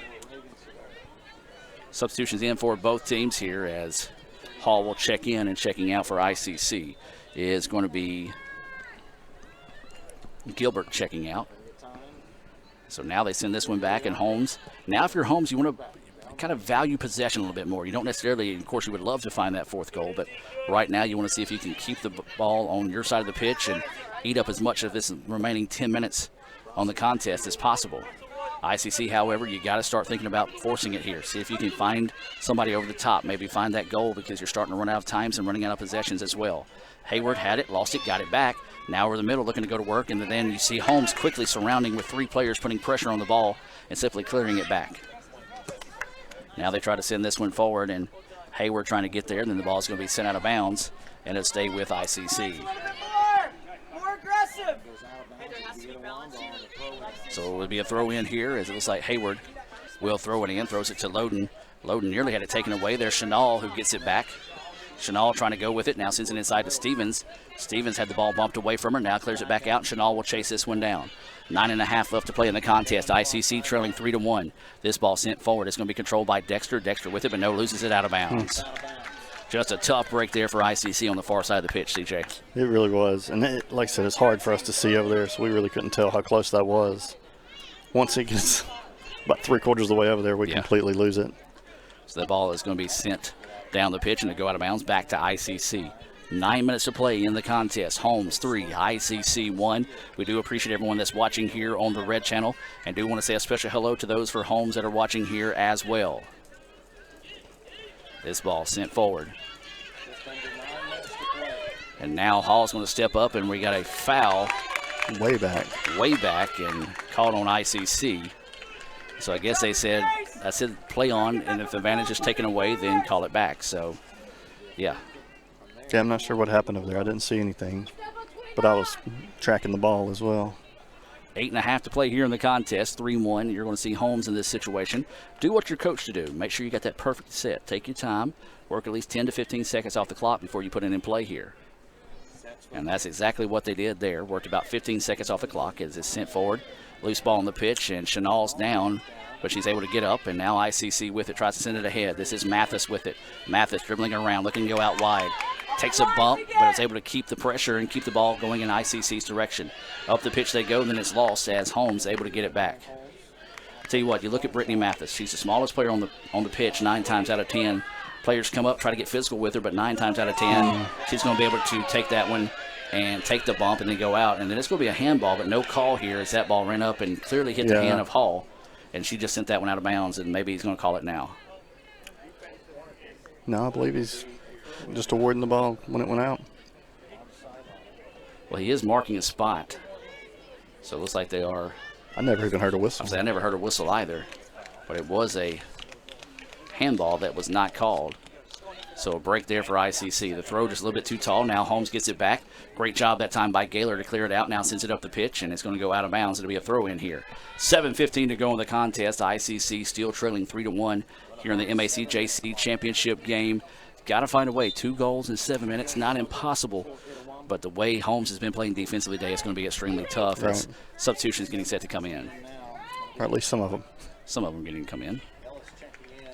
Substitutions in for both teams here as Hall will check in, and checking out for ICC is going to be Gilbert checking out. So now they send this one back, and Holmes. Now if you're Holmes, you want to kind of value possession a little bit more. You don't necessarily, of course, you would love to find that fourth goal, but right now you want to see if you can keep the ball on your side of the pitch and eat up as much of this remaining 10 minutes on the contest as possible. ICC, however, you got to start thinking about forcing it here. See if you can find somebody over the top, maybe find that goal, because you're starting to run out of times and running out of possessions as well. Hayward had it, lost it, got it back. Now we're in the middle looking to go to work, and then you see Holmes quickly surrounding with 3 players, putting pressure on the ball and simply clearing it back. Now they try to send this one forward, and Hayward trying to get there, and then the ball is going to be sent out of bounds, and it'll stay with ICC. More aggressive. So it would be a throw in here, as it looks like Hayward will throw it in, throws it to Loden. Loden nearly had it taken away. There's Chenal who gets it back. Chenal trying to go with it, now sends it inside to Stevens. Stevens had the ball bumped away from her, now clears it back out, and Chenal will chase this one down. 9.5 left to play in the contest. ICC trailing 3-1. This ball sent forward. It's going to be controlled by Dexter. Dexter with it, but no, loses it out of bounds. Just a tough break there for ICC on the far side of the pitch, CJ. It really was. And like I said, it's hard for us to see over there, so we really couldn't tell how close that was. Once it gets about 3/4 of the way over there, we completely lose it. So the ball is going to be sent down the pitch and to go out of bounds back to ICC. 9 minutes to play in the contest. Holmes 3, ICC 1. We do appreciate everyone that's watching here on the Red Channel, and do want to say a special hello to those for Holmes that are watching here as well. This ball sent forward. And now Hall's going to step up, and we got a foul. Way back, and called on ICC. So I guess they said, play on, and if the advantage is taken away, then call it back. So, yeah. Yeah, I'm not sure what happened over there. I didn't see anything, but I was tracking the ball as well. 8.5 to play here in the contest, 3-1. You're going to see Holmes in this situation. Do what you're coached to do. Make sure you got that perfect set. Take your time. Work at least 10 to 15 seconds off the clock before you put it in play here. And that's exactly what they did there. Worked about 15 seconds off the clock as it's sent forward. Loose ball on the pitch, and Chenal's down, but she's able to get up, and now ICC with it, tries to send it ahead. This is Mathis with it. Mathis dribbling around, looking to go out wide. Takes a bump, but is able to keep the pressure and keep the ball going in ICC's direction. Up the pitch they go, and then it's lost as Holmes able to get it back. Tell you what, you look at Brittany Mathis. She's the smallest player on the pitch 9 times out of 10. Players come up, try to get physical with her, but 9 times out of 10, she's going to be able to take that one and take the bump and then go out. And then it's going to be a handball, but no call here as that ball ran up and clearly hit the hand of Hall. And she just sent that one out of bounds, and maybe he's going to call it now. No, I believe he's just awarding the ball when it went out. Well, he is marking a spot. So it looks like they are. I never even heard a whistle. I never heard a whistle either. But it was a handball that was not called. So a break there for ICC. The throw just a little bit too tall. Now Holmes gets it back. Great job that time by Gaylor to clear it out. Now sends it up the pitch, and it's going to go out of bounds. It'll be a throw in here. 7:15 to go in the contest. ICC still trailing 3-1 here in the MACJC championship game. Got to find a way. 2 goals in 7 minutes. Not impossible. But the way Holmes has been playing defensively today, it's going to be extremely tough. Right. As substitutions getting set to come in. Or at least some of them. Some of them getting to come in.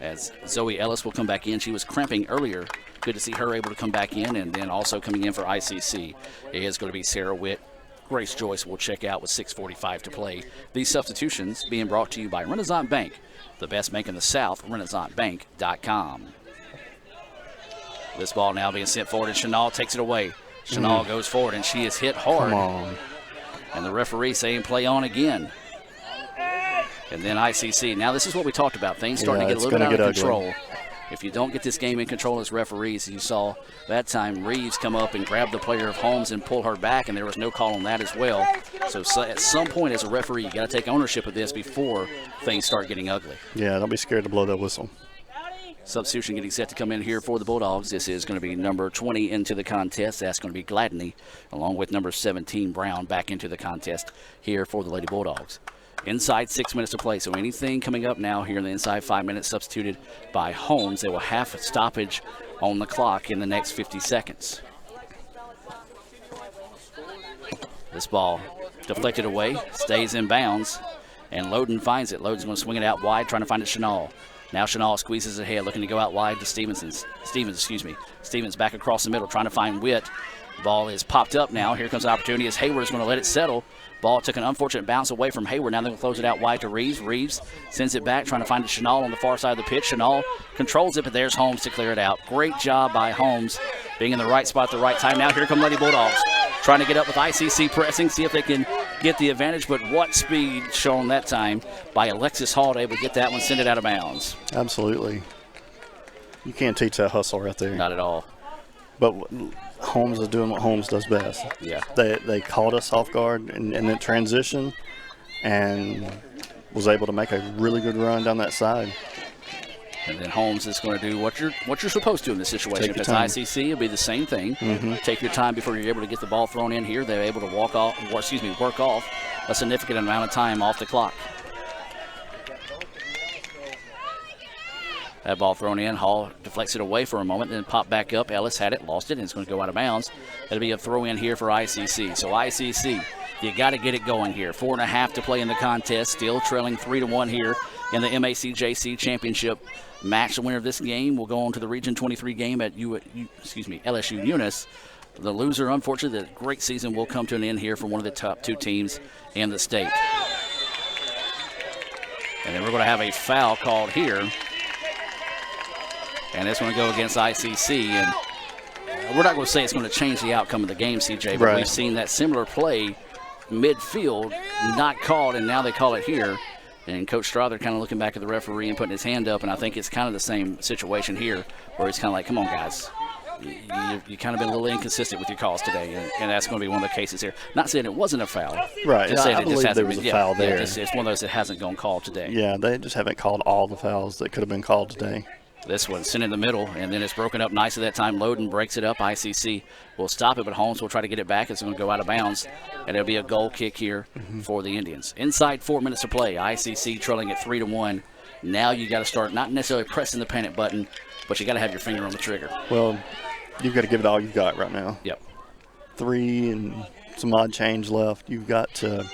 As Zoe Ellis will come back in. She was cramping earlier. Good to see her able to come back in. And then also coming in for ICC is going to be Sarah Witt. Grace Joyce will check out with 6:45 to play. These substitutions being brought to you by Renaissance Bank, the best bank in the South, renaissancebank.com. This ball now being sent forward, and Chenal takes it away. Chenal goes forward, and she is hit hard. Come on. And the referee saying play on again. And then ICC. Now this is what we talked about. Things starting to get a little bit out of control. If you don't get this game in control as referees, you saw that time Reeves come up and grab the player of Holmes and pull her back, and there was no call on that as well. So at some point as a referee, you got to take ownership of this before things start getting ugly. Yeah, don't be scared to blow that whistle. Substitution getting set to come in here for the Bulldogs. This is going to be number 20 into the contest. That's going to be Gladney, along with number 17, Brown, back into the contest here for the Lady Bulldogs. Inside 6 minutes to play, so anything coming up now here in the inside 5 minutes substituted by Holmes. They will have a stoppage on the clock in the next 50 seconds. This ball deflected away, stays in bounds, and Loden finds it. Loden's going to swing it out wide, trying to find it Chenal. Now Chenal squeezes ahead, looking to go out wide to Stevens, Stevens back across the middle, trying to find Witt. Ball is popped up now. Here comes an opportunity as Hayward is going to let it settle. Ball took an unfortunate bounce away from Hayward. Now they're going to close it out wide to Reeves. Reeves sends it back, trying to find Chenal on the far side of the pitch. Chenal controls it, but there's Holmes to clear it out. Great job by Holmes, being in the right spot at the right time. Now here come Lady Bulldogs, trying to get up with ICC pressing, see if they can get the advantage, but what speed shown that time by Alexis Hall, able to get that one, send it out of bounds. Absolutely. You can't teach that hustle right there. Not at all. But Holmes is doing what Holmes does best. Yeah. They caught us off guard in that transition and was able to make a really good run down that side. And then Holmes is going to do what you're supposed to in this situation. If it's ICC, it'll be the same thing. Take your time before you're able to get the ball thrown in here. They're able to work off a significant amount of time off the clock. That ball thrown in. Hall deflects it away for a moment, then popped back up. Ellis had it, lost it, and it's going to go out of bounds. That'll be a throw in here for ICC. So ICC, you got to get it going here. 4.5 to play in the contest. Still trailing 3-1 here in the MACJC Championship match. The winner of this game will go on to the Region 23 game at LSU Eunice. The loser, unfortunately, the great season will come to an end here for one of the top 2 teams in the state. And then we're going to have a foul called here. And it's going to go against ICC. And we're not going to say it's going to change the outcome of the game, CJ, but we've seen that similar play midfield, not called, and now they call it here. And Coach Strother kind of looking back at the referee and putting his hand up, and I think it's kind of the same situation here where he's kind of like, come on, guys. You kind of been a little inconsistent with your calls today, and that's going to be one of the cases here. Not saying it wasn't a foul. Right. Just saying I believe there was a foul there. It's one of those that hasn't gone called today. Yeah, they just haven't called all the fouls that could have been called today. This one sent in the middle, and then it's broken up nicely that time. Loden breaks it up. ICC will stop it, but Holmes will try to get it back. It's going to go out of bounds, and it'll be a goal kick here for the Indians. Inside 4 minutes to play. ICC trailing at 3-1. Now you got to start not necessarily pressing the panic button, but you got to have your finger on the trigger. Well, you've got to give it all you've got right now. Yep. 3 and some odd change left. You got to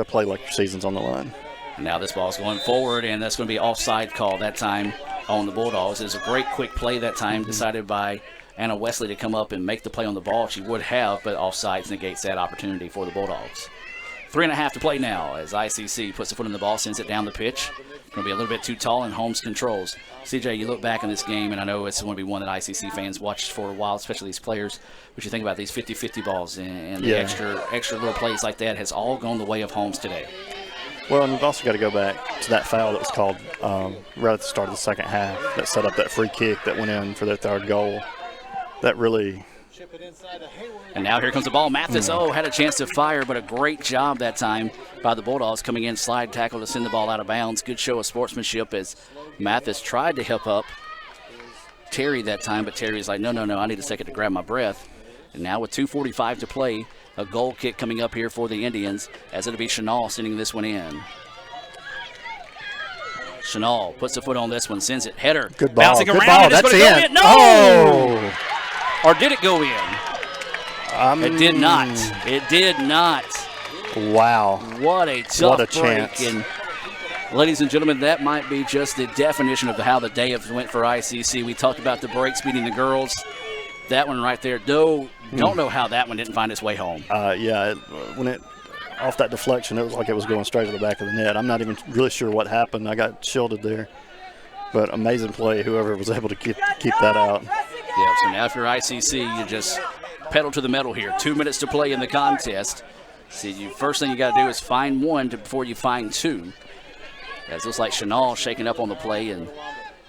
play like your season's on the line. Now this ball's going forward, and that's going to be offside call that time on the Bulldogs. It's a great quick play that time, decided by Anna Wesley to come up and make the play on the ball. She would have, but offsides negates that opportunity for the Bulldogs. 3.5 to play now as ICC puts the foot in the ball, sends it down the pitch. Going to be a little bit too tall, and Holmes controls. CJ, you look back in this game, and I know it's going to be one that ICC fans watched for a while, especially these players. But you think about these 50-50 balls and the extra little plays like that has all gone the way of Holmes today. Well, and we've also got to go back to that foul that was called right at the start of the second half that set up that free kick that went in for their 3rd goal. That really... And now here comes the ball. Mathis, had a chance to fire, but a great job that time by the Bulldogs coming in, slide tackle to send the ball out of bounds. Good show of sportsmanship as Mathis tried to help up Terry that time, but Terry's like, no, I need a second to grab my breath. And now with 2:45 to play, a goal kick coming up here for the Indians, as it'll be Chenal sending this one in. Chenal puts the foot on this one, sends it, header. Good ball. Bouncing Good around, ball. and it's That's going to go in. in. No! Oh! Or did it go in? It did not. It did not. Wow. What a tough break. Chance. And ladies and gentlemen, that might be just the definition of how the day went for ICC. We talked about the breaks beating the girls. That one right there, don't know how that one didn't find its way home. When it off that deflection, it was like it was going straight to the back of the net. I'm not even really sure what happened. I got shielded there. But amazing play, whoever was able to keep that out. Yeah, so now if you're ICC, you just pedal to the metal here. 2 minutes to play in the contest. See, first thing you got to do is find one before you find two. As it looks like Chenal shaking up on the play, and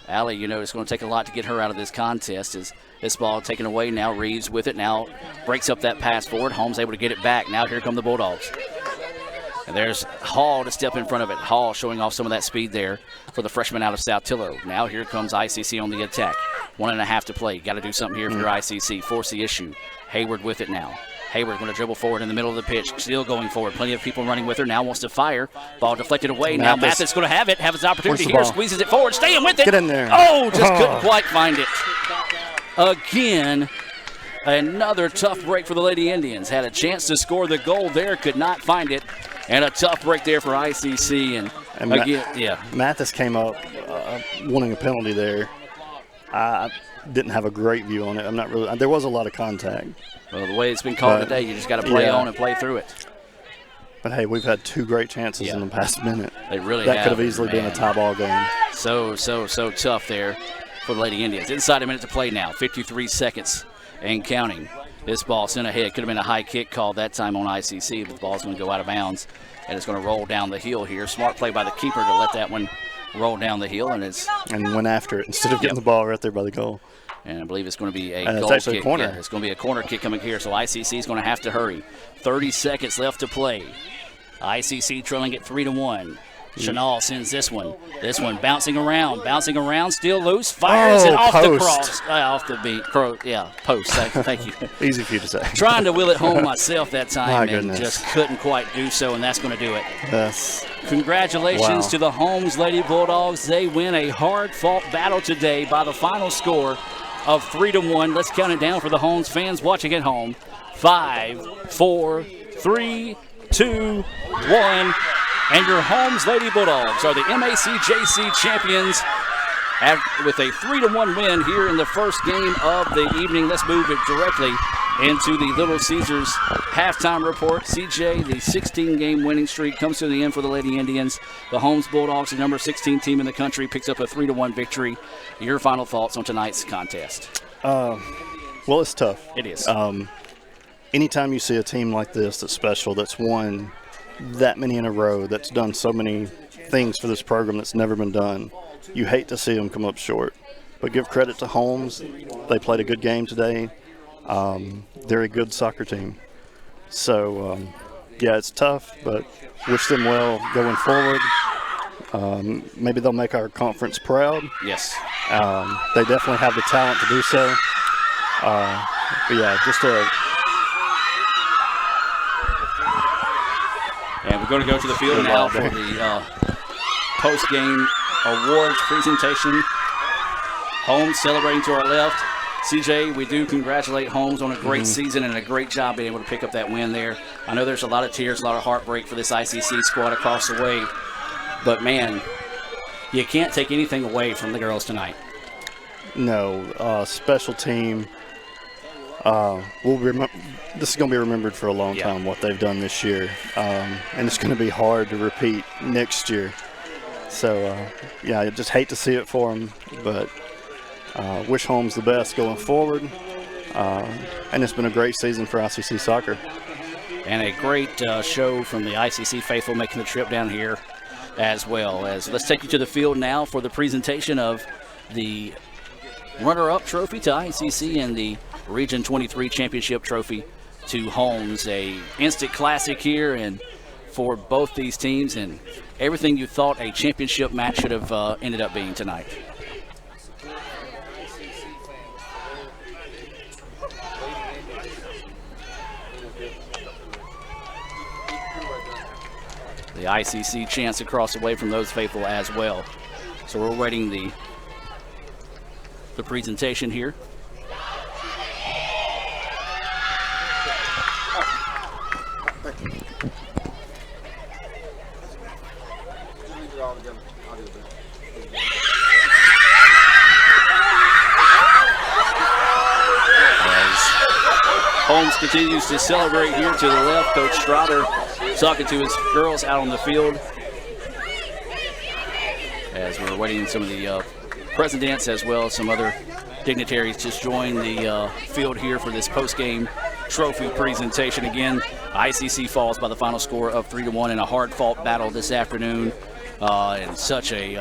Allie, it's going to take a lot to get her out of this contest. As this ball taken away, now Reeves with it, now breaks up that pass forward. Holmes able to get it back. Now here come the Bulldogs. And there's Hall to step in front of it. Hall showing off some of that speed there for the freshman out of South Tillow. Now here comes ICC on the attack. 1.5 to play. Got to do something here for your ICC. Force the issue. Hayward with it now. Hayward going to dribble forward in the middle of the pitch. Still going forward. Plenty of people running with her. Now wants to fire. Ball deflected away. Now Mathis going to have it. Have his opportunity here. Squeezes it forward. Staying with it. Get in there. Oh, just couldn't quite find it. Again, another tough break for the Lady Indians. Had a chance to score the goal there. Could not find it. And a tough break there for ICC. And again, Mathis came up wanting a penalty there. didn't have a great view on it. I'm not really. There was a lot of contact. Well, the way it's been called today, you just got to play on and play through it. But hey, we've had 2 great chances in the past minute. They really that have. Could have easily been a tie ball game. So tough there for the Lady Indians. Inside a minute to play now. 53 seconds and counting. This ball sent ahead. Could have been a high kick called that time on ICC, but the ball's going to go out of bounds, and it's going to roll down the hill here. Smart play by the keeper to let that one roll down the hill, and went after it instead of getting the ball right there by the goal. And I believe it's going to be a goal kick. It's actually a corner. Yeah, it's going to be a corner kick coming here, so ICC is going to have to hurry. 30 seconds left to play. ICC trailing at 3-1. Chanel sends this one. This one bouncing around, still loose, fires it off the cross. Off the beat. Post. Thank you. Easy for you to say. Trying to will it home myself that time and just couldn't quite do so, and that's going to do it. Yes. Congratulations to the Holmes Lady Bulldogs. They win a hard-fought battle today by the final score of 3-1. Let's count it down for the Holmes fans watching at home. 5, 4, 3, 2, 1. And your Holmes Lady Bulldogs are the MACJC champions with a 3-1 win here in the first game of the evening. Let's move it directly into the Little Caesars halftime report. CJ, the 16-game winning streak comes to the end for the Lady Indians. The Holmes Bulldogs, the number 16 team in the country, picks up a 3-1 victory. Your final thoughts on tonight's contest? Well, it's tough. It is. Anytime you see a team like this that's special, that's won that many in a row, that's done so many things for this program that's never been done, you hate to see them come up short. But give credit to Holmes. They played a good game today. They're a good soccer team. So, it's tough, but wish them well going forward. Maybe they'll make our conference proud. Yes. They definitely have the talent to do so. And we're going to go to the field now for the post-game awards presentation. Holmes celebrating to our left. CJ, we do congratulate Holmes on a great season and a great job being able to pick up that win there. I know there's a lot of tears, a lot of heartbreak for this ICC squad across the way. But, man, you can't take anything away from the girls tonight. No, special team. This is going to be remembered for a long time, what they've done this year. And it's going to be hard to repeat next year. So, I just hate to see it for them, but wish Holmes the best going forward. And it's been a great season for ICC soccer. And a great show from the ICC faithful making the trip down here as well. Let's take you to the field now for the presentation of the runner-up trophy to ICC and the Region 23 Championship trophy to Holmes. A instant classic here and for both these teams, and everything you thought a championship match should have ended up being tonight. The ICC chants across the way from those faithful as well. So we're waiting the presentation here. Holmes continues to celebrate here to the left. Coach Strother talking to his girls out on the field as we're waiting some of the presidents as well as some other dignitaries just join the field here for this post-game trophy presentation. Again, ICC falls by the final score of 3-1 in a hard-fought battle this afternoon. And such a,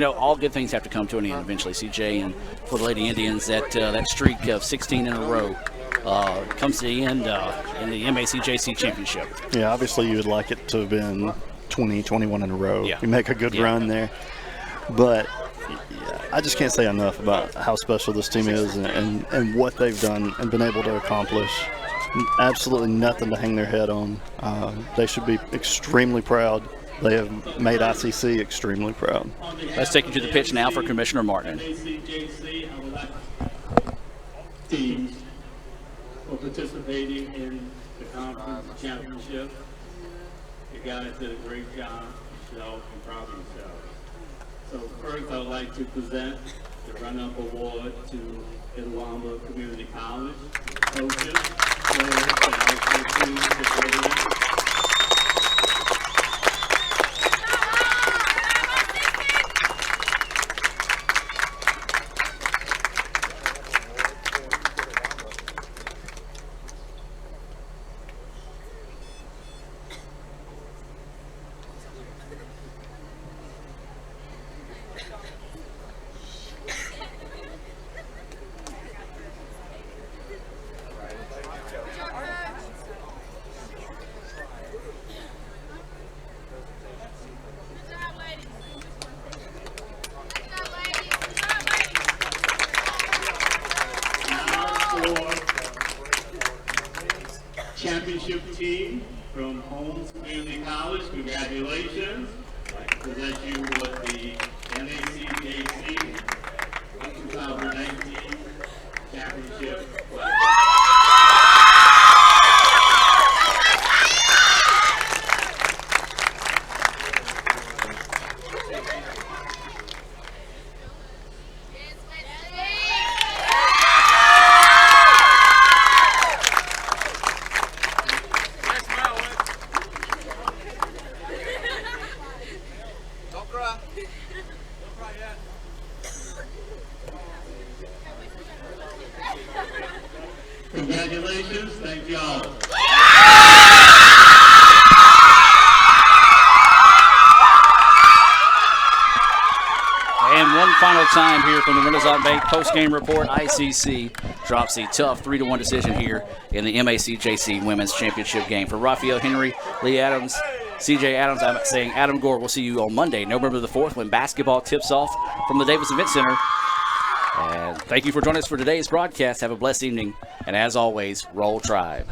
all good things have to come to an end eventually, CJ. And for the Lady Indians, that streak of 16 in a row comes to the end in the MACJC Championship. Yeah, obviously you would like it to have been 20, 21 in a row. Yeah. You make a good run there. But I just can't say enough about how special this team is and what they've done and been able to accomplish. Absolutely nothing to hang their head on. They should be extremely proud. They have made ICC extremely proud. Let's take you to the pitch now for Commissioner Martin. Teams for participating in the conference championship. You guys did a great job. You should all be proud of yourselves. So first, I would like to present the run-up award to Itawamba Community College coaches, players, and also to the president. Championship team from Holmes Community College, congratulations. I'd like to present you with the MACJC 2019 championship. Congratulations, thank y'all. And one final time here from the Renaissance Bank post-game report. ICC drops a tough 3-1 decision here in the MACJC Women's Championship game. For Raphael Henry, Lee Adams, CJ Adams, I'm saying Adam Gore, we'll see you on Monday, November the 4th, when basketball tips off from the Davis Event Center. And thank you for joining us for today's broadcast. Have a blessed evening. And as always, Roll Tribe.